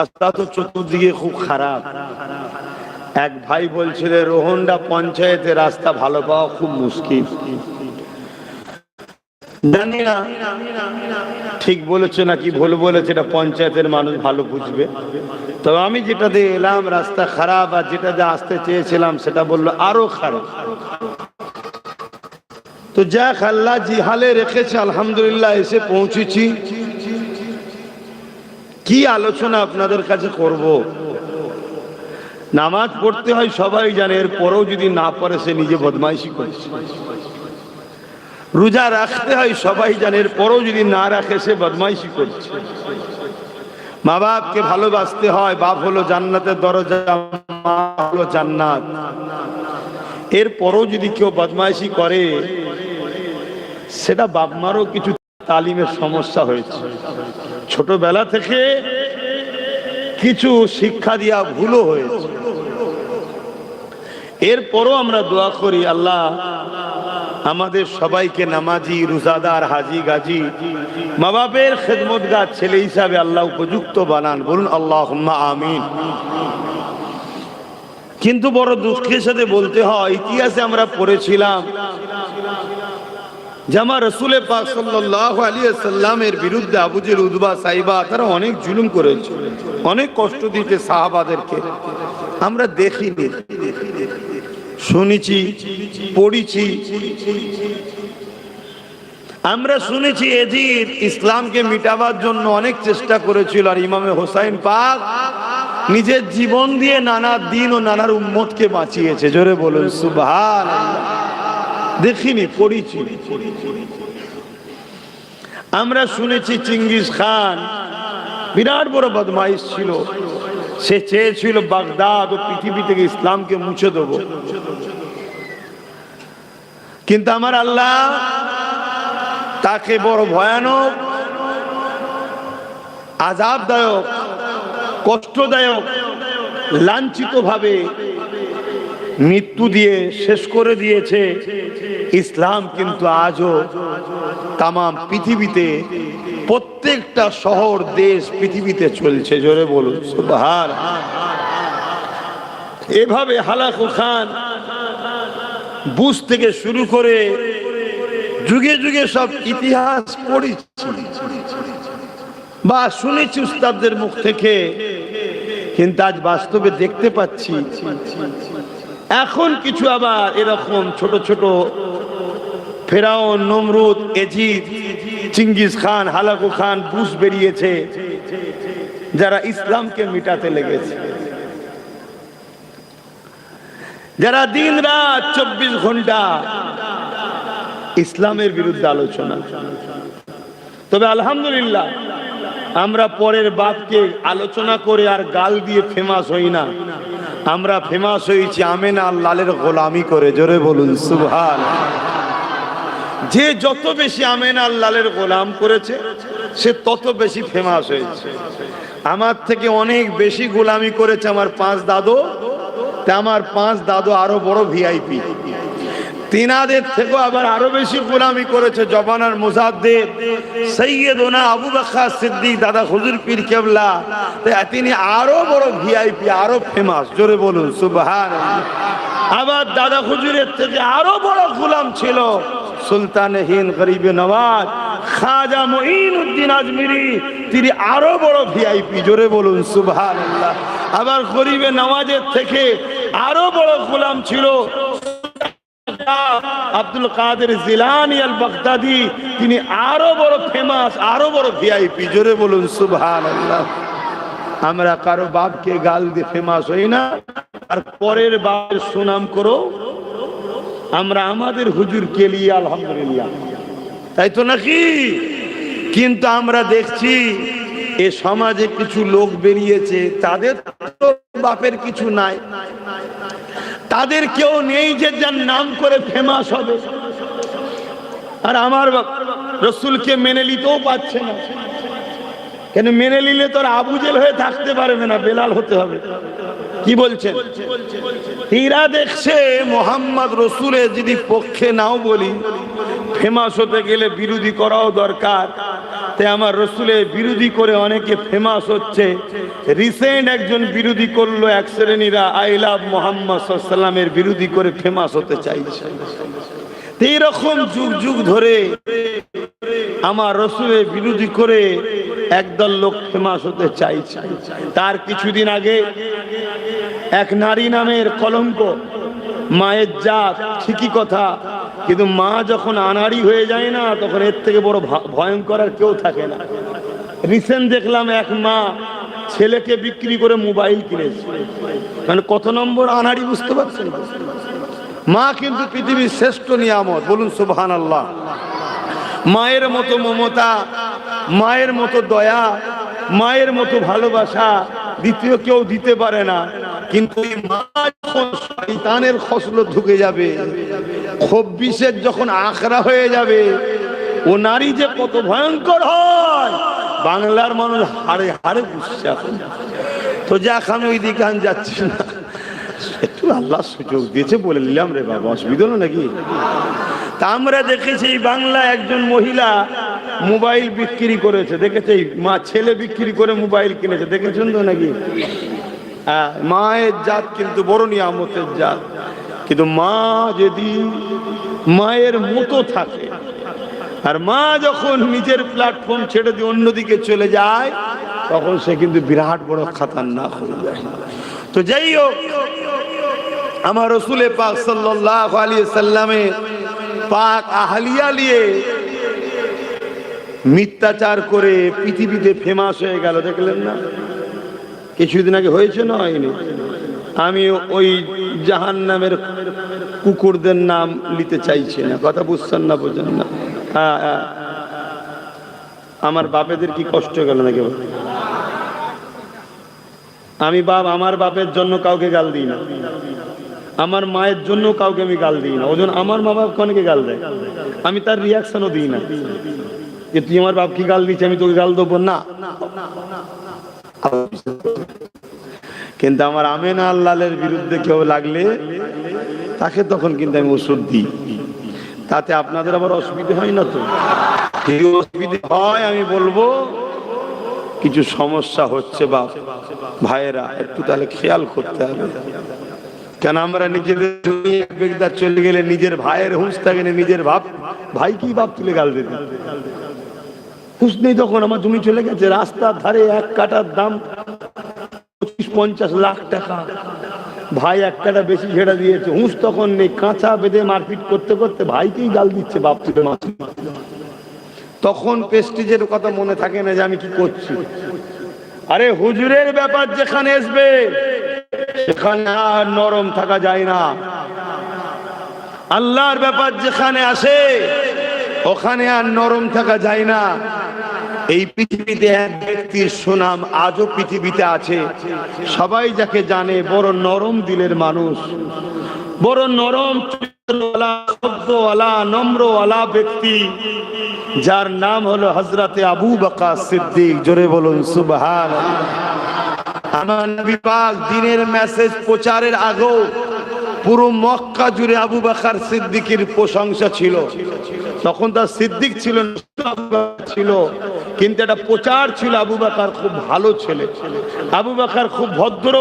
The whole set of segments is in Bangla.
রাস্তা তো চতুর্দিকে খুব খারাপ। এক ভাই বলছিল রোহনডা পঞ্চায়েতে রাস্তা ভালো পাওয়া খুব মুশকিল। জানি না ঠিক বলেছে নাকি ভুল বলেছে, এটা পঞ্চায়েতের মানুষ ভালো বুঝবে। তবে আমি যেটা দিয়ে এলাম রাস্তা খারাপ, আর যেটা দিয়ে আসতে চেয়েছিলাম সেটা বললো আরো খারাপ। তো যাক, আল্লাহ জি হালে রেখেছে, আলহামদুলিল্লাহ এসে পৌঁছেছি। কি আলোচনা আপনাদের কাছে করব? নামাজ পড়তে হয় সবাই জানে, এর পরেও যদি না পড়ে সে নিজে বদমাইশি করছে। রোজা রাখতে হয় সবাই জানে, এর পরেও যদি না রাখে সে বদমাইশি করছে। মা বাপকে ভালোবাসতে হয়, বাপ হলো জান্নাতের দরজা, মা হলো জান্নাত। এর পরেও যদি কেউ বদমাইশি করে, সেটা বাপ মারও কিছু তালিমের সমস্যা হয়েছে। ছোটবেলা থেকে কিছু শিক্ষা দিয়া ভুলও হয়েছে। এরপরও আমরা দোয়া করি আল্লাহ আমাদের সবাইকে নামাজি, রোজাদার, হাজি গাজি, মা বাপের খেদমতগার ছেলে হিসাবে আল্লাহ উপযুক্ত বানান। বলুন আল্লাহুম্মা আমিন। কিন্তু বড় দুঃখের সাথে বলতে হয়, ইতিহাসে আমরা পড়েছিলাম যে আমার রাসূল পাক সাল্লাল্লাহু আলাইহি ওয়াসাল্লামের বিরুদ্ধে আবু জেহেল, উতবা, সাইবা তারা অনেক জুলুম করেছে, অনেক কষ্ট দিয়েছে সাহাবাদেরকে। আমরা দেখিনি, শুনেছি, পড়েছি। আমরা শুনেছি এজিদ ইসলামকে মিটাবার জন্য অনেক চেষ্টা করেছিল, আর ইমামে হোসাইন পাক নিজের জীবন দিয়ে নানা দিন ও নানার উম্মতকে বাঁচিয়েছে। জোরে বলুন সুবহানাল্লাহ। দেখিনি, পড়েছি। আমরা শুনেছি চিঙ্গিস খান বিরাট বড় বদমাইশ ছিল, সে চেয়েছিল বাগদাদ ও পৃথিবী থেকে ইসলামকে মুছে দেব। কিন্তু আমার আল্লাহ তাকে বড় ভয়ানক, আযাবদায়ক, কষ্টদায়ক, লাঞ্ছিত ভাবে মৃত্যু দিয়ে শেষ করে দিয়েছে। ইসলাম কিন্তু আজও তাম পৃথিবীতে প্রত্যেকটা শহর, দেশ, পৃথিবীতে চলছে। জোরে বলুন সুবহানাল্লাহ। এভাবে হালাকু খান, বুশ থেকে শুরু করে যুগে যুগে সব ইতিহাস পড়েছি বা শুনেছি উস্তাদদের মুখ থেকে, কিন্তু আজ বাস্তবে দেখতে পাচ্ছি এখন কিছু আবার এরকম ছোট ছোট ফেরাউন, নমরুদ, এজিদ, চিঙ্গিস খান, হালাকু খান, বুশ বেরিয়েছে, যারা ইসলামকে মিটাতে লেগেছে, যারা দিন রাত 24 ঘন্টা ইসলামের বিরুদ্ধে আলোচনা। তবে আলহামদুলিল্লাহ আমরা পরের বাপকে আলোচনা করে আর গাল দিয়ে ফেমাস হই না, আমরা ফেমাস হয়েছি আমেনা লালের গোলামি করে। জোরে বলুন সুবহানাল্লাহ। যে যত বেশি আমেনা লালের গোলাম করেছে সে তত বেশি ফেমাস হয়েছে। আমার থেকে অনেক বেশি গোলামি করেছে আমার 5 দাদু, তা আমার 5 দাদু আরো বড় ভিআইপি। তিনাদের থেকেও আবার আরো বেশি গোলামি করেছে জবানার মুজাদ্দিদ সৈয়দনা আবু বকর সিদ্দিক দাদা হুজুর পীর কেবলা, তিনি আরো বড় ভিআইপি, আরো ফেমাস। জোরে বলুন সুবহানাল্লাহ। আবার দাদা হুজুরের থেকে আরো বড় গোলাম ছিল সুলতানে হিন্দ গরিবে নওয়াজ খাজা মুঈনুদ্দিন আজমিরি, তিনি আরো বড় ভিআইপি। জোরে বলুন সুবহানাল্লাহ। আবার গরিবে নওয়াজের থেকে আরো বড় গোলাম ছিল আব্দুল কাদের জিলানী আল বাগদাদি, তিনি আরো বড় ফেমাস, আরো বড় ভিআইপি। জোরে বলুন সুবহানাল্লাহ। আমরা কারো বাপকে গাল দিয়ে ফেমাস হই না, আর পরের বাপের সুনাম করো। আমরা আমাদের হুজুরকে নিয়ে আলহামদুলিল্লাহ, তাই তো নাকি? কিন্তু আমরা দেখছি এ সমাজে কিছু লোক বেরিয়েছে, তাদের তো বাপের কিছু নাই, তাদের কেউ নেই যে যার নাম করে ফেমাস হবে। আর আমার রসুলকে মেনে নিতেও পারছে না, কেন মেনে নিলে তোর আবু জেল হয়ে থাকতে পারবে না, বেলাল হতে হবে। কি বলছেন? এরা দেখছে মোহাম্মদ রসুলের যদি পক্ষে নাও বলি, ফেমাস হতে গেলে বিরোধী করাও দরকার। তাই আমার রসুলের বিরোধী করে অনেকে ফেমাস হচ্ছে। রিসেন্ট একজন বিরোধী করলো, এক শ্রেণীরা আই লাভ মোহাম্মদ সাল্লামের বিরোধী করে ফেমাস হতে চাইছে। এইরকম যুগ যুগ ধরে আমার রসুলের বিরোধী করে একদল লোক ফেমাস হতে চাইছে। তার কিছুদিন আগে এক নারী নামের কলঙ্ক, মায়ের জাত ঠিকই কথা, কিন্তু মা যখন আনাড়ি হয়ে যায় না, তখন এর থেকে বড় ভয়ঙ্কর আর কেউ থাকে না। রিসেন্ট দেখলাম এক মা ছেলেকে বিক্রি করে মোবাইল কিনেছে। মানে কত নম্বর আনাড়ি বুঝতে পারছেন? মা কিন্তু পৃথিবীর শ্রেষ্ঠ নিয়ামত, বলুন সুবহানাল্লাহ। মায়ের মতো মমতা, মায়ের মতো দয়া, মায়ের মতো ভালোবাসা দ্বিতীয় কেউ দিতে পারে না। কিন্তু মা যখন শয়তানের খসলত ঢুকে যাবে, খব্বিশের যখন আখড়া হয়ে যাবে, ও নারী যে কত ভয়ঙ্কর হয় বাংলার মানুষ হাড়ে হাড়ে বুঝছে এখন। তো যাক, আমি ওই দিকে আমি যাচ্ছি না, একটু আল্লাহ সুযোগ দিয়েছে বলে নিলাম রে বাবা, অসুবিধা হলো নাকি? তা আমরা দেখেছি বাংলা একজন মহিলা মোবাইল বিক্রি করেছে, দেখেছি মা ছেলে বিক্রি করে মোবাইল কিনেছে, দেখেছেন তো নাকি? হ্যাঁ, মায়ের জাত কিন্তু বড় নিয়ামতের জাত। কিন্তু মা যদি মায়ের মতো থাকে, আর মা যখন নিজের প্ল্যাটফর্ম ছেড়ে দিয়ে অন্যদিকে চলে যায়, তখন সে কিন্তু বিরাট বড় খাতারনাক হয়ে যায়। তো যাই হোক, আমার রাসূলে পাক সাল্লাল্লাহু আলাইহি সাল্লামে পাক আহলিয়া নিয়ে মিথ্যাচার করে পৃথিবীতে ফেমাস হয়ে গেল, দেখলেন না? কিছুদিন আগে হয়েছে না হয়নি? আমি ওই জাহান্নামের কুকুরদের নাম নিতে চাইছি না, কথা বুঝছেন না, বোঝেন না? হ্যাঁ, আমার বাপেদের কি কষ্ট গেল নাকি? আমি আমার বাপের জন্য কাউকে গাল দিই না, আমার মায়ের জন্য কাউকে আমি গাল দিই না। ওজন আমার মা বাপ অনেকে গাল দেয়, আমি তার রিয়াকশনও দিই না যে তুই আমার বাপকে গাল দিচ্ছি আমি তোকে গাল দেবো না। কিন্তু আমার আমেনা আল্লাহের বিরুদ্ধে কেউ লাগলে তাকে তখন কিন্তু আমি ওষুধ দিই, তাতে আপনাদের আবার অসুবিধা হয় না তো? যদি অসুবিধা হয় আমি বলবো কিছু সমস্যা হচ্ছে বাপ ভাইয়েরা, একটু তাহলে খেয়াল করতে হবে। কেন আমরা নিজেদের চলে গেলে নিজের ভাইয়ের হুঁশ থাকে না, নিজের ভাই কি বাপ তুলে গাল দিতে হুঁশ নেই। তখন আমার জমি চলে গেছে, রাস্তার ধারে এক কাটার দাম 25-50 লাখ টাকা, ভাই এক কাটা বেশি ছেড়ে দিয়েছে, হুঁশ তখন নেই। কাঁচা বেঁধে মারপিট করতে করতে ভাইকেই গাল দিচ্ছে বাপ তুলে মাছ। তখন প্রেস্টিজের কথা মনে থাকে না যে আমি কি করছি। আরে হুজুরের ব্যাপার যেখানে আসবে সেখানে আর নরম থাকা যায় না। আল্লাহর ব্যাপার যেখানে আসে ওখানে আর নরম থাকা যায় না। এই পৃথিবীতে এক ব্যক্তির সুনাম আজও পৃথিবীতে আছে, সবাই যাকে জানে, বড় নরম দিলের মানুষ, বড় নরম চরিত্রওয়ালা, শব্দওয়ালা, নম্রওয়ালা ব্যক্তি, যার নাম হলো হযরতে আবু বকর সিদ্দিক। জোরে বলুন সুবহানাল্লাহ। আমার নবী পাক দিনের মেসেজ প্রচারের আগেও পুরো মক্কা জুড়ে আবু বকর সিদ্দিকের প্রশংসা ছিল। তখন তার সিদ্দিক ছিল ছিল কিন্তু একটা প্রচার ছিল আবু বকর খুব ভালো ছেলে, আবু বকর খুব ভদ্র,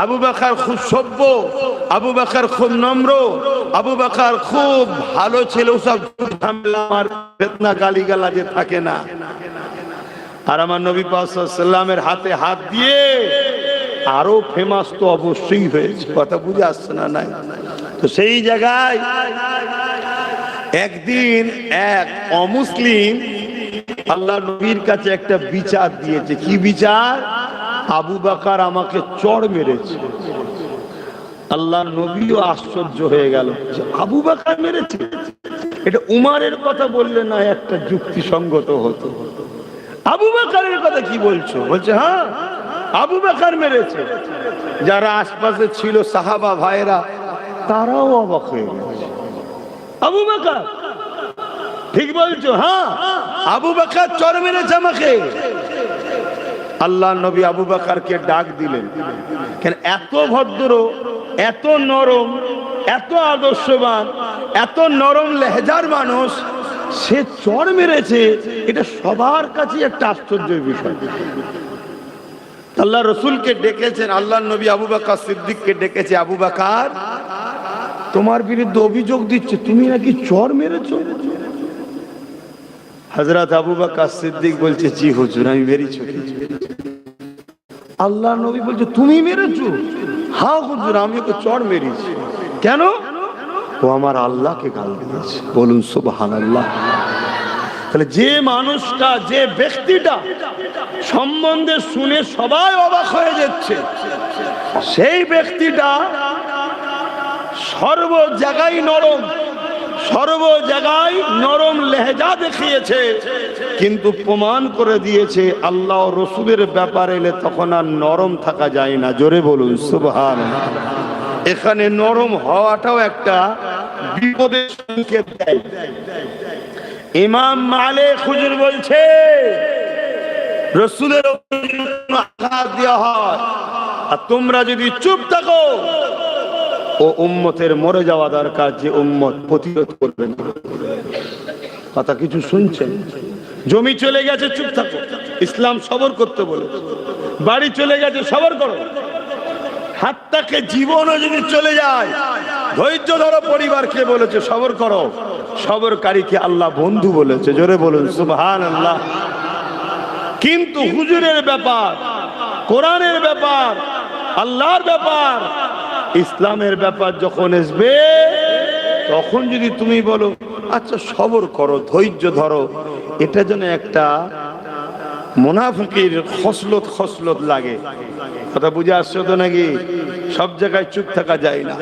আবু বকর খুব সভ্য, আবু বকর খুব নম্র, আবু বকর খুব ভালো ছেলে। ওসব ঝামেলা আর ফিতনা গালিগালাজে থাকে না। আর আমার নবী পাক সাল্লাল্লাহু আলাইহি ওয়াসাল্লামের হাতে হাত দিয়ে আরো ফেমাস তো অবশ্যই হয়েছে, কথা বুঝে আসছে না? নাই তো সেই জায়গায় একদিন এক অমুসলিম আল্লাহ নবীর কাছে একটা বিচার দিয়েছে। কি বিচার? আবু বকর আমাকে চড় মেরেছে। আল্লাহ নবীও আশ্চর্য হয়ে গেল, আবু বকর মেরেছে? এটা উমারের কথা বললে না একটা যুক্তিসঙ্গত হতো। আবু বকরের কথা কি বলছো? বলছে হ্যাঁ আবু বকর মেরেছে। যারা আশপাশে ছিল সাহাবা ভাইরা তারাও অবাক হয়ে গেছে। আবু বকর ঠিক বলছো? হ্যাঁ আবু বকর চড় মেরেছে আমাকে। আল্লাহ নবী আবু বকরকে ডাক দিলেন। কেন? এত ভদ্র, এত নরম, এত আদর্শবান, এত নরম লেহজার মানুষ, সে চড় মেরেছে, এটা সবার কাছে একটা আশ্চর্যের বিষয়। আল্লাহ রসুলকে ডেকেছেন, আল্লাহ নবী আবু বকর সিদ্দিককে ডেকেছে, আবু বকর তোমার বিরুদ্ধে অভিযোগ দিচ্ছে তুমি নাকি চড় মেরেছো। হযরত আবু বকর সিদ্দিক বলছে জি হুজুর আমি মেরেছি। আল্লাহ নবী বলছে তুমি মেরেছো? হ্যাঁ হুজুর আমি ওকে চড় মেরেছি। কেন? ও আমার আল্লাহকে গাল দিয়েছে। বলুন সুবহানাল্লাহ। তাহলে যে মানুষটা, যে ব্যক্তিটা সম্বন্ধে শুনে সবাই অবাক হয়ে যাচ্ছে, সেই ব্যক্তিটা সর্ব জায়গায় নরম, সর্ব জায়গায় নরম লেহজা দেখিয়েছে, কিন্তু প্রমাণ করে দিয়েছে আল্লাহ রসুলের ব্যাপারে এলে তখন আর নরম থাকা যায় না। জোরে বলুন সুবহানাল্লাহ। এখানে নরম হওয়াটাও একটা বিপদের সংকেত দেয়। ইমাম মালিক হুজুর বলছে রসুলের আঘাত দেওয়া হয় আর তোমরা যদি চুপ থাকো, ও উম্মতের মরে যাওয়া দরকার, যে উম্মত প্রতিরোধ করবে না। কথা কিছু শুনছেন? জমি চলে গেছে চুপ থাকো, ইসলাম সবর করতে বলে। বাড়ি চলে গেছে সবর করো। হাতটাকে জীবনও যদি চলে যায় ধৈর্য ধরো, পরিবারকে বলেছে সবর করো। সবরকারীকে আল্লাহ বন্ধু বলেছে। জোরে বলুন সুবহানাল্লাহ। কিন্তু হুজুরের ব্যাপার, কোরআনের ব্যাপার, আল্লাহর ব্যাপার, ইসলামের ব্যাপার যখন আসবে, তখন যদি তুমি বলো আচ্ছা সবর করো, ধৈর্য ধরো, এটা যেন একটা মুনাফিকের খসলত লাগে। কথা বুঝে আসছো তো নাকি? সব জায়গায় চুপ থাকা যায় না।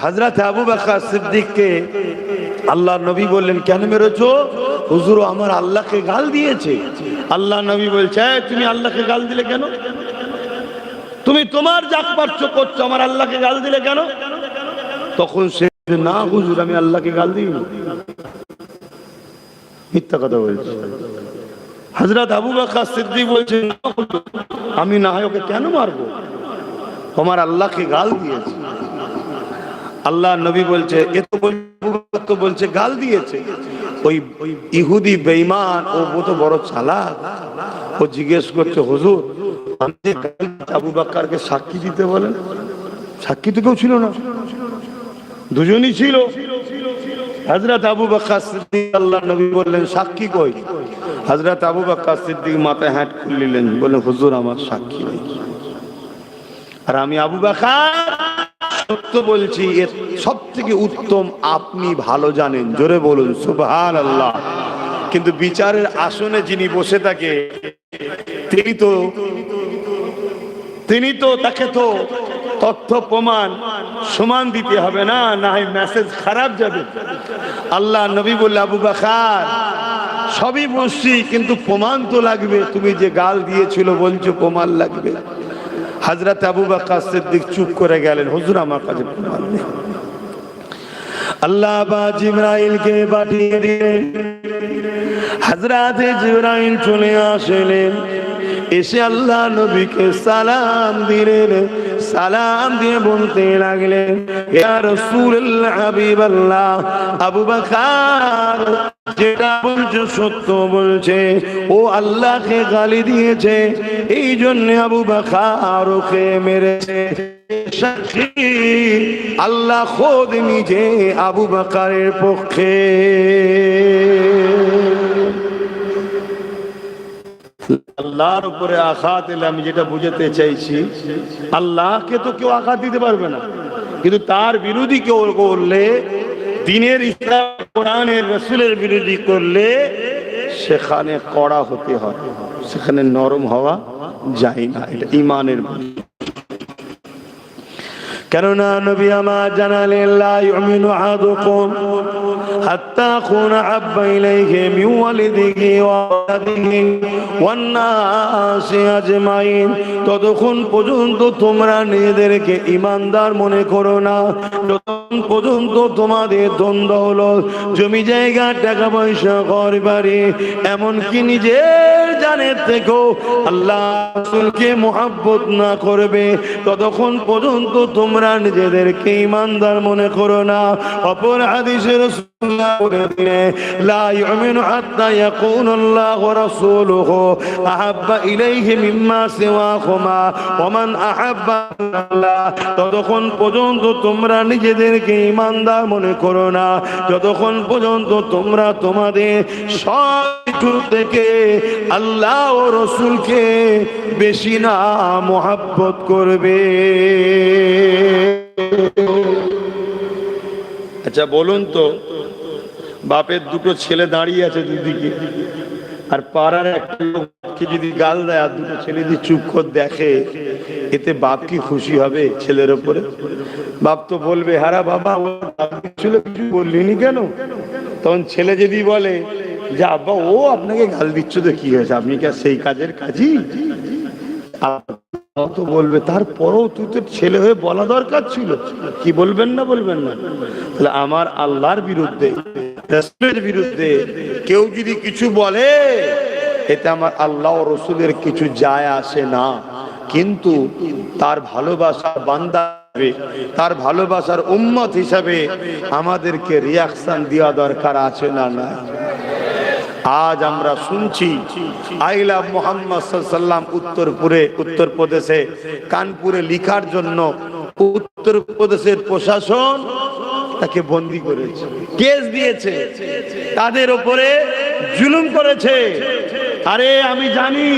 হযরত আবু বকর সিদ্দিককে আল্লাহ নবী বললেন কেন মেরেছো? হুজুর আমার আল্লাহকে গাল দিয়েছে। আল্লাহ নবী বলছে তুমি আল্লাহকে গাল দিলে কেন? তুমি তোমার যা পারছো করছো, আমার আল্লাহকে গাল দিলে কেন? তখন সে না হুজুর আমি আল্লাহকে গাল দিইনি, মিথ্যা কথা বলছে। হযরত আবু বকর সিদ্দিক বলছে আমি না হয় ওকে কেন মারবো, তোমার আল্লাহকে গাল দিয়েছে। আল্লাহ নবী বলছে এ তো বলছে গাল দিয়েছে। ওই ইহুদি বেঈমান ও তো বড় চালাক, ও জিজ্ঞেস করছে হুজুর আবু বকরকে সাক্ষী দিতে বলেন। সাক্ষী তো কেউ ছিল না, দুজনই ছিল। হযরত আবু বকর সিদ্দিক, আল্লাহ নবী বললেন সাক্ষী কই? হযরত আবু বকর সিদ্দিক মাথায় হাত খুললেন, বললেন হুজুর আমার সাক্ষী নেই। আর আমি আবু বকর সত্য বলছি, এর সব থেকে উত্তম আপনি ভালো জানেন। জোরে বলুন সুবহানাল্লাহ। কিন্তু বিচারের আসনে যিনি বসে থাকে তিনি তো তাকে তো তথ্য প্রমাণ সমান দিতে হবে না, না হয় মেসেজ খারাপ যাবে। আল্লাহ নবী বললে আবু বকর সবই বুঝছি কিন্তু প্রমাণ তো লাগবে, তুমি যে গাল দিয়েছিল বলছো প্রমাণ লাগবে। হযরত আবু বকর সিদ্দিক চুপ করে গেলেন, হুজুর আমার কাছে প্রমাণ নেই। আল্লাহ বা জিবরাইলকে পাঠিয়ে দিলেন। হযরত জিবরাইল চলে আসলেন, এসে আল্লাহ নবীকে সালাম দিলেন। সালাম দিয়ে বলতে লাগলেন ইয়া রাসূলুল্লাহ হাবিবাল্লাহ, আবু বকর যেটা বলছো সত্য বলছে, ও আল্লাহকে গালি দিয়েছে, এই জন্য আবু বকর ওকে মেরেছে। সাক্ষী আল্লাহ খোদ নিজে আবু বকরের পক্ষে। আল্লাহর উপরে আঘাত এলে আমি যেটা বুঝাতে চাইছি, আল্লাহকে তো কেউ আঘাত দিতে পারবে না, কিন্তু তার বিরোধী কেউ করলে, দ্বীনের ইসলাম কোরআনের রাসূলের বিরোধী করলে সেখানে কড়া হতে হয়, সেখানে নরম হওয়া যায় না। এটা ঈমানের। কেননা নবী আমার জানালেন লা ইউমিনু আহাদুকুম হাত্তা আকুনা আহাব্বা ইলাইহি মিন ওয়ালিদিহি ওয়া ওয়ালাদিহি ওয়ান নাসি আজমাইন, ততক্ষণ পর্যন্ত তোমরা নিজেদেরকে ঈমানদার মনে করো না, যতক্ষণ পর্যন্ত তোমাদের ধন দৌলত, জমি জায়গা, টাকা পয়সা, ঘর বাড়ি, এমনকি নিজের জানের থেকেও আল্লাহ রাসূলকে মুহাব্বত না করবে, ততক্ষণ পর্যন্ত তোমরা নিজেদেরকে ঈমানদার মনে করো না। অপর হাদিসে রাসূলুল্লাহ বলেছেন, লা ইউমিনু হাত্তা ইয়াকুনুল্লাহু ওয়া রাসূলুহু আহাব্বা ইলাইহি মিম্মা সিওয়াহুমা ওয়া মান আহাব্বা আল্লাহ, ততক্ষণ পর্যন্ত তোমরা নিজেদেরকে ঈমানদার মনে করো না, যতক্ষণ পর্যন্ত তোমরা তোমাদের সব কিছু থেকে আল্লাহ ও রাসূলকে বেশি না মুহাব্বত করবে। আচ্ছা বলুন তো, বাপের দুটো ছেলে দাঁড়িয়ে আছে দুদিকে, আর পাড়ার একটা লোককে যদি গাল দেয় আর দুটো ছেলে যদি চুপ করে দেখে, এতে বাপ কি খুশি হবে ছেলের ওপরে? বাপ তো বলবে, হারা বাবা কিছু বললিনি কেন? তখন ছেলে যদি বলে যে আব্বা ও আপনাকে গাল দিচ্ছ তো কি হয়েছে, আপনি কি সেই কাজের কাজই? তো বলবে তারপরও তুই তো ছেলে হয়ে বলা দরকার ছিল। কি বলবেন না? বলবেন না? তাহলে আমার আল্লাহর বিরুদ্ধে, রাসূলের বিরুদ্ধে কেউ যদি কিছু বলে, এতে আমার আল্লাহ ও রাসূলের কিছু যায় আসে না, কিন্তু তার ভালোবাসার বান্দা, তার ভালোবাসার উম্মত হিসাবে আমাদেরকে রিয়াকশন দেওয়া দরকার আছে না? না। আজ আমরা শুনছি আই লাভ মুহাম্মদ সাল্লাল্লাহু আলাইহি ওয়াসাল্লাম উত্তরপ্রদেশে কানপুরে লিখার জন্য উত্তরপ্রদেশের প্রশাসন তাকে বন্দী করেছে, কেস দিয়েছে, তাদের উপরে জুলুম করেছে। আরে আমি জানি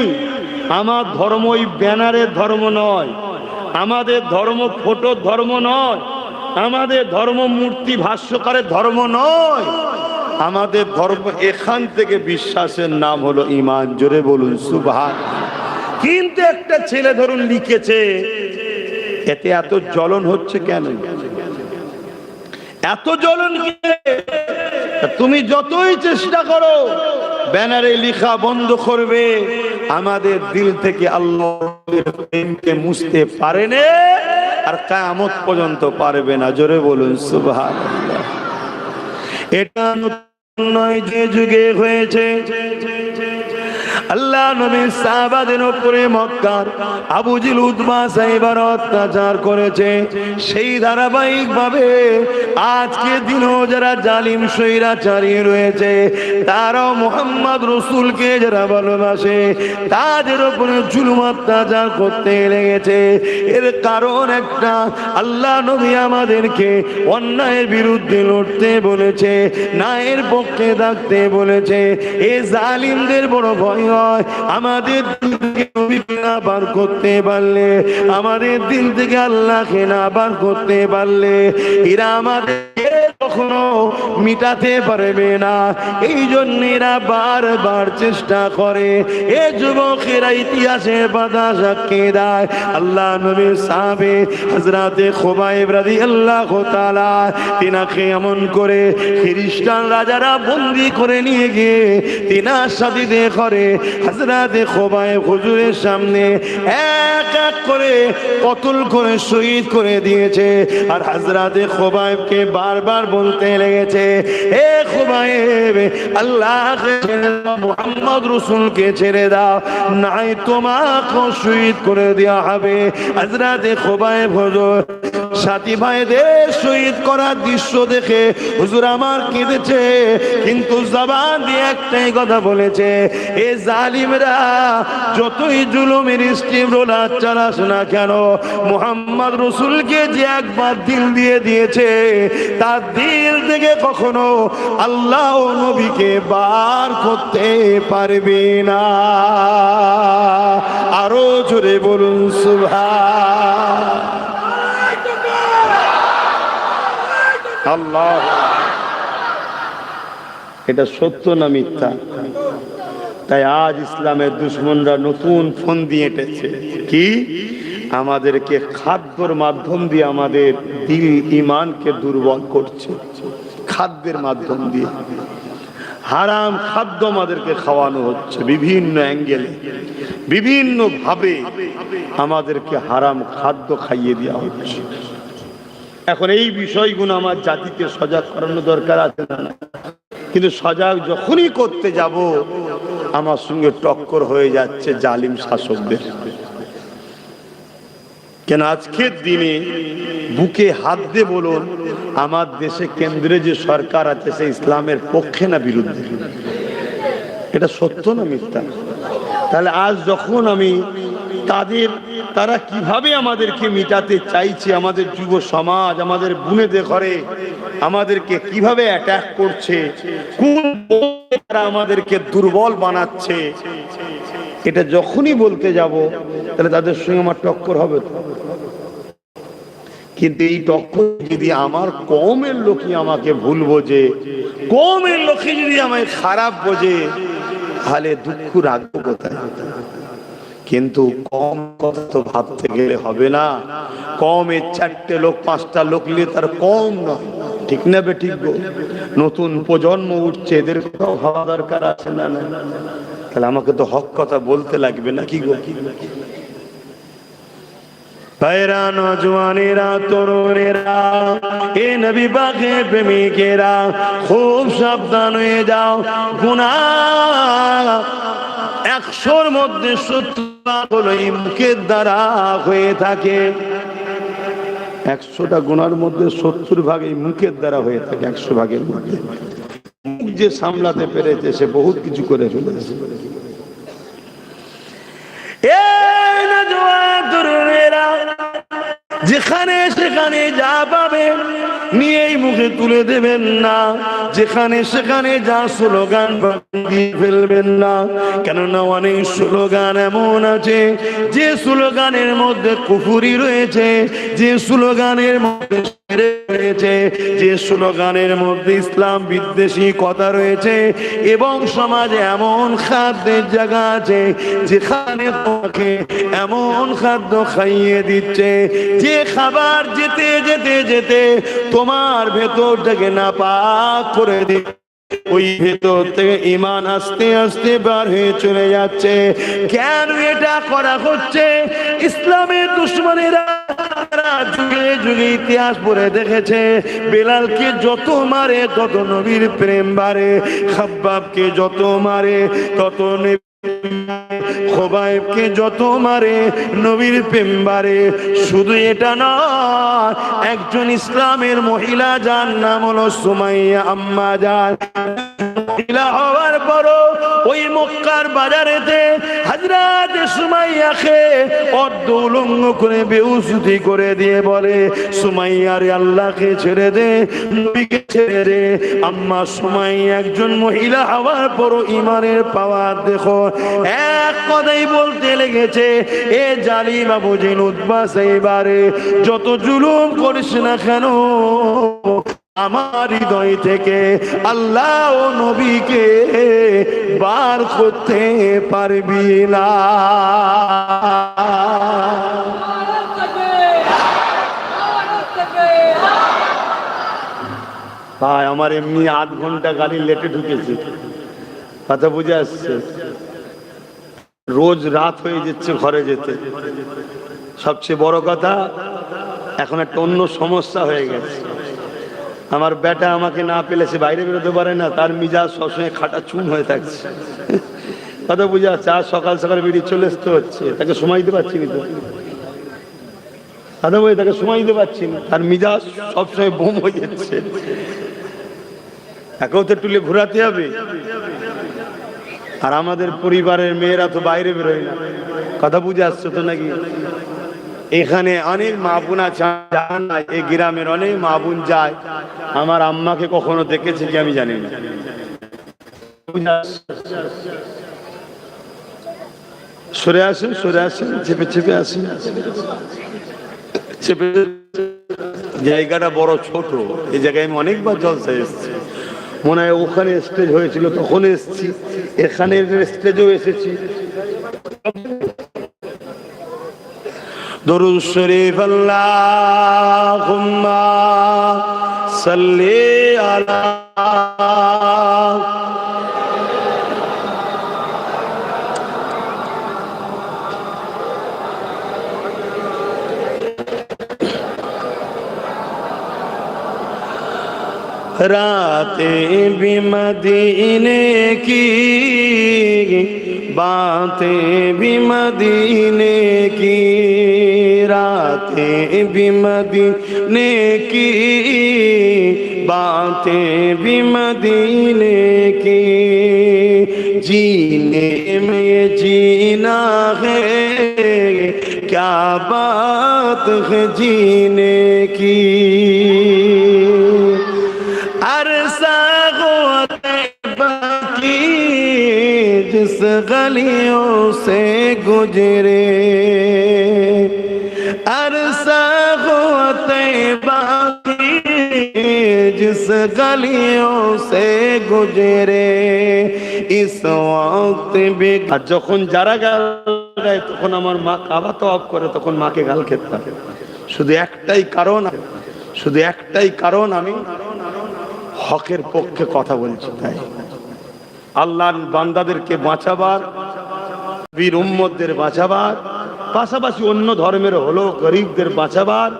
আমার ধর্ম ওই ব্যানারের ধর্ম নয়, আমাদের ধর্ম ফটোর ধর্ম নয়, আমাদের ধর্ম মূর্তি ভাষ্যকারের ধর্ম নয়, আমাদের ধর্ম এখান থেকে বিশ্বাসের নাম হলো ঈমান। জোরে বলুন সুবহানাল্লাহ। কিন্তু একটা ছেলে ধরুন লিখেছে, এতে এত জ্বলন হচ্ছে কেন? এত জ্বলন কি? তুমি যতই চেষ্টা করো ব্যানারে লেখা বন্ধ করবে, আমাদের দিল থেকে আল্লাহর প্রেমকে মুছতে পারে না, আর কিয়ামত পর্যন্ত পারবে না। জোরে বলুন সুবহানাল্লাহ। এটা নয় যে যুগে হয়েছে, আল্লাহ নবী সাহাবাদের উপরে মক্কার আবু জিল উতবা সাহেবের অত্যাচার করেছে, সেই ধারাবাহিক ভাবে আজকে দিনও যারা জালিম স্বৈরাচারী রয়েছে, তারাও মুহাম্মদ রাসূলকে যারা ভালোবাসে, তাদের উপরে জুলুম অত্যাচার করতে লেগেছে। এর কারণ একটা, আল্লাহ নবী আমাদেরকে অন্যায়ের বিরুদ্ধে লড়তে বলেছে, ন্যায়ের পক্ষে থাকতে বলেছে। এই জালিমদের বড় ভয় হয়, আমাদের দিল থেকে নবীকে না বার করতে পারলে, আমাদের দিল থেকে আল্লাহকে না বার করতে পারলে, এরা আমাদেরকে কখনো মিটাতে পারবে না। এই জন্য এরা বারবার চেষ্টা করে। এ যুবকেরা ইতিহাসের পাতা সাক্ষী দেয়, আল্লাহ নবীর সাহাবে হযরতে খুবাইব রাদিয়াল্লাহু তাআলা তিনাকে এমন করে খ্রিস্টান রাজারা বন্দী করে নিয়ে গিয়ে তিনার সাথীদের করে হযরতে খুবাইব হুজুরের সামনে এক এক করে কতল করে শহীদ করে দিয়েছে। আর হযরতে খুবাইবকে বারবার বলতে লেগেছে, হে খুবাইব, আল্লাহকে ছেড়ে দাও, মুহাম্মদ রাসূলকে ছেড়ে দাও, নাই তোমাকে শহীদ করে দেওয়া হবে। হযরতে খুবাইব হুজুর সাথী ভাইদের শহীদ করার দৃশ্য দেখে হুজুর আমার কেঁদেছে, কিন্তু জবান দিয়ে একটাই কথা বলেছে, এ জালিমরা যতই জুলুমের স্টিম রোলার চালাস না কেন, মুহাম্মদ রাসূলকে যে একবার দিল দিয়ে দিয়েছে, তার দিল থেকে কখনো আল্লাহ ও নবীকে বার করতে পারবে না। আরো জোরে বলুন সুবহানাল্লাহ। আল্লাহ, এটা সত্য না মিথ্যা? তাই আজ ইসলামের দুশমনরা নতুন ফোন দিয়ে এঁটেছে, কি আমাদেরকে খাদ্যর মাধ্যম দিয়ে আমাদের দিল ইমানকে দুর্বল করছে, খাদ্যের মাধ্যম দিয়ে। হারাম খাদ্য আমাদেরকে খাওয়ানো হচ্ছে বিভিন্ন অ্যাঙ্গেলে, বিভিন্ন ভাবে আমাদেরকে হারাম খাদ্য খাইয়ে দেওয়া হচ্ছে। এখন এই বিষয়গুলো আমার জাতিকে সজাগ করানো দরকার আছে না? কিন্তু সজাগ যখনই করতে যাব আমার সঙ্গে টক্কর হয়ে যাচ্ছে জালিম শাসকদের। কেন আজকের দিনে বুকে হাত দিয়ে বলুন, আমার দেশে কেন্দ্রে যে সরকার আছে সে ইসলামের পক্ষে না বিরুদ্ধে? এটা সত্য না মিথ্যা? তাহলে আজ যখন আমি তারা কিভাবে আমাদেরকে মিটাতে চাইছে, আমাদের যুব সমাজ, আমাদের বুনেদের ঘরে আমাদেরকে কিভাবে অ্যাটাক করছে, কোন তারা আমাদেরকে দুর্বল বানাচ্ছে, এটা যখনই বলতে যাব তাহলে তাদের সঙ্গে আমার টক্কর হবে। কিন্তু এই টক্কর যদি আমার কওমের লোকই আমাকে ভুল বোঝে, কওমের লোকই যদি আমায় খারাপ বোঝে, তাহলে দুঃখ রাখবো কোথায়? কিন্তু কম কথা তো ভাবতে গেলে হবে না। কমের 4টে লোক 5টা লোক নিয়ে তার কম নয়, ঠিক না বে ঠিক গো? নতুন প্রজন্ম উঠছে, এদের কথাও ভাবা দরকার আছে না? তাহলে আমাকে তো হক কথা বলতে লাগবে না কি গো? ভাইরা, নওজওয়ানেরা, তরুণেরা, এ নবী পাকের প্রেমিকেরা, খুব সাবধান হয়ে যাও। গুনাহ 100-র মধ্যে 70 হলো এই মুখের দ্বারা হয়ে থাকে। 100টা গুনার মধ্যে 70 ভাগ এই মুখের দ্বারা হয়ে থাকে। 100 ভাগের মধ্যে মুখ যে সামলাতে পেরেছে সে বহুত কিছু করে ফেলেছে। যেখানে সেখানে যা পাবেন নিয়েই মুখে তুলে দেবেন না, যেখানে সেখানে যা স্লোগান দিয়ে ফেলবেন না। কেননা অনেক স্লোগান এমন আছে যে স্লোগানের মধ্যে কুফরি রয়েছে, যে স্লোগানের মধ্যে রয়েছে, যে স্লোগানের মধ্যে ইসলাম বিদ্বেষী কথা রয়েছে। এবং সমাজে এমন খাদ্যের জায়গা আছে যেখানে তোমাকে এমন খাদ্য খাইয়ে দিচ্ছে যে খাবার যেতে যেতে যেতে তোমার ভেতরটাকে নাপাক করে দিচ্ছে। ওই ভেতর থেকে ঈমান আস্তে আস্তে বার হয়ে চলে যাচ্ছে। কেন এটা করা হচ্ছে? ইসলামের দুশমনেরা যুগে যুগে ইতিহাস পড়ে দেখেছে, বেলালকে যত মারে তত নবীর প্রেম বাড়ে, খাব্বাবকে যত মারে তত খোবাইবকে যত মারে নবীর প্রেম বাড়ে। শুধু এটা নয়, একজন ইসলামের মহিলা যার নাম হলো সুমাইয়া আম্মা জান, মহিলা হওয়ার পরও ওই মক্কার বাজারেতে হযরত সুমাইয়াকে অর্ধ উলঙ্গ করে বেহুশি করে দিয়ে বলে, সুমাইয়া রে, আল্লাহকে ছেড়ে দে, নবীকে ছেড়ে দে। আম্মা সুমাইয়া একজন মহিলা হওয়ার পরও ঈমানের পাওয়ার দেখো। এক কথাই বলতে লেগেছে, এ জালিম আবু জিন উতবা সেইবারে যত জুলুম করিস না কেন, আমার হৃদয় থেকে আল্লাহ ও নবীকে বার করতে পারবি না। ভাই, আমার এমনি আধ ঘন্টা গাড়ি লেটে ঢুকেছে, কথা বুঝে আসছে। রোজ রাত হয়ে যাচ্ছে ঘরে যেতে। সবচেয়ে বড় কথা, এখন একটা অন্য সমস্যা হয়ে গেছে। আমার বেটা আমাকে না পেলে সে বাইরে বেরোতে পারে না, তার মিজাজ সবসময় খাটা চুন হয়ে থাকছে, কথা বুঝে আসছে। আর সকাল সকাল বেরিয়ে চলে আসতে হচ্ছে, তাকে সময় দিতে পারছি না, তো কথা বলে তাকে সময় দিতে পারছি না, তার মিজাজ সবসময় বোম হয়ে যাচ্ছে। তাকেও তো টুলে ঘোরাতে হবে। আর আমাদের পরিবারের মেয়েরা তো বাইরে বেরোয় না, কথা বুঝে আসছে তো নাকি? এখানে অনেক মা বোন আছে, এই গ্রামের অনেক মা বোন যায়। আমার আম্মাকে কখনো দেখেছে কি আমি জানি না। সরে আসেন, সরে আসেন, চেপে চেপে আসেন, চেপে। জায়গাটা বড় ছোট, এই জায়গায় আমি অনেকবার জলসা এসেছি। মনে হয় ওখানে স্টেজ হয়েছিল তখন এসেছি, এখানে স্টেজও এসেছি। দরুদ শরীফ আল্লাহুম্মা সাল্লি আলা रातें भी मदीने की, बातें भी मदीने की, रातें भी मदीने की, बातें भी मदीने की, जीने में ये जीना है, क्या बात है जीने की। अरसा होते बाकी जिस गलियों से गुजरे, अरसा होते बाकी जिस गलियों से गुजरे, इस वक्त भी। আর যখন যারা গাল গায় তখন আমার মা কাবা তওয়াব করে, তখন মাকে গাল খেতাম। শুধু একটাই কারণ আমি হকের পক্ষে কথা বলছি। তাই আল্লাহর বান্দাদেরকে বাঁচাবার, বীর উম্মতদের বাঁচাবার, পাশাপাশি অন্য ধর্মের হলো গরিবদের বাঁচাবার,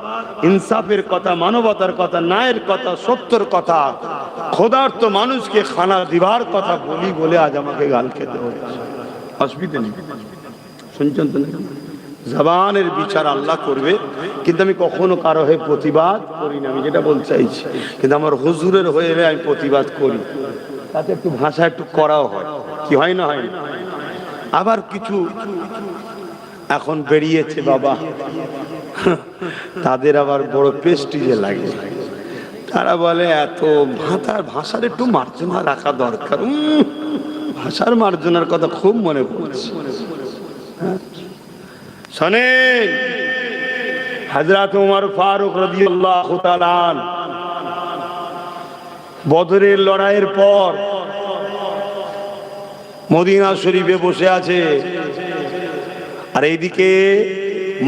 ইনসাফের কথা, মানবতার কথা, ন্যায়ের কথা, সত্যের কথা, ক্ষুধার্ত মানুষকে খানা দিবার কথা বলি বলে আজ আমাকে গাল খেতে হচ্ছে। অসুবিধা নেই, শুনছেন তো? জবানের বিচার আল্লাহ করবে, কিন্তু আমি কখনো কারো হয়ে প্রতিবাদ করি না। আমি যেটা বলতে চাইছি, কিন্তু আমার হুজুরের হয়ে আমি প্রতিবাদ করি, তাতে একটু ভাষা একটু করাও হয়। কি হয় না? হয় না? আবার কিছু এখন বেরিয়েছে বাবা, তাদের আবার বড় প্রেস্টিজে লাগে। তারা বলে এত ভাষার একটু মার্জনা রাখা দরকার। ভাষার মার্জনার কথা খুব মনে পড়ছে। শোনেন, হযরত ওমর ফারুক রাদিয়াল্লাহু তাআলা বদরের লড়াইয়ের পর মদিনা শরীফে বসে আছে, আর এইদিকে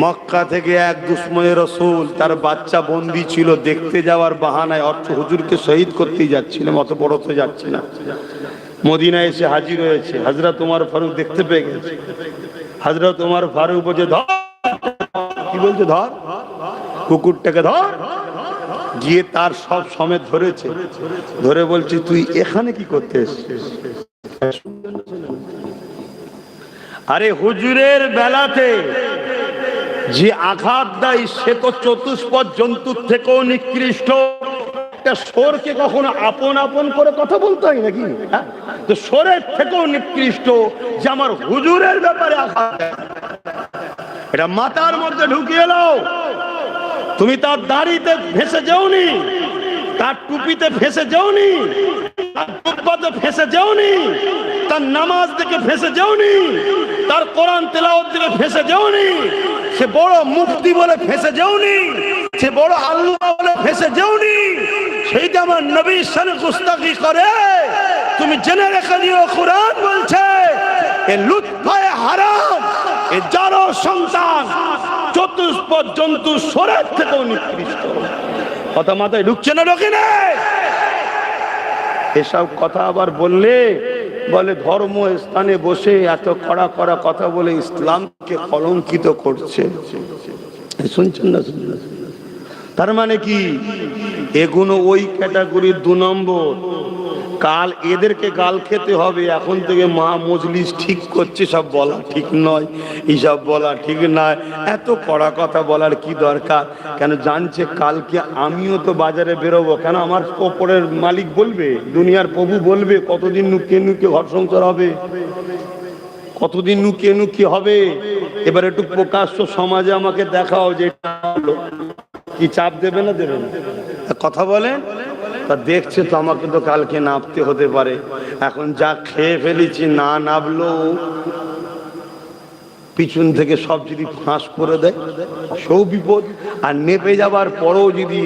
মক্কা থেকে এক দুশমনে রাসূল, তার বাচ্চা বন্দী ছিল, দেখতে যাওয়ার বাহানায় অর্থ হুজুরকে শহীদ করতেই যাচ্ছিলাম, অত বড় তো যাচ্ছে না। মদিনায় এসে হাজির হয়েছে, হযরত ওমর ফারুক দেখতে পেয়ে গেছে। হযরত ওমর ফারুক বলছে, ধর। কি বলছে? ধর, কুকুরটাকে ধর। গিয়ে তার সব সমেত ধরেছে, ধরে বলছে, তুই এখানে কি করতে এসেছিস? আরে হুজুরের বেলাতে যে আঘাত দেয় সে তো চতুষ্পদ জন্তুর থেকেও নিকৃষ্ট। একটা সোরকে কখনো আপন আপন করে কথা বলতে হয় নাকি? তো সোরের থেকেও নিকৃষ্ট যে আমার হুজুরের ব্যাপারে আঘাত দেয়। এটা মাথার মধ্যে ঢুকিয়ে নাও। তুমি তার দাড়িতে ফেসে যাওনি, তার টুপিতে ফেসে যাওনি, তার জুব্বাতে ফেসে যাওনি, তার নামাজ দেখে ফেসে যাওনি, তার কোরআন তেলাওয়াত দেখে ফেসে যাওনি, সে বড় মুফতি বলে ফেসে যাওনি, সে বড় আল্লাহ বলে ফেসে যাওনি। সেইটা আমার নবীর সাথে গুস্তাখি করে। তুমি জেনে রেখে দিও, কোরআন বলছে এ লুৎফায়ে হারাম, এ যার সন্তান চতুষ্পদ জন্তু সোরের থেকেও নিকৃষ্ট। কথা মাথায় ঢুকছে না? ঢোকে না? এসব কথা আবার বললে বলে ধর্ম স্থানে বসে এত কড়া কড়া কথা বলে ইসলামকে কলঙ্কিত করছে। শুনছেন না? তার মানে কি? এগুলো ওই ক্যাটাগরির 2 নম্বর। কাল এদেরকে গাল খেতে হবে। এখন থেকে মহা মজলিস ঠিক করছে, সব বলা ঠিক নয়, এইসব বলা ঠিক নয়। এত কড়া কথা বলার কি দরকার? কেন জানছে কালকে আমিও তো বাজারে বেরোবো। কেন আমার ওপরের মালিক বলবে, দুনিয়ার প্রভু বলবে কতদিন নুকিয়ে নুকিয়ে ঘর সংসার হবে, কতদিন নুকিয়ে নুকিয়ে হবে। এবার একটু প্রকাশ্য সমাজে আমাকে দেখাও যে কি চাপ দেবে না দেবে না? কথা বলেন। তা দেখছে তো আমাকে তো কালকে নাপতে হতে পারে। এখন যা খেয়ে ফেলেছি, না নাবলেও পিছন থেকে সব যদি ফাঁস করে দেয় সব বিপদ। আর নেপে যাবার পরেও যদি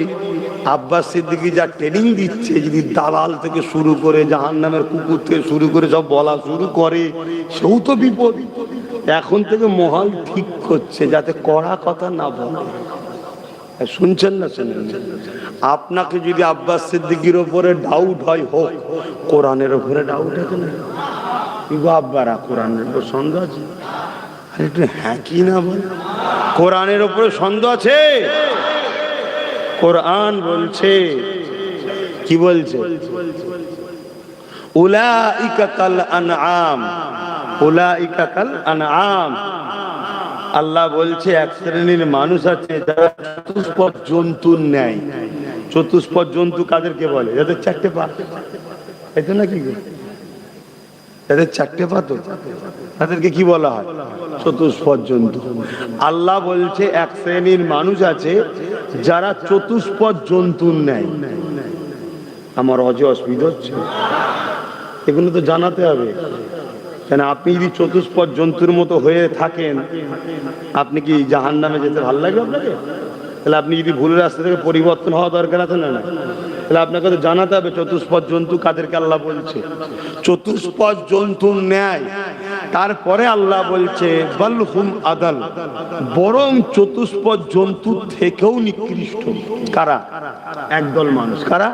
আব্বাস সিদ্দিকী যা ট্রেনিং দিচ্ছে, যদি দালাল থেকে শুরু করে জাহান্নামের কুকুর থেকে শুরু করে সব বলা শুরু করে, সেও তো বিপদ। এখন থেকে মহল ঠিক করছে যাতে কড়া কথা না বলে। শুনছেন না? শুনেন। আপনাকে যদি আব্বাস সিদ্দিকীর উপরে ডাউট হয়, হোক, কোরআনের উপরে ডাউট আছে না? আব্বারা কোরআনের উপর সন্দেহ আছে? একটু হ্যাঁ কি না বল। কোরআনের উপরে সন্দেহ আছে? কোরআন বলছে কি বলছে? উলাইকা কাল আনআম, উলাইকা কাল আনআম। আল্লাহ বলছে এক শ্রেণীর মানুষ আছে যারা চতুষ্পদ জন্তুর ন্যায়। চতুষ্পদ জন্তু কাদেরকে বলে? যাদের চারটে পা, এই তো নাকি, যাদের চারটে পা, তো তাদেরকে কি বলা হয়? চতুষ্পদ জন্তু। আল্লাহ বলছে এক শ্রেণীর মানুষ আছে যারা চতুষ্পদ জন্তুর ন্যায়। আমার অসুবিধা হচ্ছে, এগুলো তো জানাতে হবে। কেন আপনি যদি চতুষ্পদ জন্তুর মতো হয়ে থাকেন, আপনি কি জাহান্নামে যেতে ভালো লাগবে আপনাকে? তাহলে আপনি যদি ভুল রাস্তা থেকে পরিবর্তন হওয়া দরকার আছে না? তাহলে আপনাকে তো জানাতে হবে চতুষ্পদ জন্তু কাদেরকে আল্লাহ বলছে, চতুষ্পদ জন্তুর ন্যায়। তারপরে আল্লাহ বলছে বালহুম আদাল, বরং চতুষ্পদ জন্তু থেকেও নিকৃষ্ট। কারা? একদল মানুষ। কারা?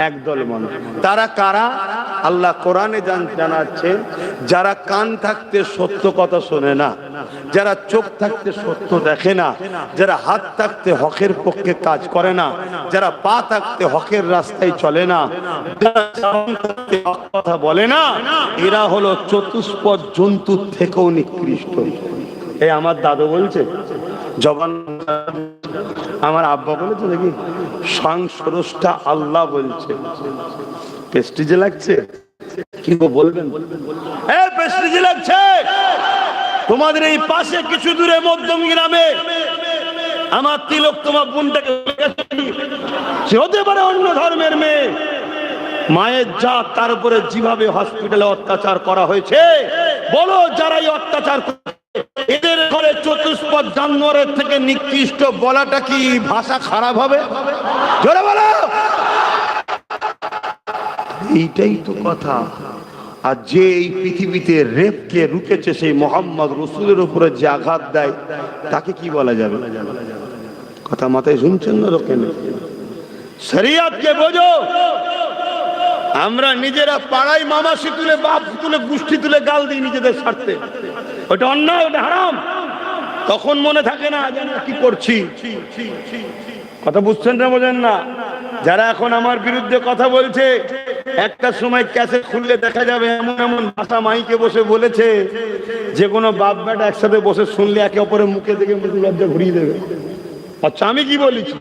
একদল মানুষ। তারা কারা? আল্লাহ কোরআনে জানাচ্ছে, যারা কান থাকতে সত্য কথা শোনে না, যারা চোখ থাকতে সত্য দেখে না, যারা হাত থাকতে হকের পক্ষে কাজ করে না, যারা পা থাকতে হকের রাস্তায় চলে না, যারা কথা বলে না, এরা হলো চতুষ্পদ জন্তুর থেকেও নিকৃষ্ট। এই আমার দাদু বলছে, জবান আমার আব্বা বলেছে নাকি, সংস্রষ্টা আল্লাহ বলছে। প্রেস্টিজে লাগছে? কি বলবেন? প্রেস্টিজে লাগছে। তোমাদের এই পাশে কিছু দূরে মধ্যম গ্রামে আমার তিলক তোমার বোনটাকে হতে পারে অন্য ধর্মের মেয়ে, মায়ের জাত, তার উপরে যেভাবে হসপিটালে অত্যাচার করা হয়েছে, বলো যারা এই অত্যাচার এদের ঘরে চতুষ্পদ জানোয়ারের থেকে নিকৃষ্ট বলাটা কি ভাষা খারাপ হবে? জোরে বলো। এইটাই তো কথা। আর যে এই পৃথিবীতে রেপকে রুখেছে, সেই মোহাম্মদ রসুলের উপরে যে আঘাত দেয়, তাকে কি বলা যাবে? কথা মাথায় শুনছেন না? কেন? শরিয়তকে বোঝো। আমরা নিজেরা পাড়ায় মামাসি তুলে, বাপ তুলে, গোষ্ঠী তুলে গাল দিই নিজেদের স্বার্থে। ওটা অন্যায়, ওটা হারাম। তখন মনে থাকে না যেন কি করছি। কথা বুঝছেন না? বোঝেন না? যারা এখন আমার বিরুদ্ধে কথা বলছে, একটা সময় ক্যাসেট খুললে দেখা যাবে এমন এমন ভাষা মাইকে বসে বলেছে, যে কোনো বাপ বেটা একসাথে বসে শুনলে একে অপরের মুখে দেখে মুখে লজ্জা ঘুরিয়ে দেবে। আচ্ছা আমি কি বলেছি?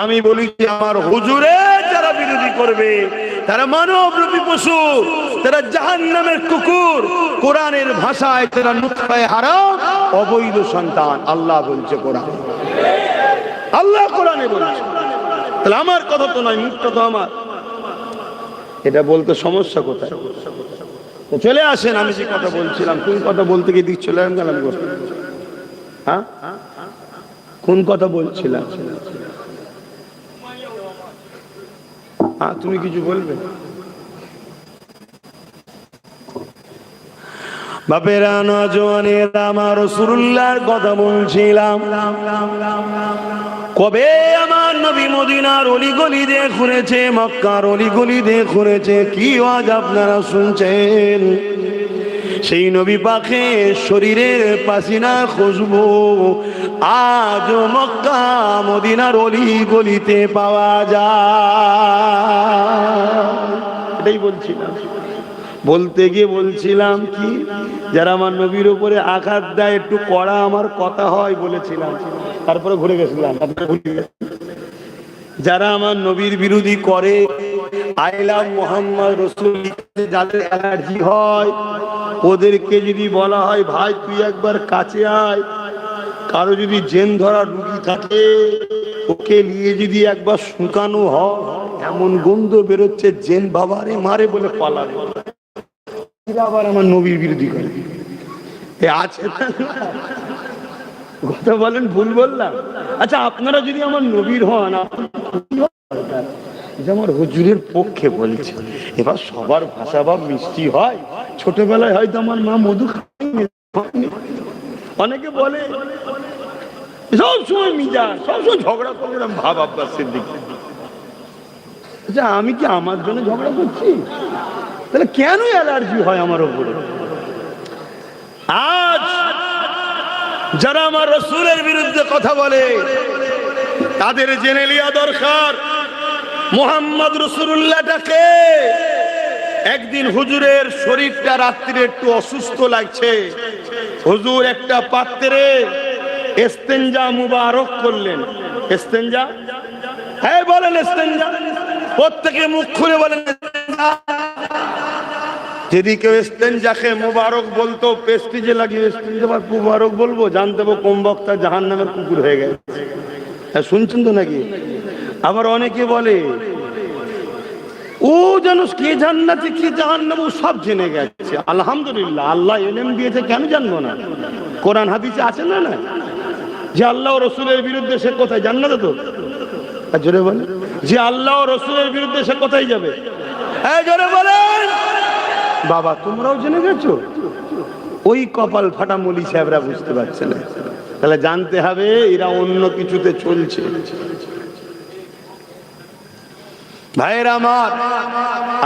আমি বলেছি আমার হুজুরে যারা বিরোধী করবে তারা মানবরূপী পশু, তারা জাহান্নামের কুকুর। কোরআনের ভাষায় তারা নুতফায়ে হারাম, অবৈধ সন্তান। আল্লাহ বলছে কোরআন, আল্লাহ কোরআনে বলছে। তাহলে আমার কথা তো নয়, মুখটা তো আমার। এটা বলতে সমস্যা কোথায়? চলে আসেন, আমি যে কথা বলছিলাম, কোন কথা বলতে গিয়ে দিক চলে গেলাম? হ্যাঁ, কোন কথা বলছিলাম? হ্যাঁ, তুমি কিছু বলবে? বাপেরা, নজওয়ানেরা, আমার রাসূলুল্লাহর কথা বলছিলাম। কবে আমার নবী মদিনার অলিগলি দিয়ে ঘুরেছে, মক্কার অলিগলি দিয়ে ঘুরেছে, কি আজ আপনারা শুনছেন? সেই নবী পাকে শরীরের পাসিনা খুশবু আজ মক্কা মদিনার অলিগলিতে পাওয়া যায়। এটাই বলছিলাম। বলতে গিয়ে বলছিলাম কি, যারা আমার নবীর উপরে আঘাত দেয় একটু কড়া আমার কথা হয় বলেছিলাম, তারপরে ঘুরে গেছিলাম। যারা আমার নবীর বিরোধী করে, আইলাম মোহাম্মদ রসুল, যাদের অ্যালার্জি হয়, ওদেরকে যদি বলা হয় ভাই তুই একবার কাছে আয়, কারো যদি জেন ধরা রুগী থাকে, ওকে নিয়ে যদি একবার শুকানো হয়, এমন গন্ধ বেরোচ্ছে জেন বাবারে মারে বলে পালাবে। আবার আমার নবীর বিরোধী করে আছে। কথা বলেন, ভুল বললাম? আচ্ছা আপনারা যদি আমার নবীর হন, আমার হুজুরের পক্ষে বলছে। এবার সবার ভাষা ভাব মিষ্টি হয়। ছোটবেলায় হয়তো আমার মা মধু খায়নি, অনেকে বলে সবসময় মিজা, সবসময় ঝগড়া করলাম ভাব আব্বাস সিদ্দিক। আচ্ছা আমি কি আমার জন্য ঝগড়া করছি? তাহলে কেন অ্যালার্জি হয় আমার উপরে? আজ যারা আমার রাসূলের বিরুদ্ধে কথা বলে, তাদের জেনে লিয়া দরকার মুহাম্মদ রাসূলুল্লাহটাকে একদিন হুজুরের শরীরটা রাত্রে একটু অসুস্থ লাগছে, হুজুর একটা পাত্রে ইস্তেঞ্জা মুবারক করলেন। ইস্তেঞ্জা, হ্যাঁ বলেন ইস্তেঞ্জা, প্রত্যেকে মুখ খুলে বলেন। যদি কেউ ইস্তেঞ্জাকে মুবারক বলতো, পেস্টিজে লাগিয়ে ইস্তেঞ্জা মুবারক বলবো, জানতে হবে কোন বক্তা জাহান্নামের কুকুর হয়ে গেছে। হ্যাঁ শুনছেন তো নাকি? আবার অনেকে বলে ও যেন কে জান্নাতে কি জাহান্নাম ও সব জেনে গেছে। আলহামদুলিল্লাহ, আল্লাহ ইলম দিয়েছে, কেন জানবো না? কোরআন হাদিসে আছে না না যে আল্লাহ ও রসুলের বিরুদ্ধে সে কোথায়? জান্নাতে তো। জোরে বলে, যে আল্লাহ ও রসুলের বিরুদ্ধে সে কোথায় যাবে? জোরে বলেন। বাবা তোমরাও জেনে গেছো? ওই কপাল ফাটা মলি সাহেবরা বুঝতে পারছে না। তাহলে জানতে হবে এরা অন্য কিছুতে চলছে। ভাইরা আমার,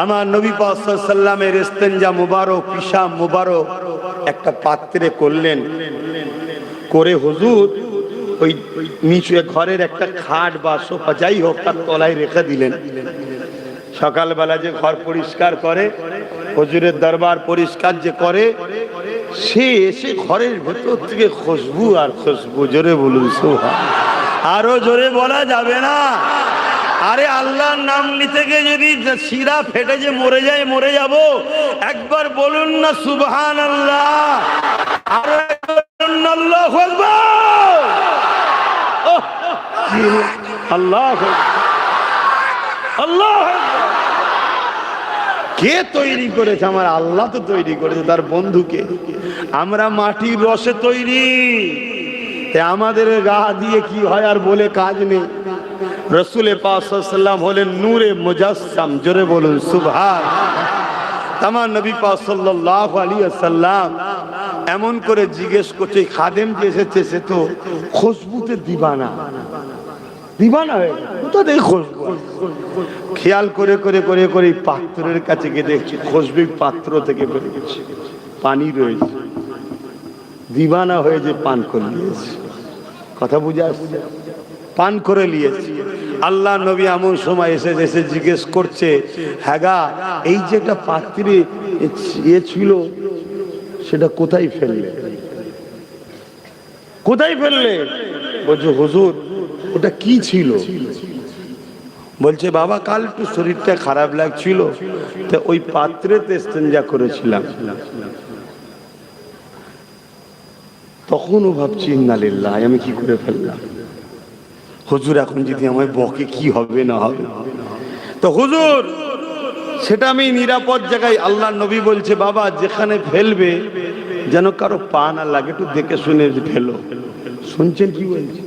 আমার নবী পাক সাল্লাল্লাহু আলাইহি ওয়াসাল্লামের ইস্তেঞ্জা মুবারক, পিশাব মুবারক একটা পাত্রে করলেন। করে হুজুর ওই নিচে ঘরের একটা খাট বা সোফা যাই হোক তার তলায় রেখে দিলেন। সকালবেলা যে ঘর পরিষ্কার করে, হুজুরের দরবার পরিষ্কার যে করে, সে এসে ঘরের ভেতর থেকে খুশবু আর খুশবু। জোরে বলুন সুবহান। আরো জোরে বলা যাবে না? আরে আল্লাহর নাম নিতে গিয়ে যদি শিরা ফেটে যে মরে যায়, মরে যাব। একবার বলুন না সুবহানাল্লাহ। আরো বলুন আল্লাহু আকবার। আল্লাহু আকবার, আল্লাহু আকবার। কে তৈরি করেছে? আমার আল্লাহ তো তৈরি করেছে, তার বন্ধুকে। আমরা মাটির রসে তৈরি, আমাদের গা দিয়ে কি হয় আর বলে কাজ নেই। রাসূল পাক সাল্লাল্লাহু আলাইহি ওয়াসাল্লাম হলেন নূরে মুজাসসাম। জোরে বলুন সুবহান। তামাম নবী পাক সাল্লাল্লাহু আলাইহি ওয়াসাল্লাম এমন করে জিজ্ঞেস করছে, খাদেম যে এসেছে সে তো খুশবুতে দিবানা, দিবানা হয়ে কোথা থেকে খুশবু? খেয়াল করে করে করে করে পাত্রের কাছে গিয়ে দেখছি খুশবু পাত্র থেকে বেরিয়েছে, পানি রয়েছে, দিবানা হয়ে যে পান করে নিয়েছে। কথা বুঝে আসছে? পান করে নিয়েছে। আল্লাহ নবী এমন সময় এসে এসে জিজ্ঞেস করছে, হ্যাঁ গা, এই যে একটা পাত্রে ইয়ে ছিল সেটা কোথায় ফেললে? কোথায় ফেললে? বলছে হুজুর ওটা কি ছিল? বলছে বাবা কাল একটু শরীরটা খারাপ লাগছিল, তো ওই পাত্রেতে ইস্তেঞ্জা করেছিলাম। তখনও ভাবছি ইন্নালিল্লাহ, আমি কি করে ফেললাম? হুজুর এখন যদি আমায় বকে কি হবে না হবে? তো হুজুর সেটা আমি নিরাপদ জায়গায়, আল্লাহ নবী বলছে বাবা যেখানে ফেলবে যেন কারো পা না লাগে, একটু দেখে শুনে ফেলো। শুনছেন কি বলছে?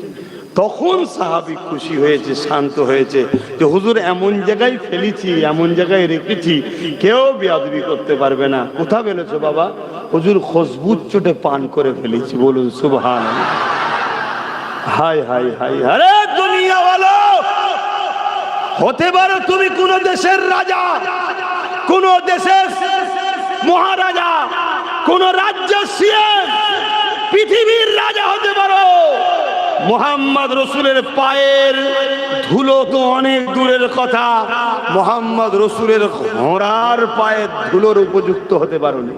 তখন সাহাবী খুশি হয়েছে, শান্ত হয়েছে যে হুজুর এমন জায়গায় ফেলেছি, এমন জায়গায় রেখেছি কেউ বেয়াদবি করতে পারবে না। কোথা ফেলেছো বাবা? হুজুর খুশবুর চোটে পান করে ফেলেছি। বলুন সুবহানাল্লাহ। হায় হায় হায়, আরে দুনিয়া ওয়ালা, হতে পারো তুমি কোন দেশের রাজা, কোন দেশের মহারাজা, কোন রাজ্যের সিএম, পৃথিবীর রাজা হতে পারো, মুহাম্মদ রাসূলের পায়ের ধুলো তো অনেক দূরের কথা, মুহাম্মদ রাসূলের ঘোড়ার পায়ের ধুলোর উপযুক্ত হতে পারো না।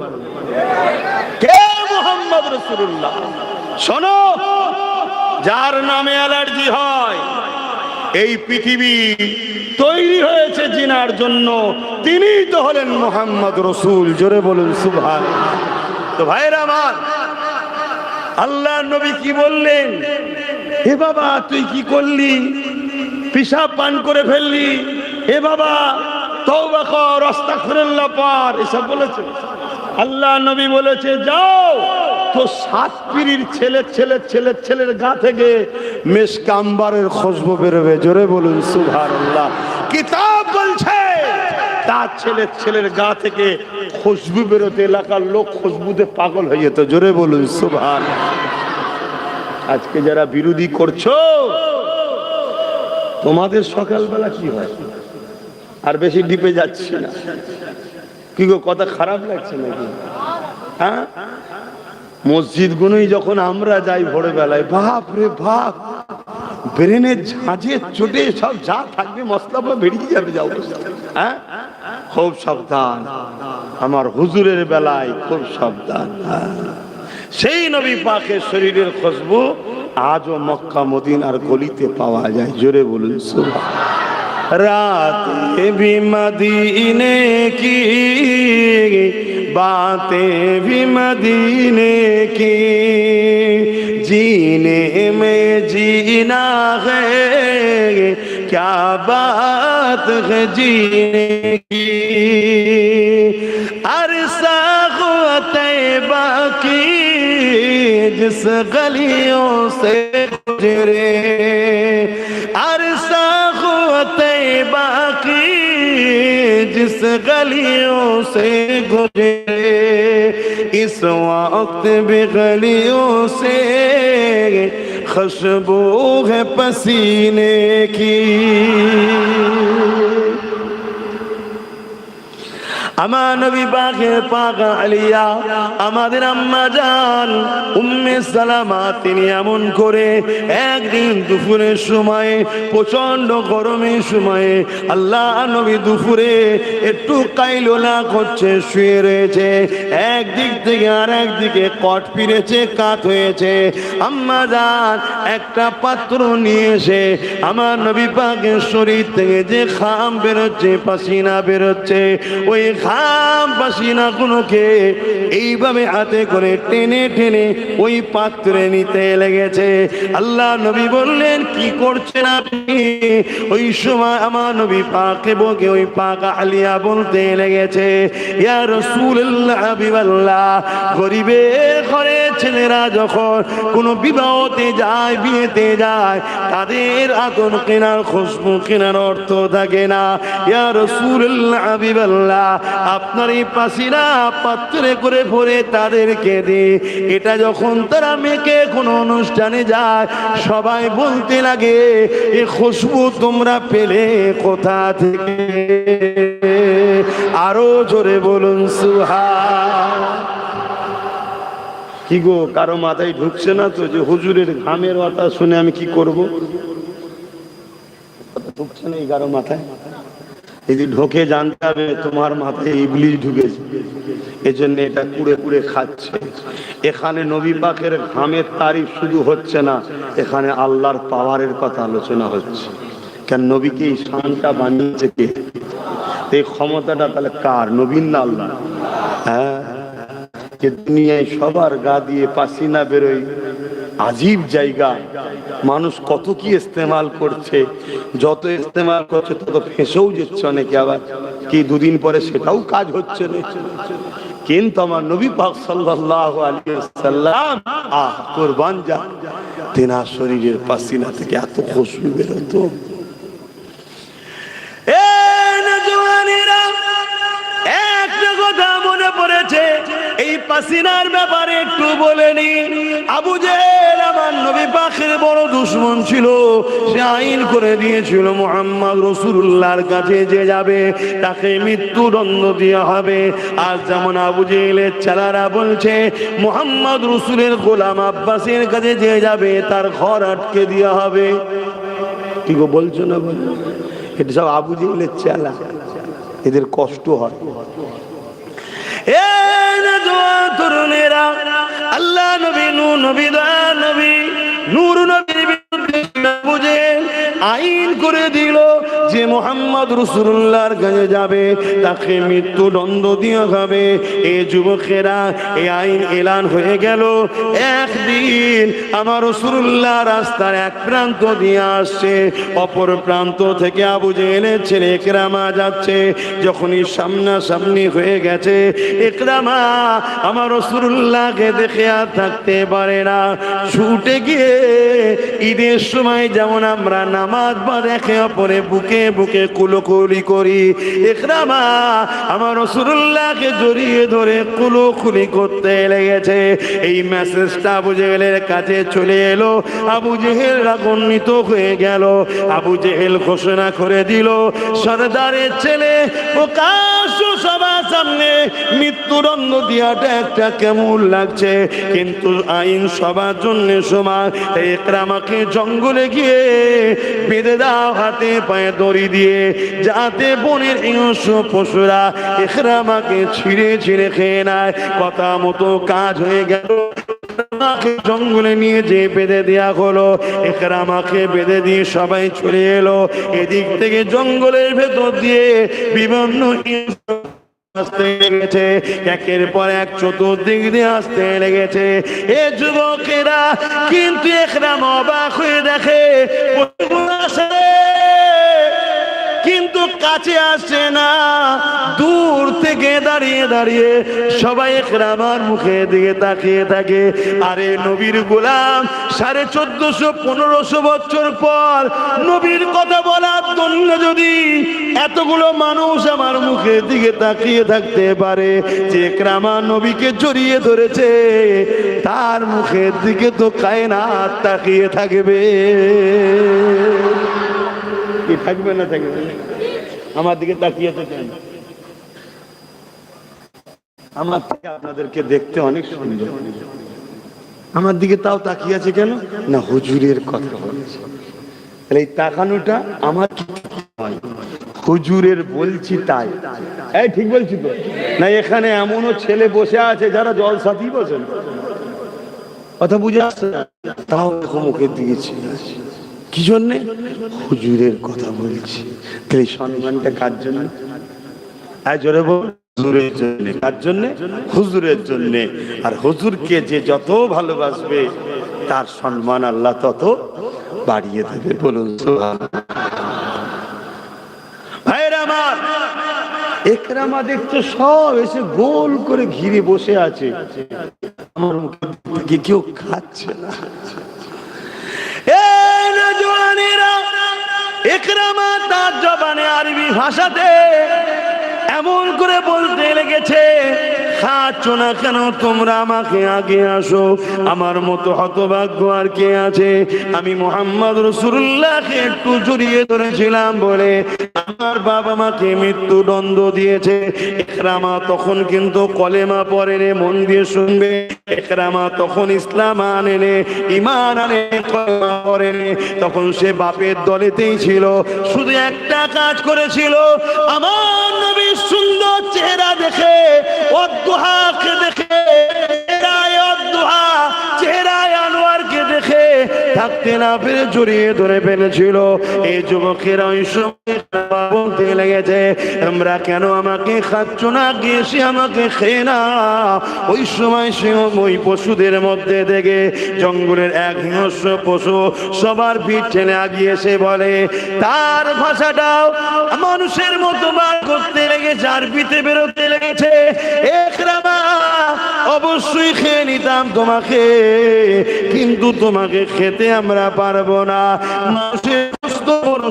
কে মুহাম্মদ রাসূলুল্লাহ? শোনো, যার নামে অ্যালার্জি হয়, এই পৃথিবী তৈরি হয়েছে জিনার জন্য, তিনিই তো হলেন মুহাম্মদ রাসূল। জোরে বলুন সুবহানাল্লাহ। তো ভাইরা আমার, আল্লাহ নবী কি বললেন? হে বাবা তুই কি করলি? পিশাব পান করে ফেললি, হে বাবা তওবা কর, আস্তাগফিরুল্লাহ পড়, এসব বলেছে। আল্লাহ নবী বলেছে যাও তো সাত পীরের ছেলের গা থেকে মিশক আম্বারের খুশবু বেরোবে। জোরে বলুন সুবহানাল্লাহ। কিতাব বলছে তার ছেলের গা থেকে খুশবু বেরোতে এলাকার লোক খুশবুতে পাগল হয়ে যেত। জোরে বলুন সুবহানাল্লাহ। আজকে যারা বিরোধী করছো, তোমাদের সকালবেলা কি হয়? আর বেশি ডিপে যাচ্ছি না, কি গো কথা খারাপ লাগছে নাকি? হ্যাঁ মসজিদ গুলোই যখন আমরা যাই ভোরবেলায়, বাপ রে বাপ, ব্রেনের ঝাঁঝে চোটে সব যা থাকবে মশলা বেরিয়ে যাবে, যাও। হ্যাঁ, খুব সাবধান আমার হুজুরের বেলায়, খুব সাবধান। সেই নবী পাকের শরীরের খুশবু আজও মক্কা মদিনার গলিতে পাওয়া যায়। জোরে বলুন সুবহান। रातें भी मदीने की, बातें भी मदीने की, जीने में जीना है, क्या बात है जीने की। अरसा तैबा की जिस गलियों से गुजरे, अरसा तैबा की जिस गलियों से गुजरे, इस वक्त भी गलियों से खुशबू है पसीने की। আমার নবী পাকের পাক আলিয়া, আমাদের আম্মা জান উম্মে সালামা, তিনি এমন করে একদিন দুপুরের সময়ে, প্রচন্ড গরমের সময়ে, আল্লাহ নবী দুপুরে একটু কাইলোলা করছে, শুয়ে রয়েছে, একদিক থেকে আর একদিকে কট ফিরেছে, কাত হয়েছে। আম্মা জান একটা পাত্র নিয়ে এসে আমার নবী পাকের শরীর থেকে যে ঘাম বেরোচ্ছে, পাসিনা বেরোচ্ছে, ওই ঘাম পাসিনা গুলোকে এইভাবে হাতে করে টেনে টেনে ওই পাত্রে নিতে লেগেছে। আল্লাহ নবী বললেন, কি করছেন আপনি? ওই সময় আমার নবী পাকে বকে ওই পাক আলিয়া বলতে লেগেছে, ইয়া রাসূলুল্লাহ, হাবিবাল্লাহ, গরিবের ঘরে ছেলেরা যখন কোনো বিবাহতে যায়, বিয়েতে যায়, তাদের আতর কেনার, খুশবু কেনার অর্থ থাকে না। ইয়া রাসূলুল্লাহ, হাবিবাল্লাহ, আপনার এই পাসিনা পাত্রে করে ভরে তাদেরকে দে। এটা যখন তারা মেয়েকে কোনো অনুষ্ঠানে যায়, সবাই বলতে লাগে, এই খুশবু তোমরা পেলে কোথা থেকে? আরো জোরে বলুন সুবহান। কি গো, কারো মাথায় ঢুকছে না তো যে হুজুরের ঘামের কথা শুনে আমি কি করব? ঢুকছে না কারো মাথায়? যদি ঢোকে জানতে হবে তোমার মাথায় ইবলিশ ঢুকেছে, এজন্য এটা কুড়ে কুড়ে খাচ্ছে। এখানে নবী পাকের ঘামের তারিফ শুধু হচ্ছে না, এখানে আল্লাহর পাওয়ারের কথা আলোচনা হচ্ছে। কেন নবীকে এই শানটা বানিয়েছে কে? এই ক্ষমতাটা তাহলে কার? নবীর না আল্লাহ? হ্যাঁ, যে দুনিয়ায় সবার গা দিয়ে পাসিনা বেরোয়, আজীব জায়গা, মানুষ কত কি ইস্তেমাল করছে, যত ইস্তেমাল করছে তত ফেঁসেও যাচ্ছে অনেকে, আবার কি দুদিন পরে সেটাও কাজ হচ্ছে না। কিন্তু আমার নবী পাক সাল্লাল্লাহু আলাইহি ওয়াসাল্লাম, কুরবান যা, তেনার শরীরের পাসিনা থেকে এত খুশবু বেরোতো। একটা কথা মনে পড়েছে, এই পাসিনার ব্যাপারে একটু বলে নি। আবু জেহেল আমার নবী পাকের বড় দুশমন ছিল, সে আইন করে দিয়েছিল মুহাম্মদ রাসূলুল্লাহর কাছে যে যাবে তাকে মৃত্যুদণ্ড দেওয়া হবে। আর যেমন আবু জেহেলের ছেলেরা বলছে মুহাম্মদ রাসূলের গোলাম আব্বাসের কাছে যে যাবে তার ঘর আটকে দেওয়া হবে। কি গো বলছো না? বল, এটা সব আবু জেহেলের ছেলে, এদের কষ্ট হয়। তরুণেরা, আল্লাহ নবী, নূর নবী, দয়া নবী, নূর নবীর বিরুদ্ধে বুঝে আইন করে দিল যে মুহাম্মদ রাসূলুল্লাহর কাছে যাবে তাকে মৃত্যুদণ্ড দেওয়া হবে। এই যুবকেরা, এই আইন এলান হয়ে গেল। একদিন আমার রাসূলুল্লাহ রাস্তার এক প্রান্ত দিয়ে আসছে, অপর প্রান্ত থেকে আবু জেহেলের ছেলে ইকরামা যাচ্ছে। যখনই সামনাসামনি হয়ে গেছে, ইকরামা আমার রাসূলুল্লাহকে দেখে আর থাকতে পারে না, ছুটে গিয়ে ঈদের সময় যেমন আমরা নামাজ বা একে অপরে বুকে বুকে বুকে কুলোকুলি করি। ইকরামা আমার রাসূলুল্লাহকে জড়িয়ে ধরে কুলোকুলি করতে লেগেছে। এই মেসেজটা আবু জেহেলের কাছে চলে এলো। আবু জেহেল রাগান্বিত হয়ে গেল। আবু জেহেল ঘোষণা করে দিল, সরদারের ছেলে প্রকাশ্য সবার সামনে মৃত্যুদণ্ড দেওয়াটা একটা কেমন লাগছে, কিন্তু আইন সবার জন্য সমান। ইকরামাকে জঙ্গলে গিয়ে বেঁধে দাও হাতে পায়ে দড়ি দিয়ে, যাতে বনের হিংস্র পশুরা ইকরামাকে ছিঁড়ে ছিঁড়ে খেয়ে নেয়। কথা মতো কাজ হয়ে গেল। জঙ্গলে নিয়ে যে বেঁধে দেয়া হলো। ইকরামাকে বেঁধে দিয়ে সবাই চলে এলো। এদিক থেকে জঙ্গলের ভেতর দিয়ে বিভিন্ন আসতে লেগেছে, একের পর এক চতুর্দিক দিয়ে আসতে লেগেছে এ যুবকেরা। কিন্তু ইকরামা অবাক হয়ে দেখে কিন্তু কাছে আসে না, দূর থেকে দাঁড়িয়ে দাঁড়িয়ে সবাই ইকরামার মুখের দিকে তাকিয়ে থাকে। আরে নবীর গোলাম 1450-1500 বছর পর নবীর কথা বলার জন্য যদি এতগুলো মানুষ আমার মুখের দিকে তাকিয়ে থাকতে পারে, যে ইকরামা নবীকে জড়িয়ে ধরেছে, তার মুখের দিকে তো কায়নাত তাকিয়ে থাকবে। কি থাকবে না থাকবে? আমার দিকে তাকিয়ে থাকেন। আমার থেকে আপনাদেরকে দেখতে অনেক সুন্দর, আমার দিকে তাও তাকিয়ে আছে কেন না? হুজুরের কথা বলছে। এই তাকানোটা আমার হুজুরের বলছি তাই। এই ঠিক বলছি তো না? এখানে এমনও ছেলে বসে আছে যারা জলসাথী বসেন, কথা বুঝে আসছে, তাও মুখের দিকে ছিল। কি জন্যে? হুজুরের কথা বলছি। তাহলে সম্মানটা কার জন্য? জোরে বল, হুজুরের জন্য। কার জন্য? হুজুরের জন্য। আর হুজুরকে যে যত ভালোবাসবে তার সম্মান আল্লাহ তত বাড়িয়ে দেবে। বলুন সুবহানাল্লাহ। ভাইরা আমার, ইকরামা দেখছো সব এসে গোল করে ঘিরে বসে আছে, আমার মুখে কেউ খাচ্ছে না। ইকরামা তার জবানে আরবি ভাষাতে এমন করে বলতে লেগেছে, খাচ্ছ না কেন তোমরা? আমাকে আগে আসো। আমার মতো হতভাগ্য আর কে আছে? আমি মুহাম্মদ রাসূলুল্লাহকে একটু জড়িয়ে ধরেছিলাম বলে আমার বাবা মাকে মৃত্যুদণ্ড দিয়েছে। ইকরামা তখন কিন্তু কলেমা পড়েনি, মন দিয়ে শুনবে। ইকরামা তখন ইসলাম আনেনি, ঈমান আনে, কলেমা পড়েনি। তখন সে বাপের দলেতেই ছিল, শুধু একটা কাজ করেছিল, আমার নবীর সুন্দর চেহারা দেখে, অদ্দুহাকে দেখে, চেহারায় আনোয়ারকে দেখে থাকতে না পেরে জড়িয়ে ধরে ফেলেছিল। এই যুবকেরা ওই সময় বলতে লেগেছে, আমরা কেন আমাকে খাচ্ছ না? গিয়েছি আমাকে খেয়ে না। ওই সময় সে ওই পশুদের মধ্যে থেকে জঙ্গলের এক হিংস্র পশু সবার পিঠ ঠেলে আগিয়ে এসে বলে, তার ভাষাটাও মানুষের মতো বার করতে লেগেছে, আরবিতে বেরোতে লেগেছে, ইকরামা অবশ্যই খেয়ে নিতাম তোমাকে, কিন্তু তোমাকে খেতে আমরা পারবো না। মানুষের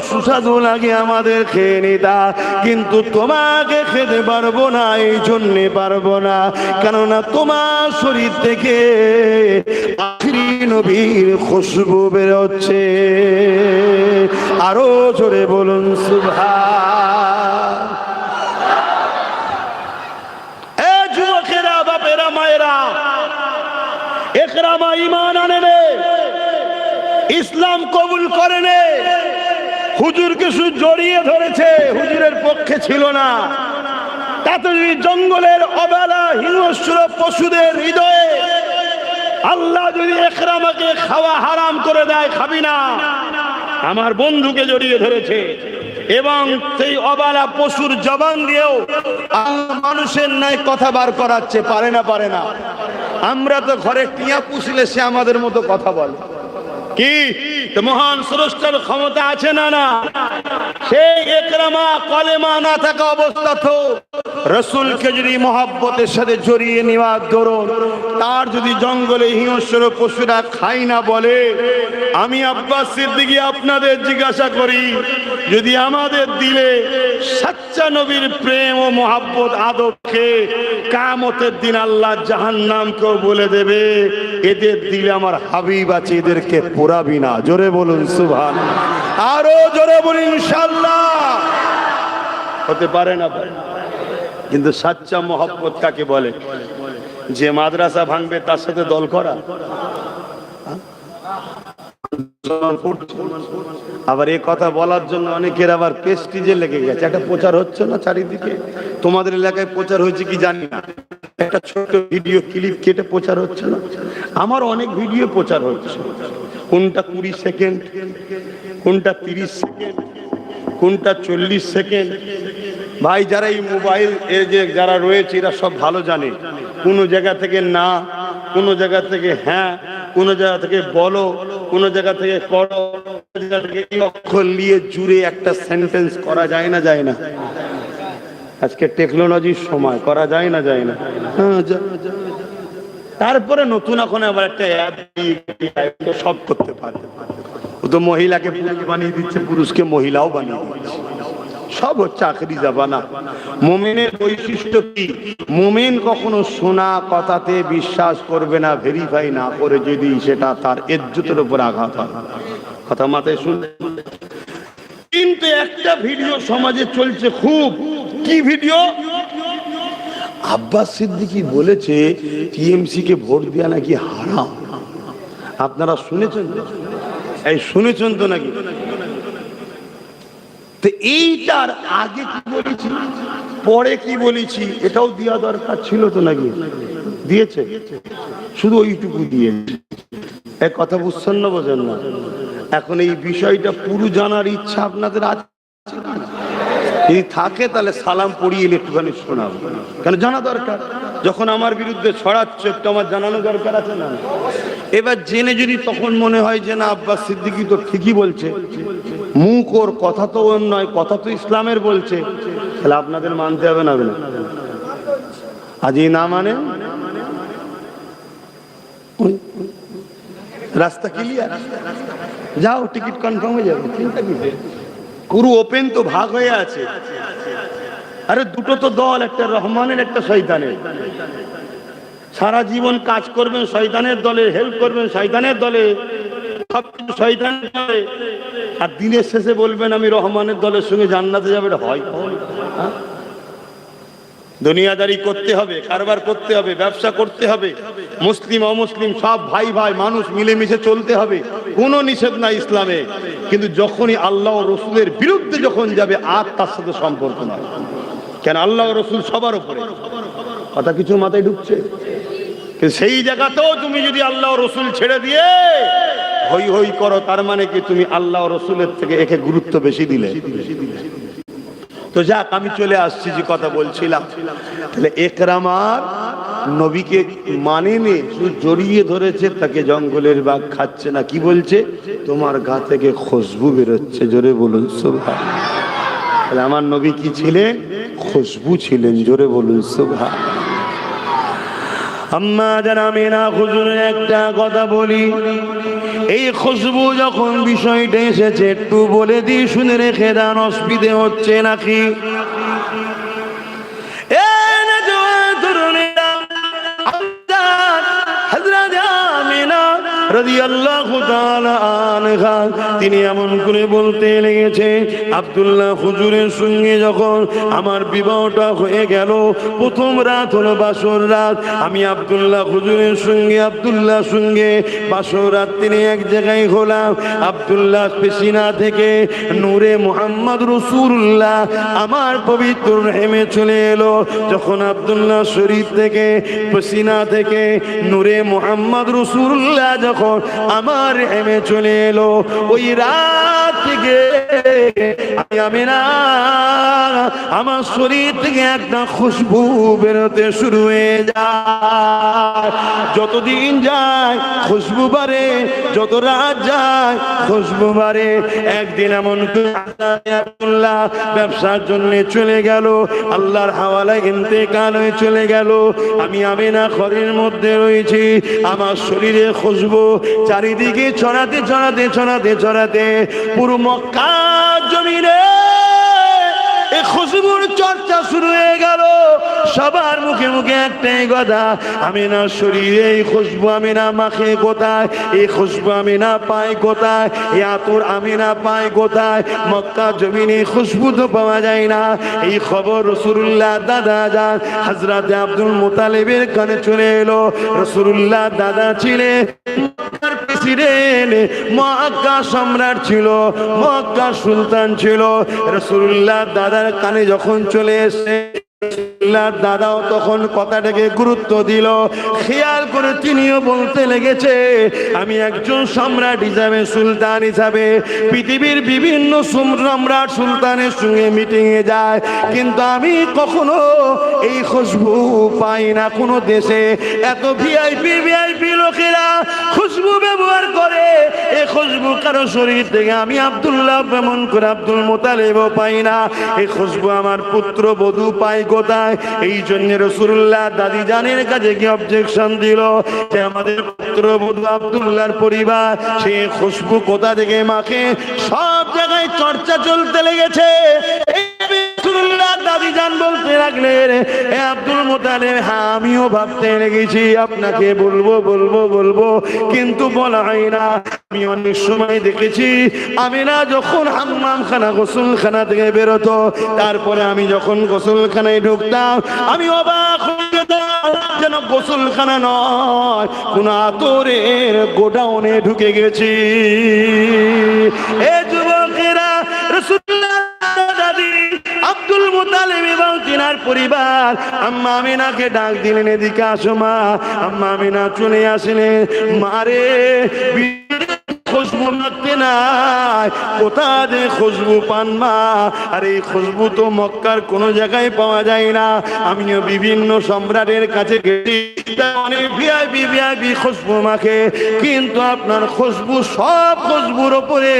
সুস্বাদু লাগে আমাদের খেয়ে নিতা, কিন্তু তোমাকে খেতে পারবো না। এই জন্যে পারবো না, কেননা তোমার শরীর থেকে আখিরি নবীর খুশবু বেরোচ্ছে। আরো জোরে বলুন সুবহান। এ যুবকেরা, বাপেরা, মায়েরা, ইকরামা ঈমান আনে, ইসলাম কবুল করে নে, হুজুরকে শুধু জড়িয়ে ধরেছে, হুজুরের পক্ষে ছিল না। তাতে যদি জঙ্গলের অবেলা হিংস্র পশুদের হৃদয়ে আল্লাহ যদি ইকরামাকে খাওয়া হারাম করে দেয়, খাবি না, আমার বন্ধুকে জড়িয়ে ধরেছে এবং সেই অবেলা পশুর জবান দিয়েও আল্লাহ মানুষের ন্যায় কথা বার করাচ্ছে। পারে না? পারে না? আমরা তো ঘরে টিয়া পুষলে সে আমাদের মতো কথা বলে। কি মহান স্রষ্টার ক্ষমতা আছে না? না। সেই ইকরামা কলেমা না থাকা অবস্থা তো রাসূলকে যদি মহব্বতের সাথে জড়িয়ে নেওয়ার দরুন তার যদি জঙ্গলে হিংস্র পশুরা খাই না বলে, আমি আব্বাস সিদ্দিকী আপনাদের জিজ্ঞাসা করি, যদি আমাদের দিলে সচ্চা নবীর প্রেম ও মোহাব্বত আদবকে কিয়ামতের দিন আল্লাহ জাহান্নামকেও বলে দেবে এদের দিলে আমার হাবিব আছে, এদেরকে পোড়াবি না। জোরে বলুন সুবহানাল্লাহ, আরো জোরে বলুন ইনশাআল্লাহ। হতে পারে না, কিন্তু সচ্চা মোহাব্বত কাকে বলে? যে মাদ্রাসা ভাঙবে তার সাথে দল করা। আবার এই কথা বলার জন্য অনেকের আবার প্রেস্টিজে লেগে গেছে। একটা প্রচার হচ্ছে না চারিদিকে, তোমাদের এলাকায় প্রচার হয়েছে কি জানি না, একটা ছোট ভিডিও ক্লিপ কেটে প্রচার হচ্ছে না? আমার অনেক ভিডিও প্রচার হচ্ছে, কোনটা 20 সেকেন্ড, কোনটা 30 সেকেন্ড, কোনটা 40 সেকেন্ড। ভাই যারা এই মোবাইল এ যে যারা রয়েছে এরা সব ভালো জানে, কোন জায়গা থেকে না, কোন জায়গা থেকে হ্যাঁ, কোন জায়গা থেকে বলো, কোন জায়গা থেকে করো, কোন জায়গা থেকে এই অক্ষর নিয়ে জুড়ে একটা সেন্টেন্স করা যায় না, যায় না? আজকে টেকনোলজির সময়, করা যায় না, যায় না? হ্যাঁ, তারপরে নতুন এখন আবার একটা অ্যাপ সব করতে পারে। ও তো মহিলাকে পুরুষ বানিয়ে দিচ্ছে, পুরুষকে মহিলাও বানিয়ে দিচ্ছে, সব হচ্ছে আখেরি জামানা। মুমিনের বৈশিষ্ট্য কি? মুমিন কখনো শোনা কথাতে বিশ্বাস করবে না, ভেরিফাই না করে, যদি সেটা তার ইজ্জতের উপর আঘাত হয়। কথা মাথায় শুনতে। কিন্তু একটা ভিডিও সমাজে চলছে খুব, কি ভিডিও? আব্বাস সিদ্দিকী বলেছে টিএমসি কে ভোট দেওয়া নাকি হারাম। আপনারা শুনেছেন? এই শুনেছেন তো নাকি? তো এইটার আগে কি বলেছি, পরে কি বলেছি, এটাও দেওয়া দরকার ছিল তো নাকি? দিয়েছে, শুধু ওইটুকু দিয়েছে। এক কথা বুঝছেন না, বোঝেন না? এখন এই বিষয়টা পুরো জানার ইচ্ছা আপনাদের আছে? যদি থাকে তাহলে সালাম পড়িয়ে একটুখানি শোনাবো, কেন জানা দরকার। যখন আমার বিরুদ্ধে ছড়াচ্ছে একটু আমার জানানো দরকার আছে না? এবার জেনে যদি তখন মনে হয় যে না আব্বাস সিদ্দিকী তো ঠিকই বলছে, মুখ ওর কথা তো ওর নয়, কথা তো ইসলামের বলছে, তাহলে আপনাদের মানতে হবে না? আজ এই না মানে রাস্তা ক্লিয়ার, যাও টিকিট কনফার্ম হয়ে যাবে, চিন্তা কি? পুরো ওপেন তো, ভাগ হয়ে আছে। আরে দুটো তো দল, একটা রহমানের একটা শয়তানের। সারা জীবন কাজ করবেন শয়তানের দলে, হেল্প করবেন শয়তানের দলে, সবকিছু শয়তানের দলে, আর দিনের শেষে বলবেন আমি রহমানের দলের সঙ্গে জান্নাতে যাবে। এটা হয়? দুনিয়াদারি করতে হবে, কারবার করতে হবে, ব্যবসা করতে হবে, মুসলিম অমুসলিম সব ভাই ভাই মানুষ মিলেমিশে চলতে হবে, কোনো নিষেধ নাই ইসলামে। কিন্তু যখনই আল্লাহ ও রসুলের বিরুদ্ধে যখন যাবে আর তার সাথে সম্পর্ক নয়। কেন? আল্লাহ ও রসুল সবার উপরে। কথা কিছু মাথায় ঢুকছে? সেই জায়গাতেও তুমি যদি আল্লাহ ও রসুল ছেড়ে দিয়ে হই হই করো, তার মানে কি তুমি আল্লাহ ও রসুলের থেকে একে গুরুত্ব বেশি দিলে। তো যাক, আমি চলে আসছি যে কথা বলছিলাম। তাহলে একরামার নবীকে মানেনি, শুধু জড়িয়ে ধরেছে, তাকে জঙ্গলের বাঘ খাচ্ছে না। কি বলছে? তোমার গা থেকে খুশবু বেরোচ্ছে। জোরে বলুন সুবহানাল্লাহ। তাহলে আমার নবী কি ছিলেন? খুশবু ছিলেন। জোরে বলুন সুবহানাল্লাহ। আম্মা জান আমিনা হুজুরের একটা কথা বলি, এই খুশবু যখন বিষয়টা এসেছে একটু বলে দিই, শুনে রেখে দেন, অসুবিধে হচ্ছে নাকি? তিনি এমন করে বলতে লেগেছে, আব্দুল্লাহ হুজুরের সঙ্গে যখন আমার বিবাহটা হয়ে গেল, প্রথম রাত হলো বাসর রাত, আমি আব্দুল্লাহ হুজুরের সঙ্গে বাসর রাত তিনি এক জায়গায় হলাম। আব্দুল্লাহ পেশিনা থেকে নূরে মুহাম্মদ রাসূলুল্লাহ আমার পবিত্র রহিমে চলে এলো। যখন আব্দুল্লাহ শরীফ থেকে পেশিনা থেকে নূরে মুহাম্মদ রাসূলুল্লাহ যখন আমার রহিমে চলে এলো, ওই রাত থেকে আমি না আমার শরীর থেকে একটা খুশবু বেরোতে শুরু হয়ে যায়। যতদিন যায় খুশবু বাড়ে, যত রাত যায় খুশবু বাড়ে। একদিন এমন আব্দুল্লাহ ব্যবসার জন্য চলে গেল, আল্লাহর হাওয়ালায় ইন্তেকাল হয়ে চলে গেল। আমি আমিনা ঘরের মধ্যে রয়েছি, আমার শরীরে খুশবু চারিদিকে ছড়াতে ছড়াতে ছড়াতে ছড়াতে পুরো মক্কা জমিনে এই খুশবুর চর্চা শুরু হয়ে গেল। সবার মুখে মুখে একটাই কথা, আমিনা শরীরে এই খুশবু আমিনা মাখে কোথায়, এই খুশবু আমিনা পায় কোথায়, এই আতর আমিনা পায় কোথায়? মক্কা জমিনে খুশবু তো পাওয়া যায় না। এই খবর রাসূলুল্লাহ দাদা যান হযরত আব্দুল মুতালিবের কানে চলে এলো। রাসূলুল্লাহ দাদা ছিলেন প্রেসিডেন্ট, মক্কা সম্রাট ছিল, মক্কা সুলতান ছিল। রাসূলুল্লাহ দাদার কানে যখন চলে এসে দাদাও তখন কথাটাকে গুরুত্ব দিল, খেয়াল করে তিনিও বলতে লেগেছে, আমি একজন সম্রাট হিসাবে, সুলতান হিসাবে পৃথিবীর বিভিন্ন সম্রাট সুলতানের সঙ্গে মিটিং এ যায়, কিন্তু আমি কখনো এই খুশবু পাই না। কোনো দেশে এত ভিআইপি লোকেরা খুশবু ব্যবহার করে, এই খুশবু কারো শরীর থেকে আমি আব্দুল্লাহ এমন করে আব্দুল মুতালিবও পাই না। এই খুশবু আমার পুত্র বধূ পাই কোথায়? এই জন্য রাসূলুল্লাহ দাদি জানের কাছে কি অবজেকশন দিল যে আমাদের পুত্র বধূ আব্দুল্লাহর পরিবার সেই খুশবু কোথা থেকে মাখে? সব জায়গায় চর্চা চলতে লেগেছে। রাসূলুল্লাহ দাদি জান বলতে লাগলেন, হে আব্দুল মুতালিব, হ্যাঁ আমিও ভাবতে লেগেছি আপনাকে বলবো বলবো বলবো, কিন্তু বলা হয় না। আমি অনেক সময় দেখেছি আমিনা যখন হাম্মামখানা গোসলখানা থেকে বেরোতো, তারপরে আমি যখন গোসলখানায় ঢুকতাম আমি অবাক হয়ে যেতাম, যেন গোসলখানা নয় কোন আতরের গোডাউনে ঢুকে গেছি। এ যুবকেরা, রাসূলুল্লাহ দাদি আব্দুল মুতালিব এবং তিনার পরিবার আম্মা আমিনাকে ডাক দিলেন, এদিকে আসো মা। আম্মা আমিনা চলে আসলেন। মারে খুশবু মাখতে নাই, কোথা দিয়ে খুশবু পান মা? আর এই খুশবু তো মক্কার কোনো জায়গায় পাওয়া যায় না। আমিও বিভিন্ন সম্রাটের কাছে গেছি, অনেক ভিআইপি খুশবু মাখে, কিন্তু আপনার খুশবু সব খুশবুর ওপরে,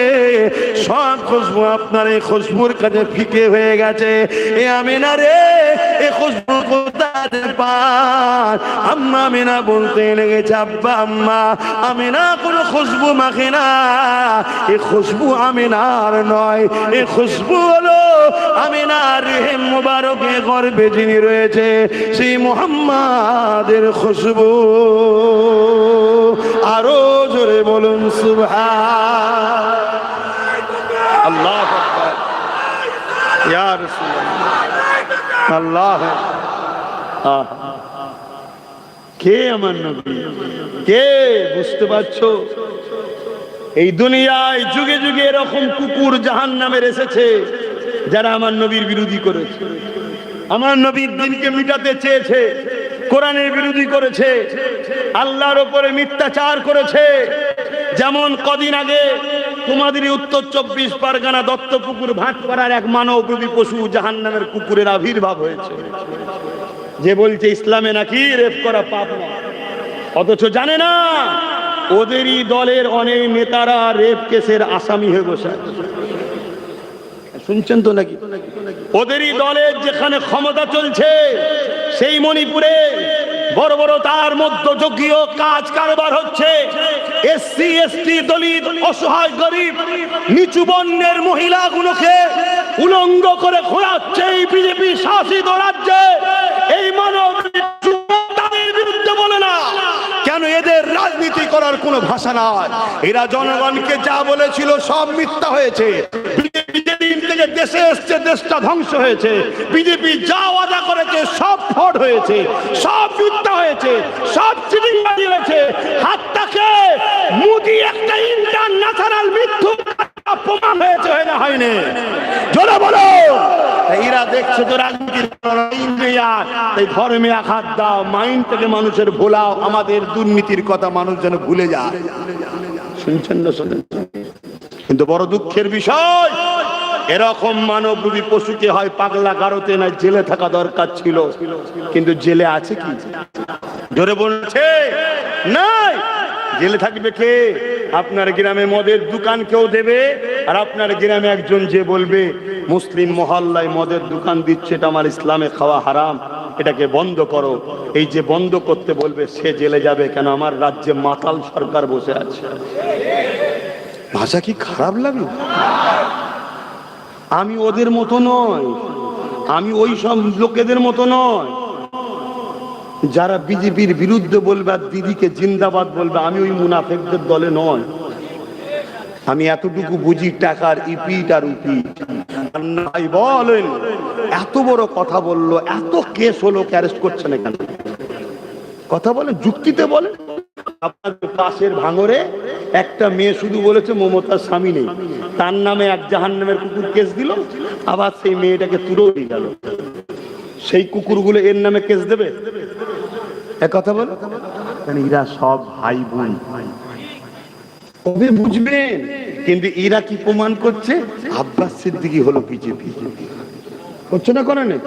সব খুশবু আপনার এই খুশবুর কাছে ফিকে হয়ে গেছে। এ আমিনা রে, এই খুশবু কোথা দিয়ে পান? আম্মা আমিনা বলতে লেগেছে, আব্বা আম্মা আমিনা কোনো খুশবু মাখে না। এই খুশবু আমিনার নয়, এই খুশবু হলো আমিনার রেহেম মুবারকে গর্ভে যিনি রয়েছে সেই মুহাম্মাদের খুশবু। আরো জোরে বলুন সুবহান আল্লাহু আকবার, ইয়া রাসূলুল্লাহ আল্লাহ। কে আমার নবী? কে? বুঝতে পারছো? এই দুনিয়ায় যুগে যুগে এরকম কুকুর জাহান্নামের এসেছে যারা আমার নবীর বিরোধী করেছে, আমার নবীর দিনকে মিটাতে চেয়েছে, কোরআনের বিরোধী করেছে, আল্লাহর উপরে মিথ্যাচার করেছে। যেমন কদিন আগে তোমাদের উত্তর 24 পরগনা দত্তপুকুর ভাটপাড়ার এক মানবরূপী পশু জাহান্নামের কুকুরের আবির্ভাব হয়েছে, যে বলছে ইসলামে নাকি রেপ করা পাপ না, অথচ জানে না ওদেরই দলের অনেক নেতারা রেপ কেসের আসামি হয়ে বসে। শুনছেন তো নাকি? ওদেরই দলের যেখানে ক্ষমতা চলছে সেই মণিপুরে বড় বড় তার মধ্যযুগীয় কাজ কারবার হচ্ছে। এসসি এসটি দলিত অসহায় গরিব নিচু বর্ণের মহিলাগুলোকে উলঙ্গ করে ঘোরাচ্ছে এই বিজেপি শাসিত রাজ্যে। এই মানব বিরুদ্ধে বলে না কেন? এদের রাজনীতি করার কোনো ভাষা নাই। এরা জনগণকে যা বলেছিল সব মিথ্যা হয়েছে। বিজেপি যেদিন থেকে দেশে এসছে দেশটা ধ্বংস হয়েছে। বিজেপি যা ওয়াদা করেছে সব ফ্রড হয়েছে, সব মিথ্যা হয়েছে, সব চিটিংবাজি হয়েছে। হাতটাকে মোদি একটা ইন্টারন্যাশনাল মিথ্যু প্রমাণ হয়েছে, হয় না? হয়নি? জোরে বলো। এরা দেখছে তো রাজনীতির তাই ধর্মে আঘাত দাও, মাইন্ড থেকে মানুষের ভোলাও, আমাদের দুর্নীতির কথা মানুষ যেন ভুলে যায়। শুনছেন না? শোনেন? কিন্তু বড় দুঃখের বিষয়, এরকম মানবরূপী পশুকে হয় পাগলা গারোতে না জেলে থাকা দরকার ছিল, কিন্তু জেলে আছে কি? জোরে বলছে নাই। জেলে থাকবে কে? আপনার গ্রামে মদের দোকান কেউ দেবে, আর আপনার গ্রামে একজন যে বলবে মুসলিম মহল্লায় মদের দোকান দিচ্ছে, এটা আমার ইসলামে খাওয়া হারাম, এটাকে বন্ধ করো। এই যে বন্ধ করতে বলবে সে জেলে যাবে। কেন? আমার রাজ্যে মাতাল সরকার বসে আছে। ভাষা কি খারাপ লাগে? আমি ওদের মতো নয়, আমি ওই সব লোকেদের মতো নয় যারা বিজেপির বিরুদ্ধে বলবে আর দিদিকে জিন্দাবাদ বলবে। আমি ওই মুনাফেকদের দলে নয়। আমি এতটুকু বুঝি টাকার ইপিট আর উপিট। নাই বলেন, এত বড় কথা বললো, এত কেস হলো, অ্যারেস্ট করছে না কেন? কথা বলেন, যুক্তিতে বলেন। আপনাদের পাশের ভাঙরে একটা মেয়ে শুধু বলেছে মমতার স্বামী নেই, তার নামে এক জাহান্নামের কুকুর কেস দিল, আবার সেই মেয়েটাকে তুলেও দিয়ে গেল। সেই কুকুরগুলো এর নামে কেস দেবে? এক কথা বল, এরা সব ভাই বোন, কবে বুঝবেন? কিন্তু এরা কি প্রমাণ করছে? আব্বাস সিদ্দিকী হলো বিজেপি। করছে না, করে না?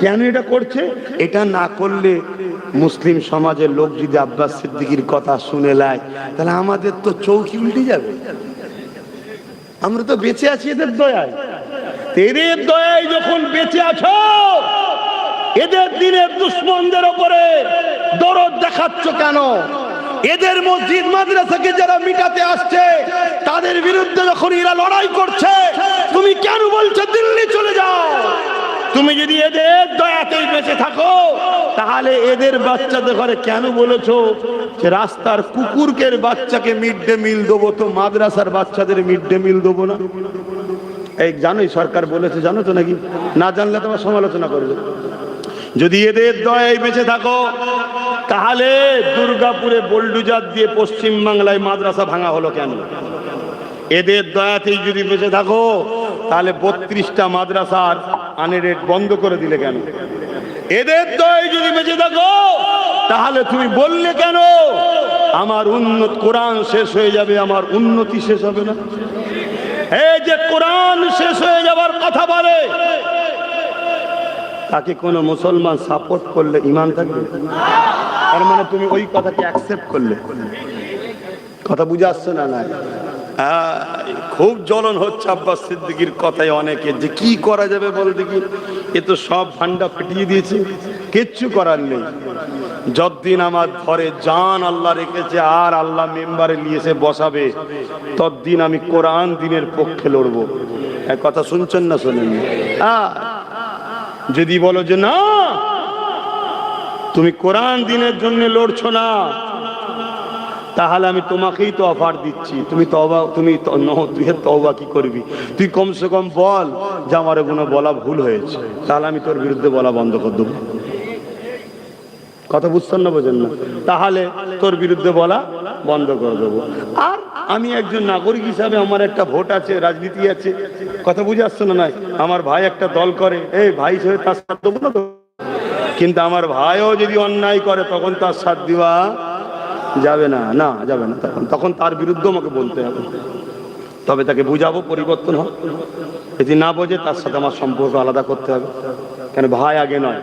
কেন এটা করছে? এটা না করলে মুসলিম সমাজের লোক যদি আব্বাস সিদ্দিকীর কথা শুনে লাই, তাহলে আমাদের তো চৌকি উল্টে যাবে। আমরা তো বেঁচে আছি এদের দয়ায়। এদের দয়ায় যখন বেঁচে আছো, এদের দিনের দুশ্মনদের উপরে দরদ দেখাচ্ছ কেন? এদের মসজিদ মাদ্রাসাকে যারা মিটাতে আসছে তাদের বিরুদ্ধে যখন এরা লড়াই করছে, তুমি কেন বলছো দিল্লি চলে যাও? তুমি যদি এদের দয়াতেই বেঁচে থাকো, তাহলে এদের বাচ্চাদের ঘরে কেন বলেছো যে রাস্তার কুকুরকে বাচ্চাকে মিড ডে মিল দেবো, তো মাদ্রাসার বাচ্চাদের মিড ডে মিল দেবো না? এই জানোই সরকার বলেছে, জানো তো নাকি? না জানলে তোমার সমালোচনা করবে। যদি এদের দয়ায় বেঁচে থাকো, তাহলে দুর্গাপুরে বোলডুজার দিয়ে পশ্চিম বাংলায় মাদ্রাসা ভাঙা হলো কেন? এদের দয়াতেই যদি বেঁচে থাকো, তাহলে 32টা মাদ্রাসার আনরেট বন্ধ করে দিলে কেন? এদের দয়ায় যদি বেঁচে থাকো, তাহলে তুমি বললে কেন আমার উন্নত কোরআন শেষ হয়ে যাবে, আমার উন্নতি শেষ হবে না? এই যে কোরআন শেষ হয়ে যাবার কথা বলে, তাকে কোনো মুসলমান সাপোর্ট করলে ঈমান থাকবে? তার মানে তুমি ওই কথাকে অ্যাকসেপ্ট করলে। কথা বুঝে আসছে না? না, খুব জ্বলন হচ্ছে আব্বাস সিদ্দিকীর কথায় অনেকে, যে কি করা যাবে বল দেখি। এ তো সব ভান্ডা ফিটিয়ে দিয়েছে, কিচ্ছু করার নেই। যতদিন আমার ঘরে জান আল্লাহ রেখেছে আর আল্লাহ মেম্বারে নিয়েছে বসাবে, ততদিন আমি কোরআন দিনের পক্ষে লড়বো। এক কথা শুনছেন না শোনেন? যদি বলো যে না তুমি কোরআন দিনের জন্য লড়ছো না, তাহলে আমি তোমাকেই তো অফার দিচ্ছি। তুমি তওবা, তুই তওবা কি করবি? তুই কমসে কম বল যে আমার এগুলো বলা ভুল হয়েছে, তাহলে আমি তোর বিরুদ্ধে বলা বন্ধ করে দেবো। কথা বুঝছেন না, বোঝেন না? তাহলে তোর বিরুদ্ধে বলা বন্ধ করে দেবো। আর আমি একজন নাগরিক হিসাবে আমার একটা ভোট আছে, রাজনীতি আছে। কথা বুঝে আসছে না? নাই, আমার ভাই একটা দল করে, এই ভাই হিসেবে তার সাথ দেবো না তো? কিন্তু আমার ভাইও যদি অন্যায় করে, তখন তার সাথ দিবা যাবে না? না, যাবে না। তখন তার বিরুদ্ধে আমাকে বলতে হবে, তবে তাকে বুঝাবো পরিবর্তন হবে। যদি না বোঝে, তার সাথে আমার সম্পর্ক আলাদা করতে হবে। কেন? ভাই আগে নয়,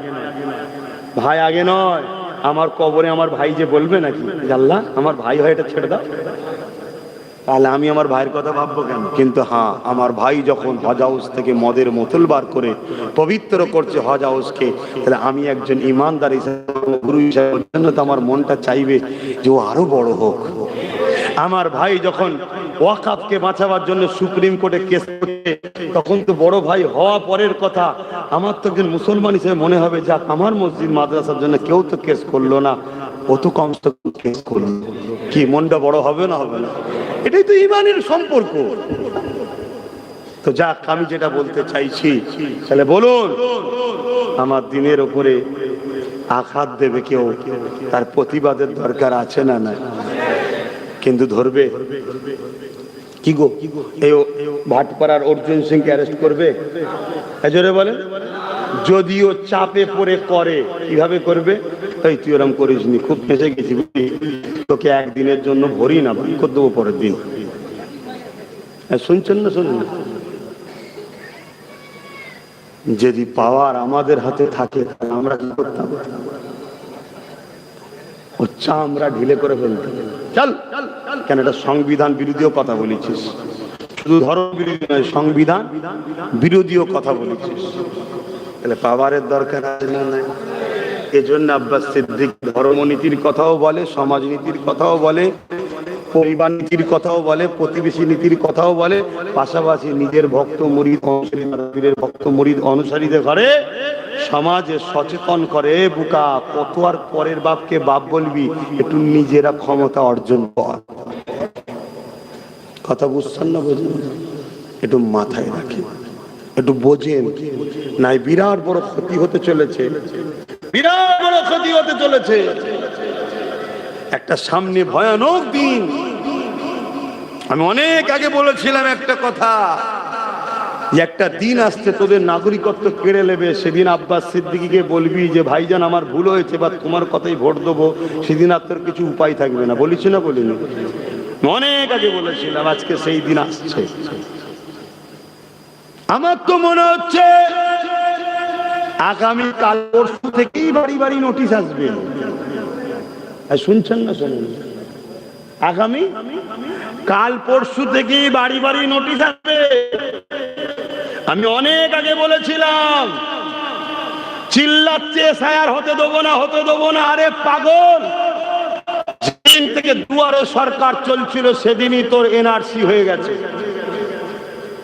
ভাই আগে নয়। আমার কবরে আমার ভাই যে বলবে নাকি আল্লাহ আমার ভাই হয় এটা ছেড়ে দাও, তাহলে আমি আমার ভাইয়ের কথা ভাববো কেন? কিন্তু হ্যাঁ, আমার ভাই যখন হজ হাউস থেকে মদের বোতল বার করে পবিত্র করছে হজ হাউসকে, তাহলে আমি একজন ইমানদার হিসাবে, গুরু হিসাবে আমার মনটা চাইবে যে ও আরো বড় হোক। আমার ভাই যখন ওয়াকাফকে বাঁচাবার জন্য সুপ্রিম কোর্টে কেস করছে, তখন তো বড় ভাই হওয়া পরের কথা। আমার তো একজন মুসলমান হিসেবে মনে হবে, যাক আমার মসজিদ মাদ্রাসার জন্য কেউ তো কেস করলো না, ও তো কমসে কম কেস করলো। কি মনটা বড় হবে না? হবে না? এটাই তো ইমানের সম্পর্ক। তো যাক, আমি যেটা বলতে চাইছি, তাহলে বলুন, আমার দিনের উপরে আঘাত দেবে কেউ, তার প্রতিবাদের দরকার আছে না? না, কিন্তু ধরবে কি গো? এই ভাটপাড়ার অর্জুন সিংকে অ্যারেস্ট করবে? জোরে বলেন। যদিও চাপে পড়ে করে, কিভাবে করবে? এই তুই ওরম করিস নি, খুব ফেঁসে গেছি, তোকে একদিনের জন্য ভরি না, ভাই করে দেবো পরের দিন। শুনছেন না? শুনুন, যদি পাওয়ার আমাদের হাতে থাকে আমরা কি করতাম? আমরা ঢিলে করে ফেলতাম। চল কেন, এটা সংবিধান বিরোধীও কথা বলেছিস, শুধু ধর্ম বিরোধী নয়, সংবিধান বিরোধীও কথা বলেছিস, তাহলে পাওয়ারের দরকার আছে না? নাই। এজন্য আব্বাস সিদ্দিক ধর্মনীতির কথাও বলে, সমাজনীতির কথাও বলে, পরিবার নীতির কথাও বলে, প্রতিবেশী নীতির কথাও বলে, পাশাপাশি নিজের ভক্ত মুরিদ অনুসারীদের ঘরে সমাজে সচেতন করে। বুকা, কত আর পরের বাপকে বাপ বলবি, একটু নিজেরা ক্ষমতা অর্জন কর। কথা বুঝছেন না? বোঝেন? একটু মাথায় রাখেন, একটু বোঝেন, নাই বিরাট বড় ক্ষতি হতে চলেছে, বিরাট বড় ক্ষতি হতে চলেছে। একটা সামনে ভয়ানক দিন। আমি অনেক আগে বলেছিলাম একটা কথা, যে একটা দিন আসছে তোদের নাগরিকত্ব কেড়ে নেবে, সেদিন আব্বাস সিদ্দিকীকে বলবি যে ভাইজান আমার ভুল হয়েছে, বা তোমার কথাই ভোট দেবো, সেদিন আর তোর কিছু উপায় থাকবে না। বলেছি না বলিনি? অনেক আগে বলেছিলাম, আজকে সেই দিন আসছে। আমার তো মনে হচ্ছে আগামী কাল পরশু থেকেই বাড়ি বাড়ি নোটিশ আসবে। শুনছেন না? শুনুন, আগামী কাল পরশু থেকেই বাড়ি বাড়ি নোটিশ আসবে। আমি অনেক আগে বলেছিলাম, চিল্লাচ্ছে এসআইআর হতে দেবো না, হতে দেবো না। আরে পাগল, যেদিন থেকে দুয়ারে সরকার চলছিল সেদিনই তোর এনআরসি হয়ে গেছে।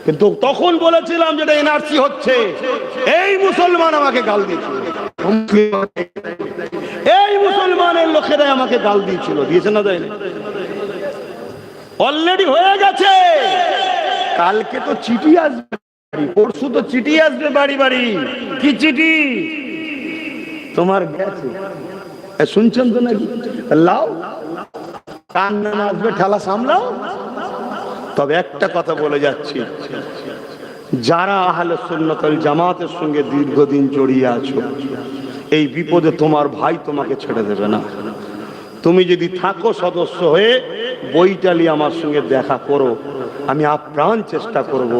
কিন্তু তখন বলেছিলাম যেটা এনআরসি হচ্ছে, এই মুসলমান আমাকে গাল দিয়েছিল, এই মুসলমানের লোকেরাই আমাকে গাল দিয়েছিল। দিয়েছে না? দেয়নি? অলরেডি হয়ে গেছে। কালকে তো চিঠি আসবে, পরশু তো চিঠি আসবে বাড়ি বাড়ি। কি চিঠি? তোমার গেছে। শুনছেন তো নাকি? লাও, কান্না আসবে, ঠেলা সামলাও। তবে একটা কথা বলে যাচ্ছি, যারা আহলে সুন্নাত ওয়াল জামাতের সঙ্গে দীর্ঘদিন জড়িয়ে আছো, এই বিপদে তোমার ভাই তোমাকে ছেড়ে দেবে না। তুমি যদি থাকো সদস্য হয়ে, বইটালি আমার সঙ্গে দেখা করো, আমি আপ্রাণ চেষ্টা করব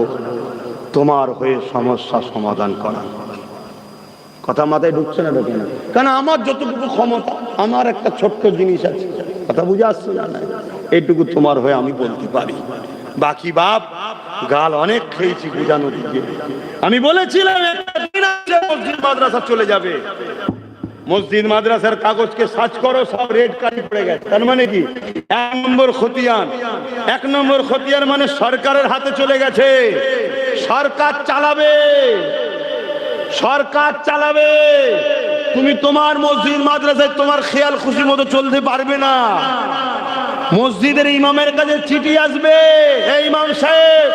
তোমার হয়ে সমস্যা সমাধান করা। কথা মাথায় ঢুকছে না? ঢোকে না? কারণ আমার যতটুকু ক্ষমতা, আমার একটা ছোট্ট জিনিস আছে, কথা বুঝে আসছে না? এইটুকু তোমার হয়ে আমি বলতে পারি। বাকি বাপ গাল অনেক খেয়েছি বুঝানো দিকে। আমি বলেছিলাম মসজিদ মাদ্রাসা চলে যাবে, মসজিদ মাদ্রাসার কাগজকে সার্চ করো, সব রেড কার্ড পড়ে গেছে। তার মানে কি? এক নম্বর খতিয়ান, এক নম্বর খতিয়ান মানে সরকারের হাতে চলে গেছে। সরকার চালাবে, সরকার চালাবে। তুমি তোমার মসজিদ মাদ্রাসায় তোমার খেয়াল খুশি মতো চলতে পারবে না। মসজিদের ইমামের কাছে চিঠি আসবে, এই ইমাম সাহেব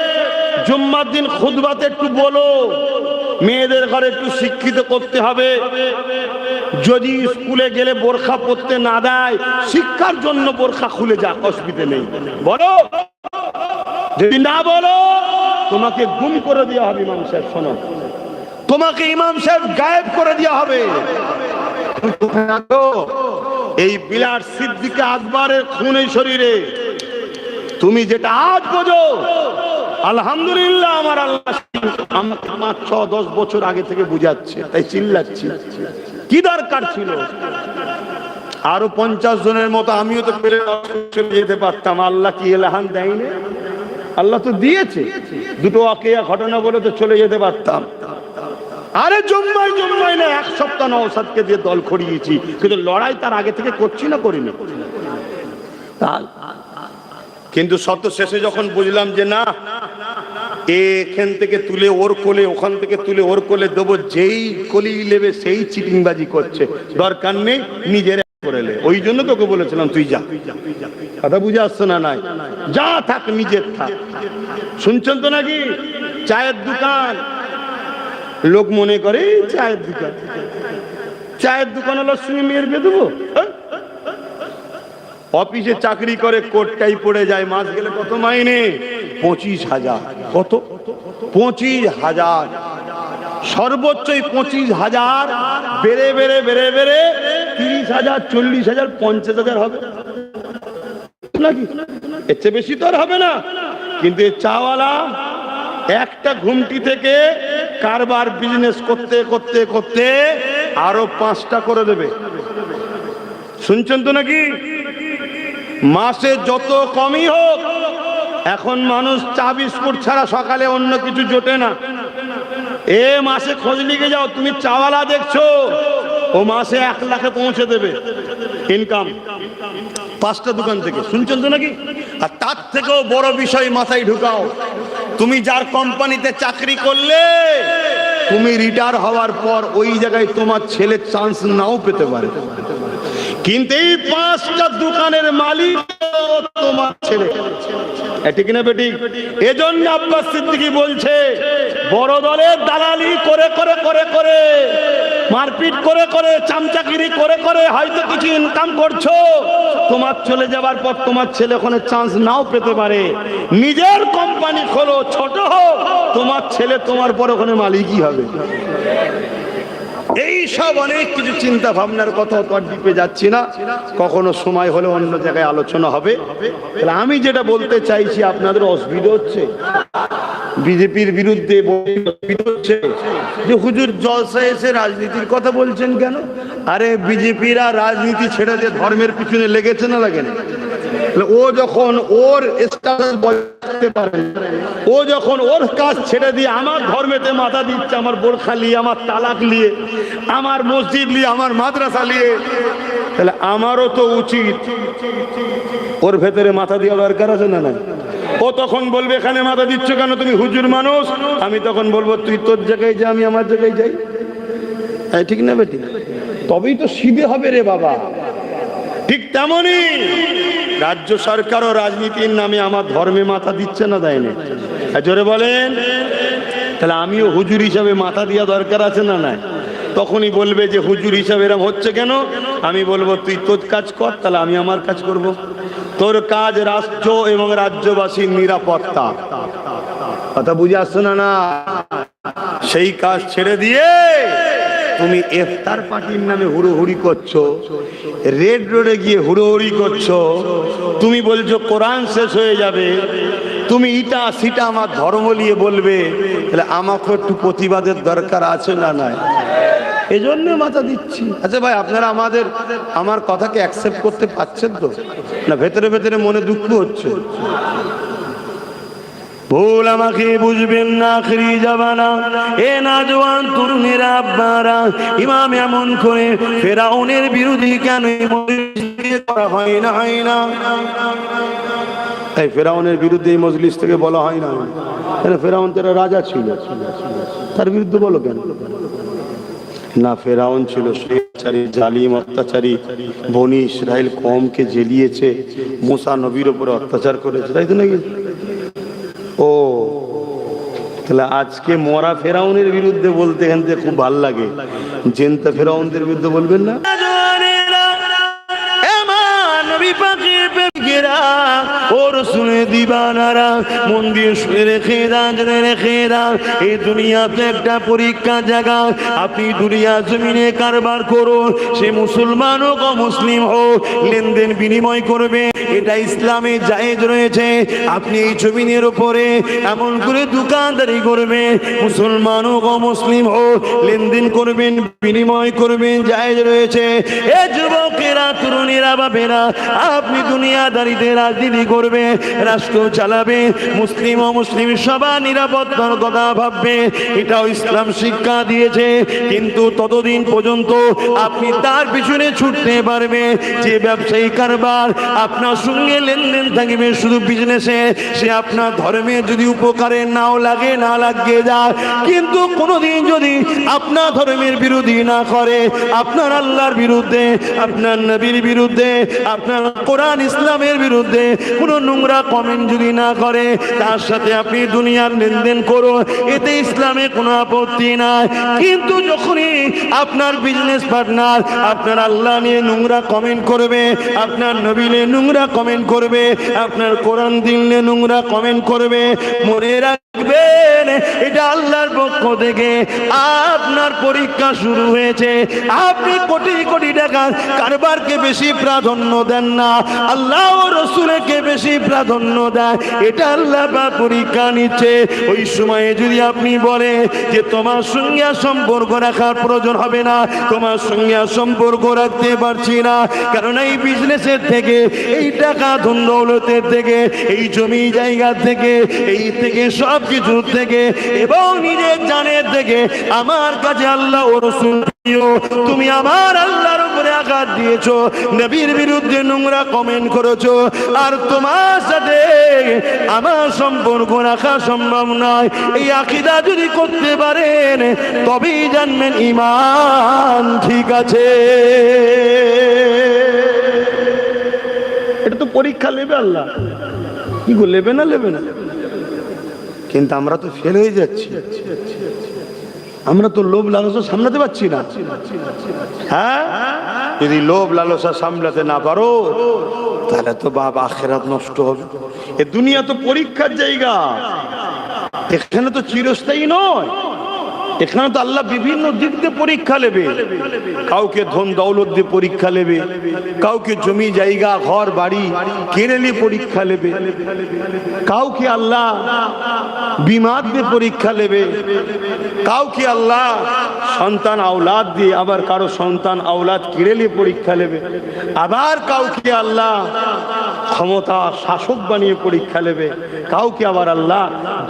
জুম্মার দিন খুতবাতে একটু বলো, মেয়েদের ঘরে একটু শিক্ষিত করতে হবে। যদি স্কুলে গেলে বোরখা পরতে না দেয়, শিক্ষার জন্য বোরখা খুলে যাক, অসুবিধা নেই, বলো। যদি না বলো, তোমাকে গুম করে দেওয়া হবে। ইমাম সাহেব শোনো, তোমাকে ইমাম সাহেব গায়েব করে দেওয়া হবে। এই বিলাট সিদ্দিক আকবরের খুনের শরীরে তুমি যেটা আজ বোঝো, আলহামদুলিল্লাহ আমার আল্লাহ আমাকে 5-6-10 বছর আগে থেকে বুঝাচ্ছে, তাই চিল্লাচ্ছি। কি দরকার ছিল? আরো 50 জনের মতো আমিও তো পেরে চলে যেতে পারতাম। আল্লাহ কি এলাহান দেয়নি? আল্লাহ তো দিয়েছে। দুটো অকেয়া ঘটনা বলে তো চলে যেতে পারতাম। আরে জম্মাই জম্মাই না, এক সপ্তাহ নওশাদকে দিয়ে দল খড়িয়েছি, কিন্তু লড়াই তার আগে থেকে করছি না, করিনি। কিন্তু সত্য শেষে যখন বুঝলাম যে না, এখান থেকে তুলে ওর কোলে, ওখান থেকে তুলে ওর কোলে দেবো, যেই কলি নেবে সেই চিটিংবাজি করছে, দরকার নেই, নিজের করে লে। ওই জন্য তোকে বলেছিলাম তুই যা। কথা বুঝে আসছে না? নাই, যা থাক, নিজের থাক। শুনছেন তো নাকি? চায়ের দোকান, লোক মনে করে চায়ের দোকান, চায়ের দোকান হলো সঙ্গে মেয়ের বিয়ে দেবো। অফিসে চাকরি করে, কোটটাই পড়ে যায়, মাস গেলে কত মাইনে? 25,000। কত? 25,000। সর্বোচ্চই 25,000, বেড়ে বেড়ে বেড়ে বেড়ে 30,000, 40,000, 50,000 হবে নাকি? এর চেয়ে বেশি তো আর হবে না। কিন্তু এই চাওয়ালা একটা ঘুমটি থেকে কারবার বিজনেস করতে করতে করতে আরো 5টা করে দেবে। শুনছেন তো নাকি? মাসে যত কমই হোক, এখন মানুষ চা বিস্কুট ছাড়া সকালে অন্য কিছু জোটে না। এ মাসে খোঁজ লিখে যাও, তুমি চাওয়ালা দেখছো, ও মাসে 1 লাখে পৌঁছে দেবে ইনকাম 5টা দোকান থেকে। শুনছেন তো নাকি? আর তার থেকেও বড় বিষয় মাথায় ঢুকাও, তুমি যার কোম্পানিতে চাকরি করলে, তুমি রিটায়ার হওয়ার পর ওই জায়গায় তোমার ছেলে চান্স নাও পেতে পারে, কিন্তু এই 5টা দোকানের মালিক তোমার ছেলে। ঠিক না বেটি? এজন্য আব্বাস সিদ্দিকী বলছে, বড় দলের দালালি করে করে করে করে, মারপিট করে করে, চামচাগিরি করে করে হয়তো কিছু ইনকাম করছো, তোমার চলে যাবার পর তোমার ছেলে ওখানে চান্স নাও পেতে পারে। নিজের কোম্পানি খোলো, ছোট হোক, তোমার ছেলে তোমার পর ওখানে মালিকই হবে। এই সব অনেক কিছু চিন্তা ভাবনার কথা, তো আর ডিপে যাচ্ছি না, কখনো সময় হলে অন্য জায়গায় আলোচনা হবে। তাহলে আমি যেটা বলতে চাইছি, আপনাদের অসুবিধা হচ্ছে বিজেপির বিরুদ্ধে হচ্ছে যে হুজুর জলসায় এসে রাজনীতির কথা বলছেন কেন? আরে বিজেপিরা রাজনীতি ছেড়ে দিয়ে ধর্মের পিছনে লেগেছে না লাগে না? ও যখন ওর স্ট্যাটাস বজায় পারে, ও যখন ওর কাজ ছেড়ে দিয়ে আমার ধর্মেতে মাথা দিচ্ছে, আমার বোরখা নিয়ে, আমার তালাক নিয়ে, আমার মসজিদ নিয়ে, আমার মাদ্রাসা নিয়ে, তাহলে আমারও তো উচিত ওর ভেতরে মাথা দেওয়া দরকার আছে না? না, ও তখন বলবে এখানে মাথা দিচ্ছ কেন, তুমি হুজুর মানুষ। আমি তখন বলবো তুই তোর জায়গায় যা, আমি আমার জায়গায় যাই। ঠিক না বেটি? তবেই তো সিধে হবে রে বাবা। ঠিক তেমনি রাজ্য সরকারও রাজনীতির নামে আমার ধর্মে মাথা দিচ্ছে না, দেয় না? জোরে বলেন। তাহলে আমিও হুজুর হিসাবে মাথা দেওয়া দরকার আছে না? নাই? তখনই বলবে যে হুজুর হিসাবে এরম হচ্ছে কেন? আমি বলবো তুই তোর কাজ কর, তাহলে আমি আমার কাজ করব। তোর কাজ রাষ্ট্র এবং রাজ্যবাসীর নিরাপত্তা, কথা বুঝে আসছে না? না, সেই কাজ ছেড়ে দিয়ে তুমি ইফতার পার্টির নামে হুড়োহুড়ি করছো, রেড রোডে গিয়ে হুড়োহুড়ি করছো, তুমি বলছো কোরআন শেষ হয়ে যাবে, তুমি ইটা সিটা আমার ধর্ম নিয়ে বলবে, তাহলে আমাকে একটু প্রতিবাদের দরকার আছে না? নাই? এজন্য মাথা দিচ্ছি। আচ্ছা ভাই, আপনারা আমার কথাকে অ্যাকসেপ্ট করতে পারছেন তো না? ভেতরে ভেতরে মনে দুঃখ হচ্ছে? ভুল আমাকে বুঝবেন না, আখরি জামানা এ নওজোয়ান তরুণেরা, আব্বারা, ইমাম এমন করে ফেরাউনের বিরোধী কেন করা হয় না? হয় না? এই ফেরাউনের বিরুদ্ধে এই মজলিস থেকে বলা হয় না? ফেরাউন তারা রাজা ছিল, তার বিরুদ্ধে বলো কেন? না, ফেরাউন ছিল স্বৈরাচারী, জালিম, অত্যাচারী, বনি ইসরাইল কওমকে জ্বেলিয়েছে, মুসা নবীর উপরে অত্যাচার করেছে, তাই তো নাকি? ও তাহলে আজকে মরা ফেরাউনের বিরুদ্ধে বলতে এখান থেকে খুব ভাল লাগে, জেনতা ফেরাউনদের বিরুদ্ধে বলবেন না? ওর শুনে দিবানারা মন দিয়ে শুনে রেখে দাও, এই দুনিয়াতে একটা পরীক্ষা জায়গা। আপনি দুনিয়া জমিনে কারবার করুন, সে মুসলমান হোক অমুসলিম হোক, লেনদেন বিনিময় করবে, এটা ইসলামে জায়েজ রয়েছে। আপনি এই জমিনের উপরে এমন করে দোকানদারি করবেন, মুসলমান হোক অমুসলিম হোক, লেনদেন করবেন, বিনিময় করবেন, জায়েজ রয়েছে। এ যুবকেরা, তরুণীরা, বাপেরা, আপনি দুনিয়াদারিতে রাজনীতি করবে, রাষ্ট্র চালাবে, মুসলিম অমুসলিম সবার নিরাপত্তার কথা ভাববে, এটাও ইসলাম শিক্ষা দিয়েছে। কিন্তু ততদিন পর্যন্ত আপনি তার পিছনে ছুটতে পারবে যে ব্যবসায়ী কারবার আপনার সঙ্গে লেনদেন থাকবে শুধু বিজনেসে, সে আপনার ধর্মে যদি উপকারে নাও লাগে, না লাগিয়ে যায়, কিন্তু কোনোদিন যদি আপনার ধর্মের বিরোধী না করে, আপনার আল্লাহর বিরুদ্ধে, আপনার নবীর বিরুদ্ধে, আপনার কোরআন ইসলামের বিরুদ্ধে কোনো নোংরা কমেন্ট যদি না করে, তার সাথে আপনি দুনিয়ার লেনদেন করুন, এতে ইসলামে কোনো আপত্তি নাই। কিন্তু যখনই আপনার বিজনেস পার্টনার আপনার আল্লাহ নিয়ে নোংরা কমেন্ট করবে, আপনার নবী নিয়ে নোংরা কমেন্ট করবে, আপনার কোরআন দিন নিয়ে নোংরা কমেন্ট করবে, মনে রাখ রাখবেন, এটা আল্লাহর পক্ষ থেকে আপনার পরীক্ষা শুরু হয়েছে। আপনি কোটি কোটি টাকা কারবারকে বেশি প্রাধান্য দেন না, আল্লাহ ও রসুলকে বেশি প্রাধান্য দেন, এটা আল্লাহ পাক পরীক্ষা নিচ্ছে। ওই সময়ে যদি আপনি বলে যে তোমার সঙ্গে সম্পর্ক রাখার প্রয়োজন হবে না, তোমার সঙ্গে সম্পর্ক রাখতে পারছি না, কারণ এই বিজনেসের থেকে, এই টাকা ধন দৌলতের থেকে, এই জমি জায়গা থেকে, এই থেকে সব কিছু থেকে এবং নিজের জানের থেকে আমার কাছে আল্লাহ ও রাসূল প্রিয়, তুমি আমার আল্লাহর উপরে আঘাত দিয়েছো, নবীর বিরুদ্ধে নোংরা কমেন্ট করেছো, আর তোমার সাথে আমার সম্পর্ক রাখা সম্ভব নয়। এই আকীদা যদি করতে পারেন তবেই জানবেন ঈমান ঠিক আছে। এটা তো পরীক্ষা নেবে আল্লাহ, কি গো, নেবে না? নেবে না, কিন্তু আমরা তো ফেল হয়ে যাচ্ছি। আমরা তো লোভ লালসা সামলাতে পারছি না। হ্যাঁ, যদি লোভ লালসা সামলাতে না পারো তাহলে তো বাপ আখিরাত নষ্ট হবে। এ দুনিয়া তো পরীক্ষার জায়গা, এখানে তো চিরস্থায়ী নয়। এখানে তো আল্লাহ বিভিন্ন দিক দিয়ে পরীক্ষা নেবে। কাউকে ধন দৌলত দিয়ে পরীক্ষা নেবে, কাউকে জমি জায়গা ঘর বাড়ি কিনে নিয়ে পরীক্ষা নেবে, কাউকে আল্লাহ বিমার দিয়ে পরীক্ষা নেবে, কাউকে আল্লাহ সন্তান আওলাদ দিয়ে, আবার কারো সন্তান আওলাদ কিনে নিয়ে পরীক্ষা নেবে, আবার কাউকে আল্লাহ ক্ষমতা শাসক বানিয়ে পরীক্ষা নেবে, কাউকে আবার আল্লাহ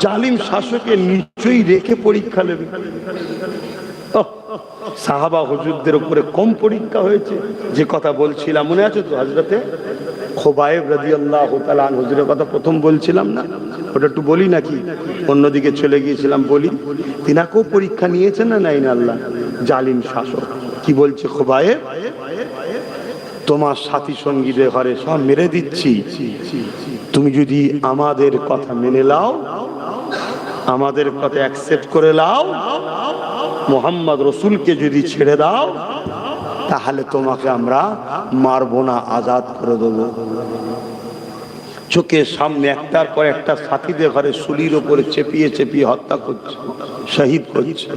জালিম শাসকের নিচেই রেখে পরীক্ষা নেবে। সাহাবা হুজুরদের উপরে কম পরীক্ষা হয়েছে। যে কথা বলছিলাম মনে আছে তো, হযরতে খুবাইব রাদিয়াল্লাহু তাআলা আনহু হুজুরের কথা প্রথম বলছিলাম না, ওটা একটু বলি নাকি? অন্যদিকে চলে গিয়েছিলাম, বলি। তিনাকেও পরীক্ষা নিয়েছেন না নাই না আল্লাহ, জালিম শাসক। কি বলছে খুবাইব, তোমার সাথী সঙ্গীদের ঘরে সব মেরে দিচ্ছি, তুমি যদি আমাদের কথা মেনে নাও, আমাদের কথা অ্যাকসেপ্ট করে নাও, মুহাম্মদ রাসূলকে যদি ছেড়ে দাও, তাহলে তোমাকে আমরা মারবো না, আজাদ করে দেবো। চোখের সামনে একটার পর একটা সাথীদের ঘরে শুলির উপরে চেপিয়ে চেপিয়ে হত্যা করছে, শহীদ করছে।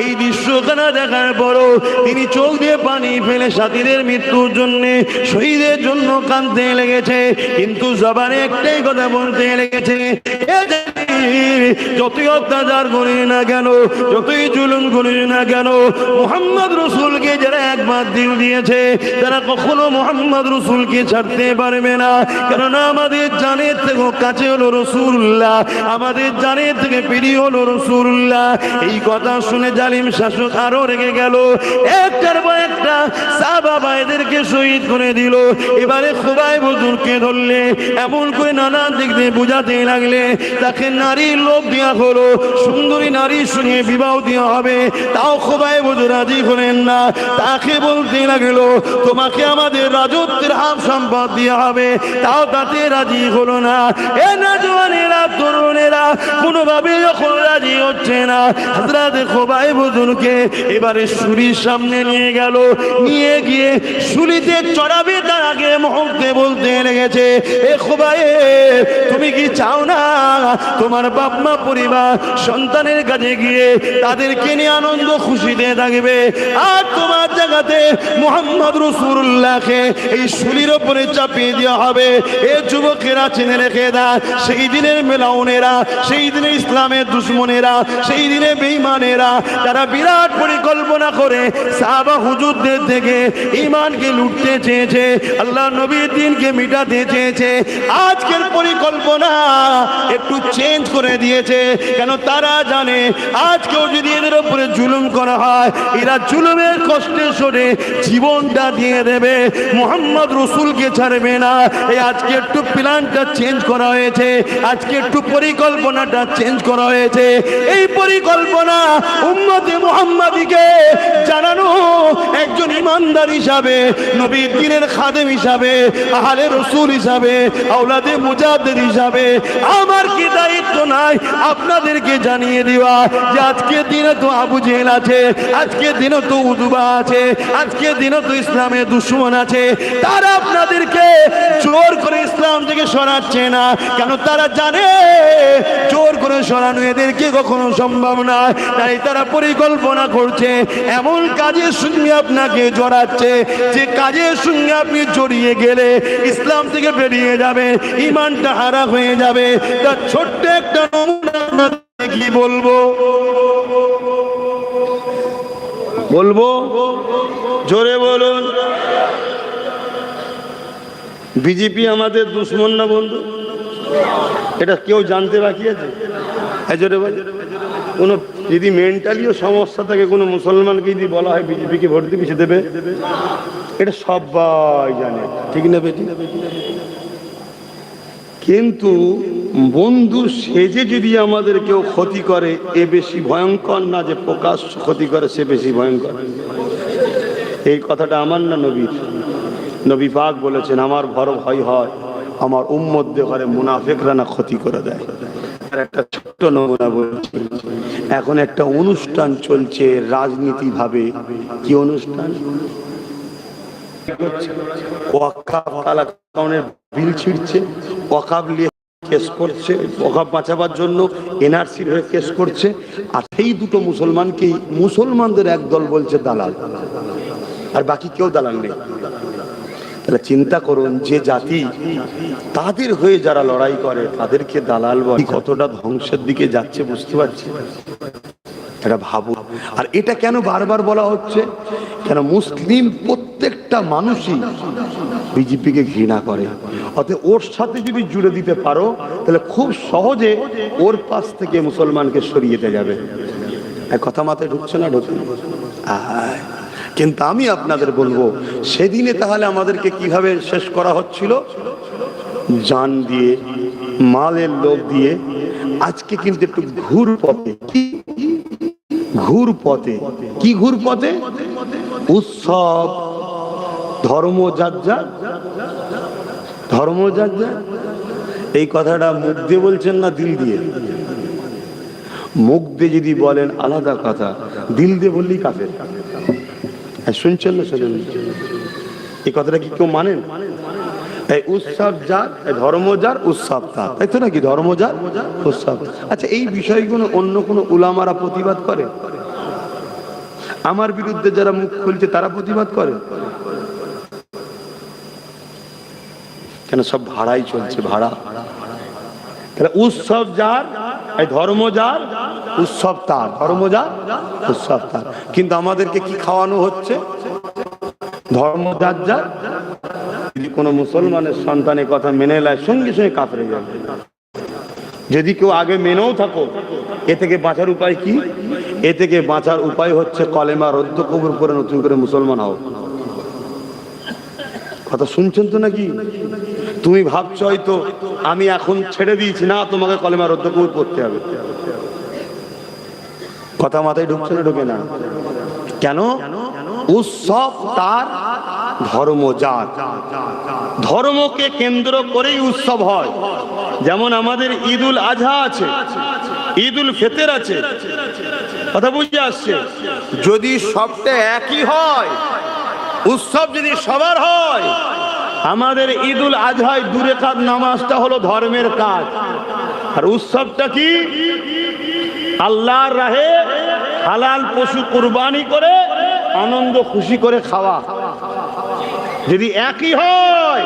এই দৃশ্যখানা দেখার পরও তিনি চোখ দিয়ে পানি ফেলে সাথীদের মৃত্যুর জন্য, শহীদের জন্য কাঁদতে লেগেছে, কিন্তু জবানে একটাই কথা বলতে লেগেছে, যতই অত্যাচার করি না কেন, যতই জুলুম করি না কেন, মুহাম্মদ রাসূলকে যারা একবার দিল দিয়েছে তারা কখনো মুহাম্মদ রাসূলকে ছাড়তে পারবে না। কেননা আমাদের জানের থেকে কাছে হলো রাসূলুল্লাহ, আমাদের জানের থেকে প্রিয় হলো রাসূলুল্লাহ। এই কথা শুনে জালিম শাসক আরো রেগে গেল, একটার পর একটা সাহাবা ভাইদেরকে শহীদ করে দিল। এবারে খুবাইব হুজুরকে ধরলে, এমন করে নানা দিক দিয়ে বুঝাতে লাগলে, তাকে নারীর লোভ দেওয়া হলো, সুন্দরী নারীর সঙ্গে বিবাহ দেওয়া হবে, তাও খুবাইব হুজুর রাজি হলেন না। তাকে বলতে লাগলো, তোমাকে আমাদের রাজত্বের হাম সম্পদ দেওয়া হবে, তাও তাতে রাজি হলো না। এ নওজওয়ানেরা, তরুণেরা কোনোভাবে যখন রাজি হচ্ছে না, হযরত খুবাইব হুজুরকে এবারে শুলির সামনে নিয়ে গেল, নিয়ে গিয়ে শুলিতে চড়াবে তার আগে মুহূর্তে বলতে লেগেছে, এ খুবাইব, তুমি কি চাও না তোমার বাপ মা পরিবার সন্তানের কাছে গিয়ে তাদেরকে নিয়ে আনন্দ খুশিতে থাকবে, আর তোমার জায়গাতে মুহাম্মদ রাসূলুল্লাহকে এই শুলির উপরে চাপিয়ে দেওয়া হবে? এ যুবকেরা চিনে রেখে দাও, সেই দিনের মেলাউনেরা, সেই দিনে ইসলামের দুশ্মনেরা, সেই দিনে বেঈমানেরা, তারা বিরাট পরিকল্পনা করে সাহাবা হুজুরদের থেকে ঈমানকে লুটতে চেয়েছে, আল্লাহ নবীর দ্বীনকে মিটাতে চেয়েছে। আজকের পরিকল্পনা একটু চেঞ্জ করে দিয়েছে, কেন তারা জানে আজকেও যদি এদের উপরে জুলুম করা হয়, এরা জুলুমের কষ্টে সরে জীবনটা দিয়ে দেবে, মুহাম্মদ রাসূলকে ছাড়বে না। এই আজকে একটু প্ল্যানটা চেঞ্জ করা হয়েছে, আজকে একটু পরিকল্পনাটা চেঞ্জ করা হয়েছে। এই পরিকল্পনা উম্মতে মুহাম্মাদিকে জানানো, একজন ইমানদার হিসাবে, নবীর দ্বীনের খাদেম হিসাবে, আহলে রাসূল হিসাবে, আওলাদে মুজাদ্দিদ হিসাবে আমার কি দায়িত্ব নাই, আপনাদেরকে জানিয়ে দেওয়া যে আজকের দিনে তো আবু জেহেল আছে, আজকের দিনে তো উতবা আছে, আজকের দিনে তো ইসলামের দুশমন আছে। তারা আপনাদেরকে জোর করে ইসলাম থেকে সরাচ্ছে না, কেন তারা জানে জোর করে সরানো এদেরকে কখনো সম্ভব না। তাই তারা পরিকল্পনা করছে, এমন কাজের সঙ্গে আপনাকে জড়াচ্ছে যে কাজের সঙ্গে আপনি জড়িয়ে গেলে ইসলাম থেকে বেরিয়ে যাবে, ঈমানটা হারা হয়ে যাবে। তার ছোট্ট একটা নমুনা কি বলবো জোরে বলুন। বিজেপি আমাদের দুশ্মন না বন্ধু? এটা কেউ জানতে বাকি আছে? জোরে বল। কোনো যদি মেন্টালিও সমস্যা থাকে কোনো মুসলমানকে যদি বলা হয় বিজেপিকে ভোট দিবি, সে দেবে, এটা সবাই জানে, ঠিক না বেটি? কিন্তু বন্ধু সেজে যদি আমাদের কেউ ক্ষতি করে, এ বেশি ভয়ঙ্কর না যে প্রকাশ্য ক্ষতি করে, সে বেশি ভয়ঙ্কর। এই কথাটা আমার না নবীর। নবী পাক বলেছেন, আমার বড় ভয় হয় আমার উম্মতদের ঘরে মুনাফিকরা না ক্ষতি করে দেয়। আর একটা ছোট্ট নমুনা বলছি, এখন একটা অনুষ্ঠান চলছে রাজনীতি ভাবে। কি অনুষ্ঠান? ওয়াকাফ আলাকাউনের বিল ছিড়ছে, ওয়াকাফ নিয়ে কেস করছে, ওয়াকাফ বাঁচাবার জন্য এনআরসির হয়ে কেস করছে। আর সেই দুটো মুসলমানকেই মুসলমানদের একদল বলছে দালাল, আর বাকি কেউ দালাল নেই। তাহলে চিন্তা করুন, যে জাতি তাদের হয়ে যারা লড়াই করে তাদেরকে দালাল বলে, কতটা ধ্বংসের দিকে যাচ্ছে বুঝতে পারছি? এটা ভাবুন। আর এটা কেন বারবার বলা হচ্ছে? কেন মুসলিম প্রত্যেকটা মানুষই বিজেপিকে ঘৃণা করে, অতএব ওর সাথে যদি জুড়ে দিতে পারো তাহলে খুব সহজে ওর পাশ থেকে মুসলমানকে সরিয়ে দিতে যাবে। কথা মাথায় ঢুকছে না? ঢুকছে। কিন্তু আমি আপনাদের বলবো, সেদিনে তাহলে আমাদেরকে কিভাবে শেষ করা হচ্ছিল? জান দিয়ে, মালের লোভ দিয়ে। আজকে কিন্তু একটু ঘুর পথে। ঘুর পথে কি? ঘুর পথে উৎসব, ধর্ম যার যার, ধর্ম যার যার। এই কথাটা মুখ দিয়ে বলছেন না দিল দিয়ে? মুখ দিয়ে যদি বলেন আলাদা কথা, দিল দিয়ে বললেই কাফের। শুনছেন না? শুনুন, এই কথাটা কি কেউ মানেন? এই উৎসব যার, ধর্ম যার, উৎসব তার, তাই তো নাকি? ধর্ম যার, উৎসব। আচ্ছা, এই বিষয়গুলো অন্য কোনো উলামারা প্রতিবাদ করে? আমার বিরুদ্ধে যারা মুখ খুলছে তারা প্রতিবাদ করে কেন? সব ভাড়াই চলছে, ভাড়া। তাহলে উৎসব যার, এই ধর্ম যার, উৎসব তার, ধর্ম যার, উৎসব তার। কিন্তু আমাদেরকে কি খাওয়ানো হচ্ছে? ধর্ম যার যার। যদি কোনো মুসলমানের সন্তানের কথা মেনে নেয়, সঙ্গে সঙ্গে কাফের হয়ে যাবে। যদি কেউ আগে মেনেও থাকো, এ থেকে বাঁচার উপায় কি? এ থেকে বাঁচার উপায় হচ্ছে কলেমা রদ্দ কবুল করে নতুন করে মুসলমান হও। কথা শুনছেন তো নাকি? তুমি ভাবছো হয়তো আমি এখন ছেড়ে দিয়েছি, না, তোমাকে কলেমা রদ্দ কবুল করতে হবে। কথা মাথায় ঢুকছে না? ঢুকে না কেন? উৎসব তার, ধর্ম যার। ধর্মকে কেন্দ্র করেই উৎসব হয়। যেমন আমাদের ঈদুল আজহা আছে, ঈদুল ফিতর আছে। কথা বুঝে আসছে? যদি সবটা একই হয়, উৎসব যদি সবার হয়, আমাদের ঈদুল আজহায় 2 রাকাত নামাজটা হলো ধর্মের কাজ, আর উৎসবটা কি? আল্লাহর রাহে হালাল পশু কুরবানি করে আনন্দ খুশি করে খাওয়া। যদি একই হয়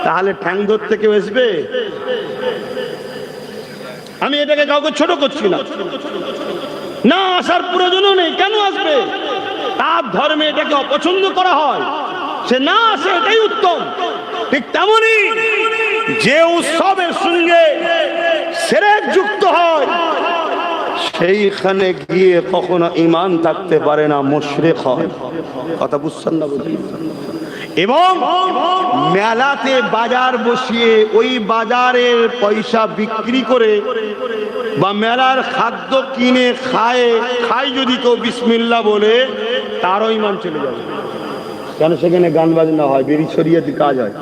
তাহলে ঠ্যাং ধরতে কেউ আসবে? আমি এটাকে কাউকে ছোট করছি না, না আসার প্রয়োজনও নেই। কেন আসবে? তার ধর্মে এটাকে অপছন্দ করা হয়, সে না আসে, এটাই উত্তম। ঠিক তেমনই যে উৎসবের সঙ্গে শিরক যুক্ত হয়, সেইখানে গিয়ে কখনো ঈমান থাকতে পারে না, মুশরিক হয়। কথা বুঝছেন না? বুঝি। এবং মেলাতে বাজার বসিয়ে ওই বাজারের পয়সা বিক্রি করে বা মেলার খাদ্য কিনে খায় যদি কেউ বিসমিল্লাহ বলে, তারও ঈমান চলে যাবে। কেন? সেখানে গান বাজনা হয়, বিড়ি ছড়িয়ে কাজ হয়।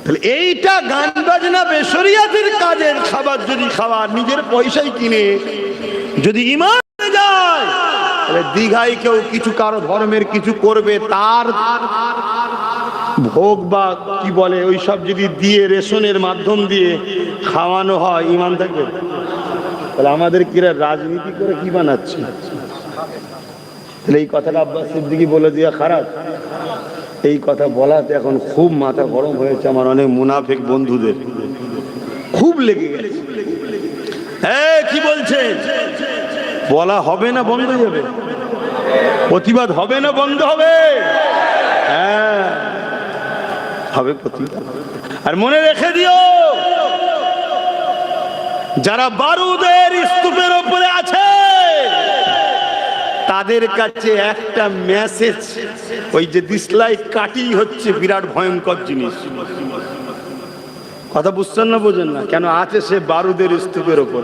তাহলে এইটা গান বাজনা বেশরিয়াতের কাজের খাবার যদি খাওয়া নিজের পয়সায় কিনে যদি ঈমান যায়, তাহলে দীঘায় কেউ কিছু কারো ধর্মের কিছু করবে, তার ভোগ বা কি বলে ওই সব যদি দিয়ে রেশনের মাধ্যম দিয়ে খাওয়ানো হয়, ঈমান থাকবে? তাহলে আমাদের কিরা রাজনীতি করে কি বানাচ্ছে? তাহলে এই কথাটা আব্বাস সিদ্দিকী বলে দেওয়া খারাপ? এই কথা বলাতে এখন খুব মাথা গরম হয়েছে আমার অনেক মুনাফিক বন্ধুদের, খুব লেগে গেছে। কি বলছে? বলা হবে না বন্ধ হয়ে যাবে? প্রতিবাদ হবে না বন্ধ হবে? হ্যাঁ হবে প্রতিবাদ। আর মনে রেখে দিও, যারা বারুদের স্তূপের উপরে আছে তাদের কাছে একটা মেসেজ, ওই যে দিশলাই কাটি হচ্ছে বিরাট ভয়ঙ্কর জিনিস। কথা বুঝছেন না বোঝেন না? কেন আছে সে বারুদের স্তূপের উপর,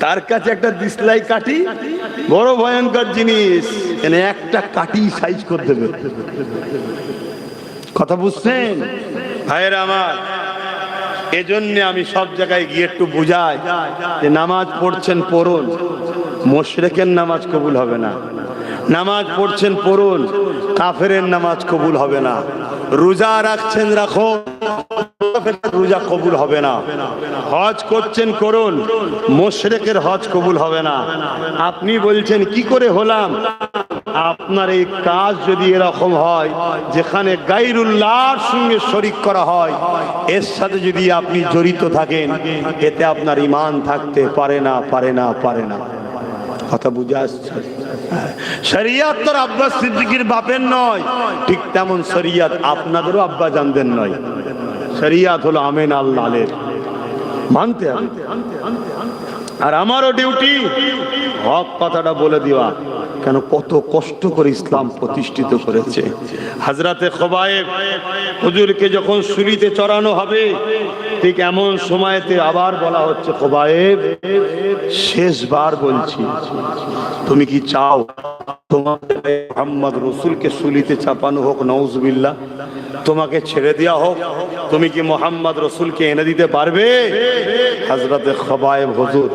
তার কাছে একটা দিশলাই কাটি বড় ভয়ঙ্কর জিনিস, এনে একটা কাটি সাইজ করে দেবে। কথা বুঝছেন ভাইয়েরা আমার? এজন্য আমি সব জায়গায় গিয়ে একটু বুঝাই যে নামাজ পড়ছেন পড়ুন, মুশরিকের নামাজ কবুল হবে না। নামাজ পড়ছেন পড়ুন, কাফেরের নামাজ কবুল হবে না। রোজা রাখছেন রাখো, রোজা কবুল হবে না। হজ করছেন করুন, মুশরিকের হজ কবুল হবে না। আপনি বলছেন কি করে হলাম? আপনার এই কাজ যদি এরকম হয় যেখানে গায়রুল্লাহর সঙ্গে শরীক করা হয়, এর সাথে যদি আপনি জড়িত থাকেন, এতে আপনার ঈমান থাকতে পারে না, পারে না, পারে না। কথা বুঝে আসছে? শরিয়ত তো আব্বাস সিদ্দিকীর বাপের নয়, ঠিক তেমন শরিয়ত আপনাদেরও আব্বা জানদের নয়। শরিয়ত হলো আমিন আল্লাহর, মানতে হবে। আর আমারও ডিউটি হক কথাটা বলে দেওয়া। কেন কত কষ্ট করে ইসলাম প্রতিষ্ঠিত করেছে। হযরতে খুবাইব হুজুরকে যখন সুলিতে চড়ানো হবে, ঠিক এমন সময়তে আবার বলা হচ্ছে, খুবাইব শেষবার বলছি, তুমি কি চাও তোমাকে মুহাম্মদ রাসূলকে সুলিতে চাপানো হোক? নাউজুবিল্লাহ। তোমাকে ছেড়ে দেওয়া হোক? তুমি কি মুহাম্মদ রাসূলকে এনে দিতে পারবে? হযরতে খুবাইব হুজুর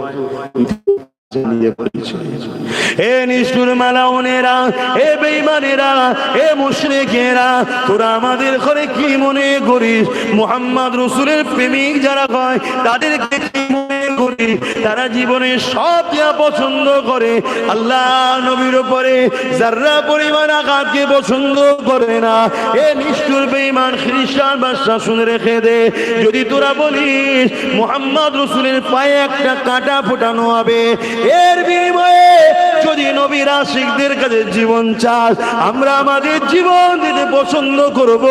এ নিষ্ঠুর মালাউনেরা, এ বেঈমানেরা, এ মুশরিকেরা, তোরা আমাদের ঘরে কি মনে করিস? মুহাম্মদ রাসূলের প্রেমিক যারা হয় তাদেরকে কি মনে করিস? তারা জীবনে সব যা পছন্দ করে, আল্লাহ নবীর উপরে যারা পরিমাণ আঘাতকে পছন্দ করে না। এ নিষ্ঠুর বেঈমান খ্রিস্টান বাদশা, শুনে রেখে দে, যদি তোরা বলিস মুহাম্মদ রাসূলের পায়ে একটা কাঁটা ফোটানো হবে, এর বিনিময়ে যদি নবীর আশিকদের কাছে জীবন চাস, আমরা আমাদের জীবন দিতে পছন্দ করব।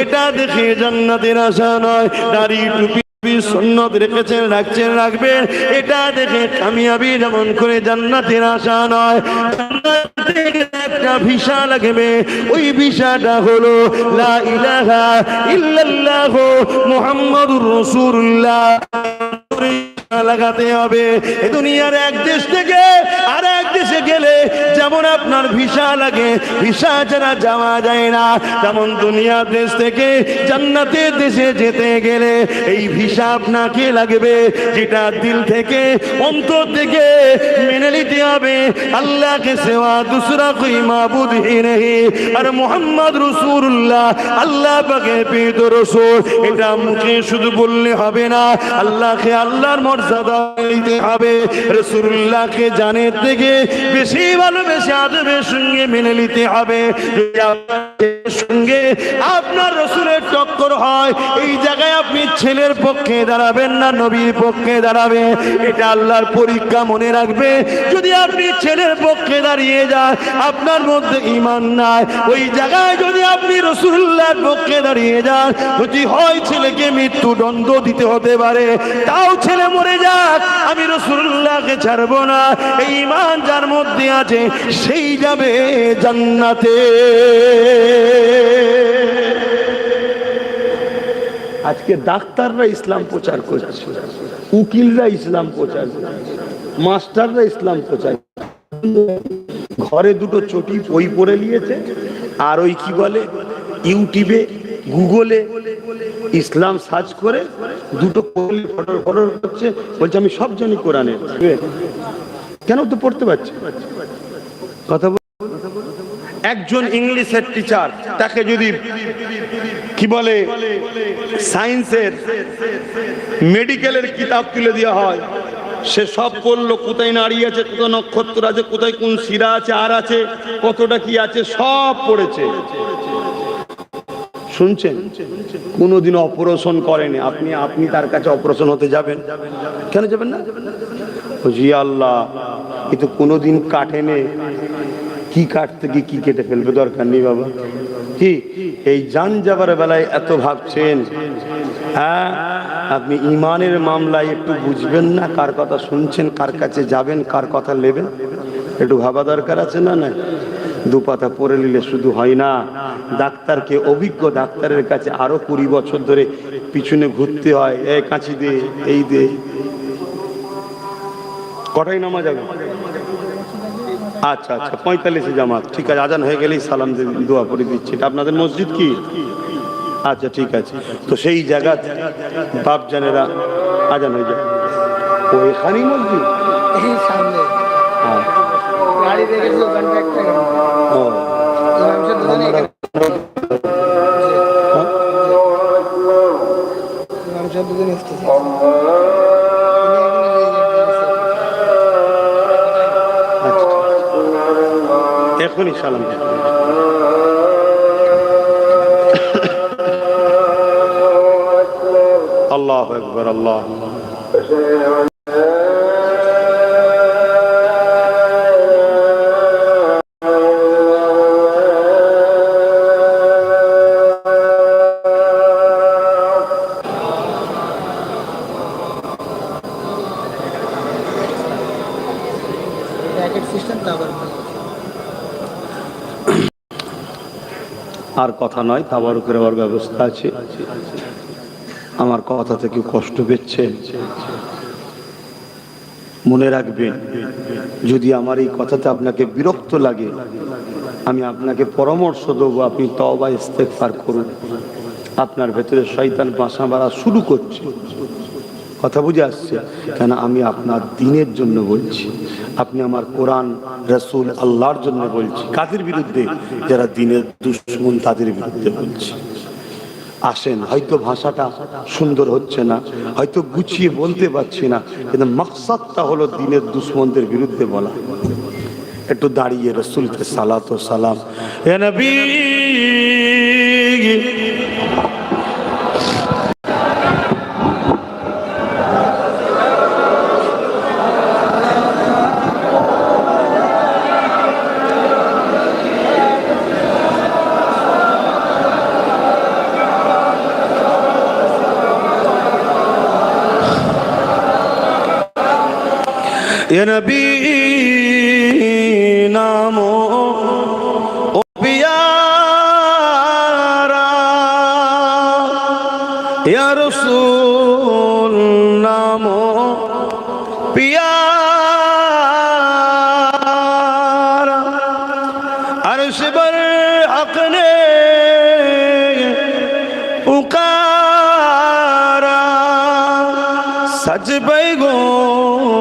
এটা দেখে জান্নাতের আশা নয়, দাড়ি টুপি সুন্নত রেখেছেন, রাখছেন, রাখবেন, এটা দেখে কামিয়াবি যেমন করে জান্নাতের আশা নয়। একটা ভিসা লাগবে, ওই ভিসাটা হলো লা ইলাহা ইল্লাল্লাহ মুহাম্মাদুর রাসূলুল্লাহ লাগাতে হবে। এ দুনিয়ার এক দেশ থেকে আর এক দেশে গেলে যেমন আপনার ভিসা লাগে, ভিসা ছাড়া যাওয়া যায় না, তেমন দুনিয়ার দেশ থেকে জান্নাতের দেশে যেতে গেলে এই ভিসা আপনাকে লাগবে, যেটা দিল থেকে অন্তর থেকে মেনে নিতে হবে। আল্লাহকে সেবা দুসরা কোই মাবুদ হি নেহি, আর মুহাম্মদ রাসূলুল্লাহ আল্লাহ পাকের প্রিয় রাসূল। এটা মুখে শুধু বললে হবে না, আল্লাহকে আল্লাহর মর্যাদা দিতে হবে। রাসূলুল্লাহকে জানের থেকে বেশি ভালোবেসে আদবের সঙ্গে মেনে নিতে হবে। সঙ্গে আপনার রাসূলের টক্কর হয়, এই জায়গায় আপনি ছেলের পক্ষে দাঁড়াবেন না, নবীর পক্ষে দাঁড়াবে। এটা আল্লাহর পরীক্ষা, মনে রাখবে। যদি আপনি ছেলের পক্ষে দাঁড়িয়ে যান, আপনার মধ্যে ঈমান নাই, ওই জায়গায় যদি আপনি রাসূলুল্লাহর পক্ষে দাঁড়িয়ে যান, যদি হয় ছেলেকে মৃত্যুদণ্ড দিতে হতে পারে, তাও ছেলে মরে যাক, আমি রাসূলুল্লাহকে ছাড়বো না। এই ঈমান যার মধ্যে আছে সেই যাবে জান্নাতে। আজকে ডাক্তাররা ইসলাম প্রচার করছে, উকিলরা ইসলাম প্রচার করছে, মাস্টাররা ইসলাম প্রচার করছে। ঘরে দুটো চটি বই পড়ে নিয়েছে, আর ওই কি বলে ইউটিউবে গুগলে ইসলাম সার্চ করে দুটো ফটো হচ্ছে, বলছে আমি সব জানি কোরআনে। কেন তো পড়তে পারছি কথা। একজন ইংলিশের টিচার, তাকে যদি কি বলে সায়েন্সের মেডিকেলের কিতাব তুলে দেওয়া হয়, সে সব পড়লো, কোথায় নাড়ি আছে, কোথায় নক্ষত্র আছে, কোথায় কোন শিরা আছে, আর আছে কতটা কি আছে, সব পড়েছে। শুনছেন? কোনোদিন অপারেশন করেনি। আপনি তার কাছে অপারেশন হতে যাবেন? কেন যাবেন না? জি আল্লাহ, এ তো কোনোদিন কাটেনি, কি কাটতে গিয়ে কি কেটে ফেলবে, দরকার নেই বাবা। কি এই জান যাবার বেলায় এত ভাবছেন? হ্যাঁ, আপনি ইমানের মামলায় একটু বুঝবেন না, কার কথা শুনছেন, কার কাছে যাবেন, কার কথা নেবেন, একটু ভাবা দরকার আছে না? না, দু পাতা পড়ে নিলে শুধু হয় না। ডাক্তারকে, অভিজ্ঞ ডাক্তারের কাছে আরো 20 বছর ধরে পিছনে ঘুরতে হয়। এই কাঁচি দে, এই দে। কটাই নামাজ যাবে? আচ্ছা আচ্ছা, 45 জামাত, ঠিক আছে। আজান হয়ে গেলেই সালাম দোয়া করে দিচ্ছি। এটা আপনাদের মসজিদ কি? আচ্ছা ঠিক আছে। তো সেই জায়গা বাপ জানেরা আজান হয়ে যায়, ওইখানেই মসজিদ। এখনই সালাম। আল্লাহু আকবার, আল্লাহ। আর কথা নয়, তাবারুকের হওয়ার ব্যবস্থা আছে। আমার কথা থেকে কষ্ট পেচ্ছে, মনে রাখবেন, যদি আমার এই কথাতে আপনাকে বিরক্ত লাগে, আমি আপনাকে পরামর্শ দেবো, আপনি তওবা ইস্তেগফার করুন। আপনার ভেতরে শয়তান বাসা বাঁধা শুরু করছে। কথা বুঝে আসছে? কেন আমি আপনার দ্বীনের জন্য বলছি, আপনি আমার কোরআন, রাসূল, আল্লাহর জন্য বলছি। কাদের বিরুদ্ধে? যারা দ্বীনের দুশমন, তাদের বিরুদ্ধে বলছি। আসেন, হয়তো ভাষাটা সুন্দর হচ্ছে না, হয়তো গুছিয়ে বলতে পারছি না, কিন্তু মাকসাদটা হলো দ্বীনের দুশমনদের বিরুদ্ধে বলা। একটু দাঁড়িয়ে রাসূলকে সালাত ও সালাম। হে নবী, या नबी नामो ओ प्यारा, या रसूल नामो प्यारा, अर्श पर हक ने पुकारा, सच पैगंबर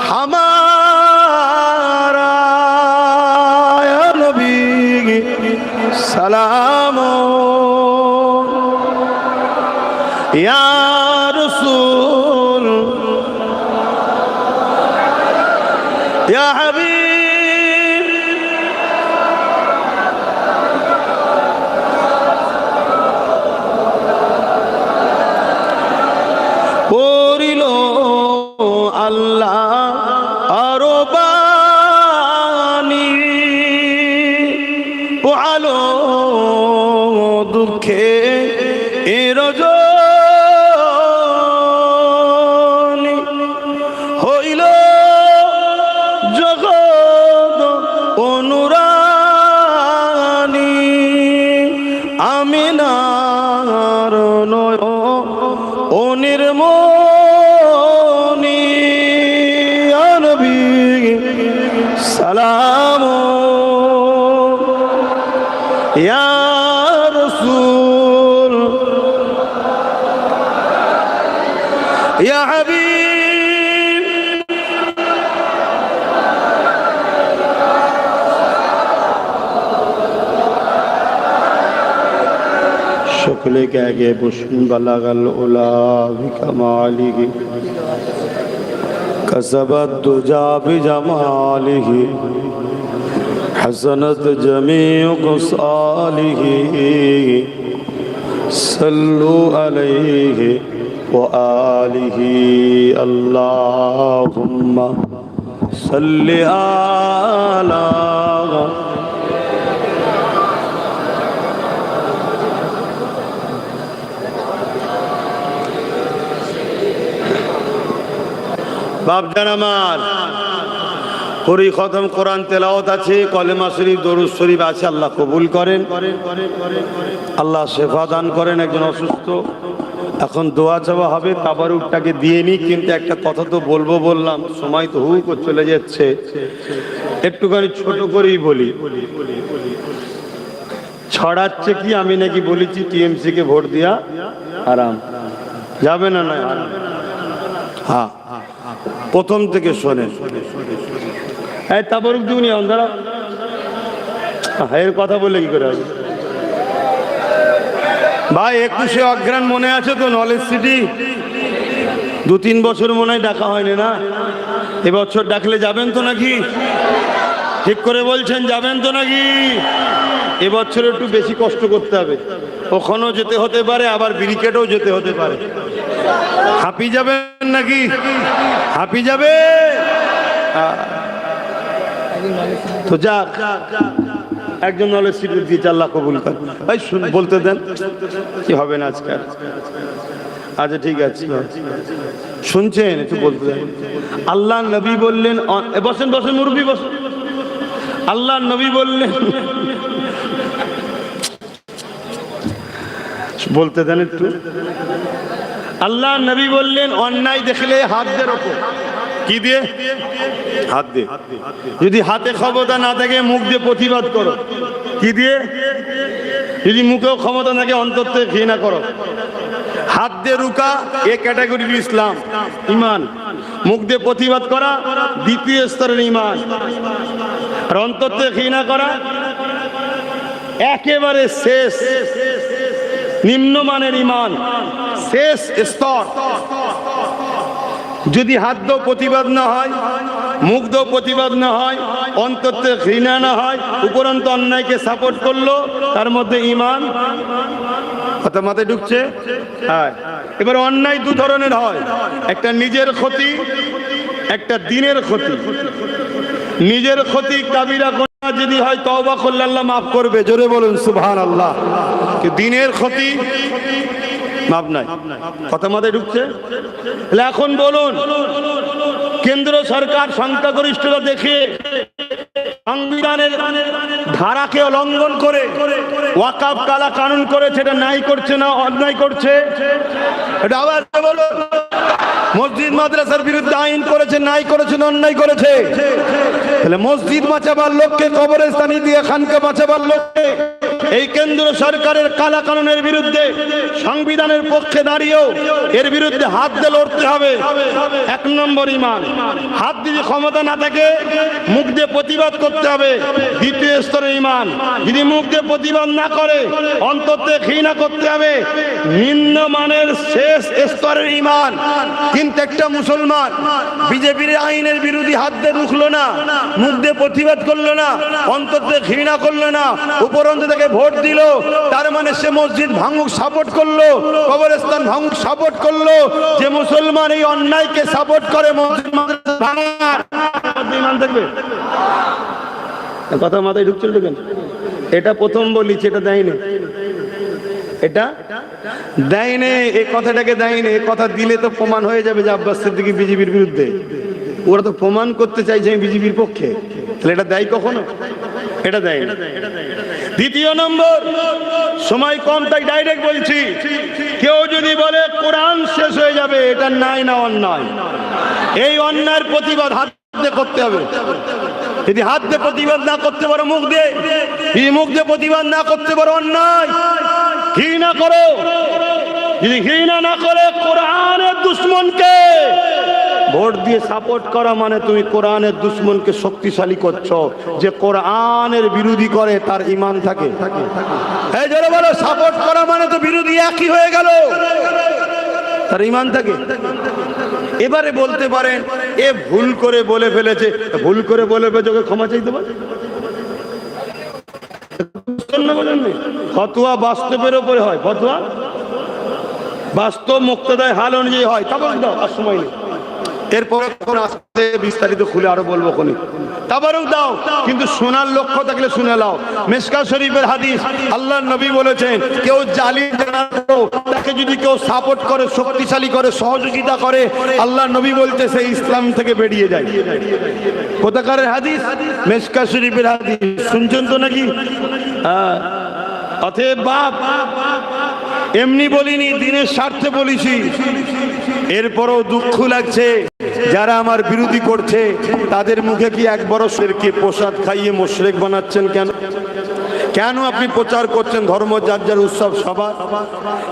हमारा, या नबी सलामो, या रसूल, या हबीब। পড়িলো আল্লাহ আরো বাণী, পোহালো দুঃখে রজনী, হইল জগৎ অনুরানী, আমিনার নয় ও নির্মণি, ইয়া নবী সালাম, ইয়া রাসূল ইয়া হাবিব সকলে কে আগে বসুন। বালাগাল উলা বিকামালিহি কাসাবাত দুজা বিজামালিহি হাসানাত জামিউ কসালিহি সাল্লু আলাইহি ওয়া আলিহি আল্লাহুম্মা সাল্লি আলা বাপজান আমার। পুরি খতম কোরআন তেলাওয়াত আছে, কলেমা শরীফ দরুদ শরীফ আছে, আল্লাহ কবুল করেন, আল্লাহ শেফা দান করেন। একজন অসুস্থ, এখন দোয়া চাওয়া হবে, তাবারুকটাকে দিয়ে নি। কিন্তু একটা কথা তো বলবো বললাম, সময় তো হুক চলে যাচ্ছে, একটুখানি ছোট করেই বলি। ছড়াচ্ছে কি আমি নাকি বলেছি টিএমসি কে ভোট দিয়া আরাম যাবে না? নয়, হ্যাঁ, প্রথম থেকে শোনেন। এই তাবারুক দিউনি আমরা এর কথা বলে কি করে হবে ভাই? 21শে অগ্রহায়ণ মনে আছে তো? নলেজ সিটি 2-3 বছর মনে হয় ডাকা হয়নি না? এবছর ডাকলে যাবেন তো নাকি? ঠিক করে বলছেন, যাবেন তো নাকি? এবছর একটু বেশি কষ্ট করতে হবে, ওখানেও যেতে হতে পারে, আবার ব্রিকেটেও যেতে হতে পারে। হাঁপি যাবেন নাকি? হাঁপি যাবে তো যাক, একজন নলেজ সিটি দিয়েছে, আল্লাহ কবুল করেন। ভাই শুন, বলতে দেন কি হবে না আজকে। আচ্ছা ঠিক আছে, শুনছেন? একটু বলতে দেন। আল্লাহ নবী বললেন, বসেন বসেন মুরব্বি বসেন। আল্লাহ নবী বললেন, বলতে দেন একটু। আল্লাহ নবী বললেন, অন্যায় দেখলে হাত দিয়ে রোখো। কি দিয়ে? হাত দিয়ে। যদি হাতে ক্ষমতা না থাকে মুখ দিয়ে প্রতিবাদ করো। কি দিয়ে? যদি মুখেও ক্ষমতা থাকে অন্তর থেকে ঘৃণা করো। হাত দিয়ে রুকা এ ক্যাটাগরির ইসলাম ইমান, মুখ দিয়ে প্রতিবাদ করা দ্বিতীয় স্তরের ইমান, আর অন্তর থেকে ঘৃণা করা একেবারে শেষ নিম্নমানের ইমান, শেষ স্তর। যদি হাত দিয়েও প্রতিবাদ না হয়, মুখ দিয়েও প্রতিবাদ না হয়, অন্তর থেকে ঘৃণা না হয়, উপরন্ত অন্যায়কে সাপোর্ট করলো, তার মধ্যে ইমান। কথা মাথায় ঢুকছে? হ্যাঁ। এবার অন্যায় দু ধরনের হয়, একটা নিজের ক্ষতি, একটা দিনের ক্ষতি। নিজের ক্ষতি কাবিরা গুনাহ যদি হয় তওবা করলে আল্লাহ মাফ করবে, জোরে বলুন সুবহানাল্লাহ। দিনের ক্ষতি মাপ নাই। কথা মাথায় ঢুকছে? এখন বলুন, কেন্দ্র সরকার সংখ্যাগরিষ্ঠতা দেখে সংবিধানের ধারাকে লঙ্ঘন করে ওয়াকফ কালা কানুন করেছে, এটা নাই করছে না অন্যায় করছে? এটা আবার বলুন। মসজিদ মাদ্রাসার বিরুদ্ধে আইন করেছে, নাই করেছে না অন্যায় করেছে? তাহলে মসজিদ বাঁচাবার লোককে কবরস্থানে দিয়ে খানকা বাঁচাবার লোককে এই কেন্দ্র সরকারের কালা কানুনের বিরুদ্ধে সংবিধানের পক্ষে দাঁড়িয়েও এর বিরুদ্ধে হাত দিয়ে লড়তে হবে। 1 নম্বর ইমান। হাত দিয়ে ক্ষমতা না থাকে মুখ দিয়ে প্রতিবাদ করতে হবে, দ্বিতীয় স্তরের ইমান। যদি মুখ দিয়ে প্রতিবাদ না করে অন্তর থেকে ঘৃণা করতে হবে, নিম্নমানের শেষ স্তরের ইমান। কিন্তু একটা মুসলমান বিজেপির আইনের বিরোধী হাত দিয়ে রুখলো না, মুখ দিয়ে প্রতিবাদ করলো না, অন্তর থেকে ঘৃণা করলো না, উপরন্ত থেকে ভোট দিল, তার মানে সে মসজিদ ভাঙুক সাপোর্ট করলো, কবরস্থান ভাঙুক সাপোর্ট করলো। যে মুসলমান এই অন্যায়কে সাপোর্ট করে মসজিদ মাদ্রাসা ভাঙার, ইমান থাকবে? কথা মাথায় ঢুকছিল দেখেন। এটা প্রথম বলিছি, এটা দেয়নি, এটা দেয়নি, এই কথাটাকে দেয়নি। এই কথা দিলে তো প্রমাণ হয়ে যাবে যে আব্বাস সিদ্দিকী বিজেপির বিরুদ্ধে। ওরা তো প্রমাণ করতে চাইছে আমি বিজেপির পক্ষে, তাহলে এটা দেয় কখনো? এটা দেয় না। দ্বিতীয় নম্বর, সময় কম তাই ডাইরেক্ট বলছি, কেউ যদি বলে কোরআন শেষ হয়ে যাবে, এটা নাই না অন্যায়। এই অন্যায়ের প্রতিবাদ হাত দিয়ে করতে হবে। যদি হাত দিয়ে প্রতিবাদ না করতে পারো মুখ দিয়ে, যদি মুখ দিয়ে প্রতিবাদ না করতে পারো অন্যায় ঘৃণা করো। যদি ঘৃণা না করে কোরআনের দুশ্মনকে ভোট দিয়ে সাপোর্ট করা মানে তুমি কোরআনের দুশ্মনকে শক্তিশালী করছো। যে কোরআনের বিরোধী করে তার ঈমান থাকে। এই জোরে বলো, সাপোর্ট করা মানে তো বিরোধী একই হয়ে গেল, তার ঈমান থাকে। এবারে বলতে পারেন এ ভুল করে বলে ফেলেছে, ভুল করে বলে ফেলেছে, ওকে ক্ষমা চাইতে পারে? ফতোয়া বাস্তবের উপরে হয়, ফতোয়া বাস্তব মুক্তদায় হাল অনুযায়ী হয়। তারপর দাও, আর সময় নেই, এরপরে আসতে বিস্তারিত খুলে আরো বলবো কোনি। তাবারক দাও, কিন্তু শোনার লক্ষ্য থাকলে শুনে নাও। মিশকাত শরীফের হাদিস, আল্লাহর নবী বলেছেন কেউ জালিম জানালো তাকে যদি কেউ সাপোর্ট করে, শক্তিশালী করে, সহযোগিতা করে, আল্লাহর নবী বলতে সে ইসলাম থেকে বেরিয়ে যায়। কোথাকারের হাদিস? মিশকাত শরীফের হাদিস। শুনছেন তো নাকি? হ্যাঁ। অতএব বাপ, এমনি বলিনি, দিনের স্বার্থে বলেছি। এরপরও দুঃখ লাগছে যারা আমার বিরোধী করছে তাদের মুখে কি এক বরষেরকে প্রসাদ খাইয়ে মুশরিক বানাচ্ছেন কেন? কেন আপনি প্রচার করছেন ধর্ম যার যার উৎসব সবার?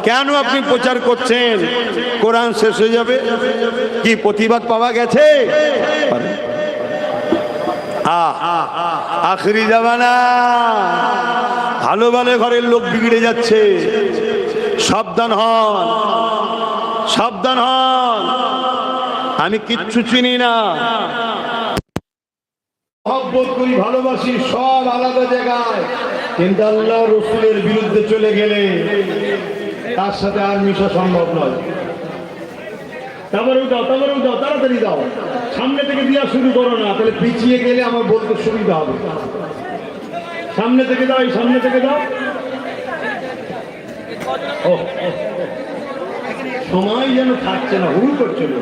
কেন আপনি প্রচার করছেন কোরআন শেষ হয়ে যাবে? কি প্রতিবাদ পাওয়া গেছে? আখরি জামানা, ভালো ভালো ঘরের লোক বিগড়ে যাচ্ছে। সাবধান হন, সাবধান হন। আমি কিচ্ছু চিনি না, মহব্বত করি, ভালোবাসি, সব আলাদা জায়গায়, কিন্তু আল্লাহ রসুলের বিরুদ্ধে চলে গেলে তার সাথে আর মিশা সম্ভব নয়। তারপরেও দাও, তারপরেও দাও, তাড়াতাড়ি দাও, সামনে থেকে দেওয়া শুরু করো না, তাহলে পিছিয়ে গেলে আমার বলতে সুবিধা হবে। সামনে থেকে দাও, এই সামনে থেকে দাও। সময় যেন থাকছে না, হুড় করছিল।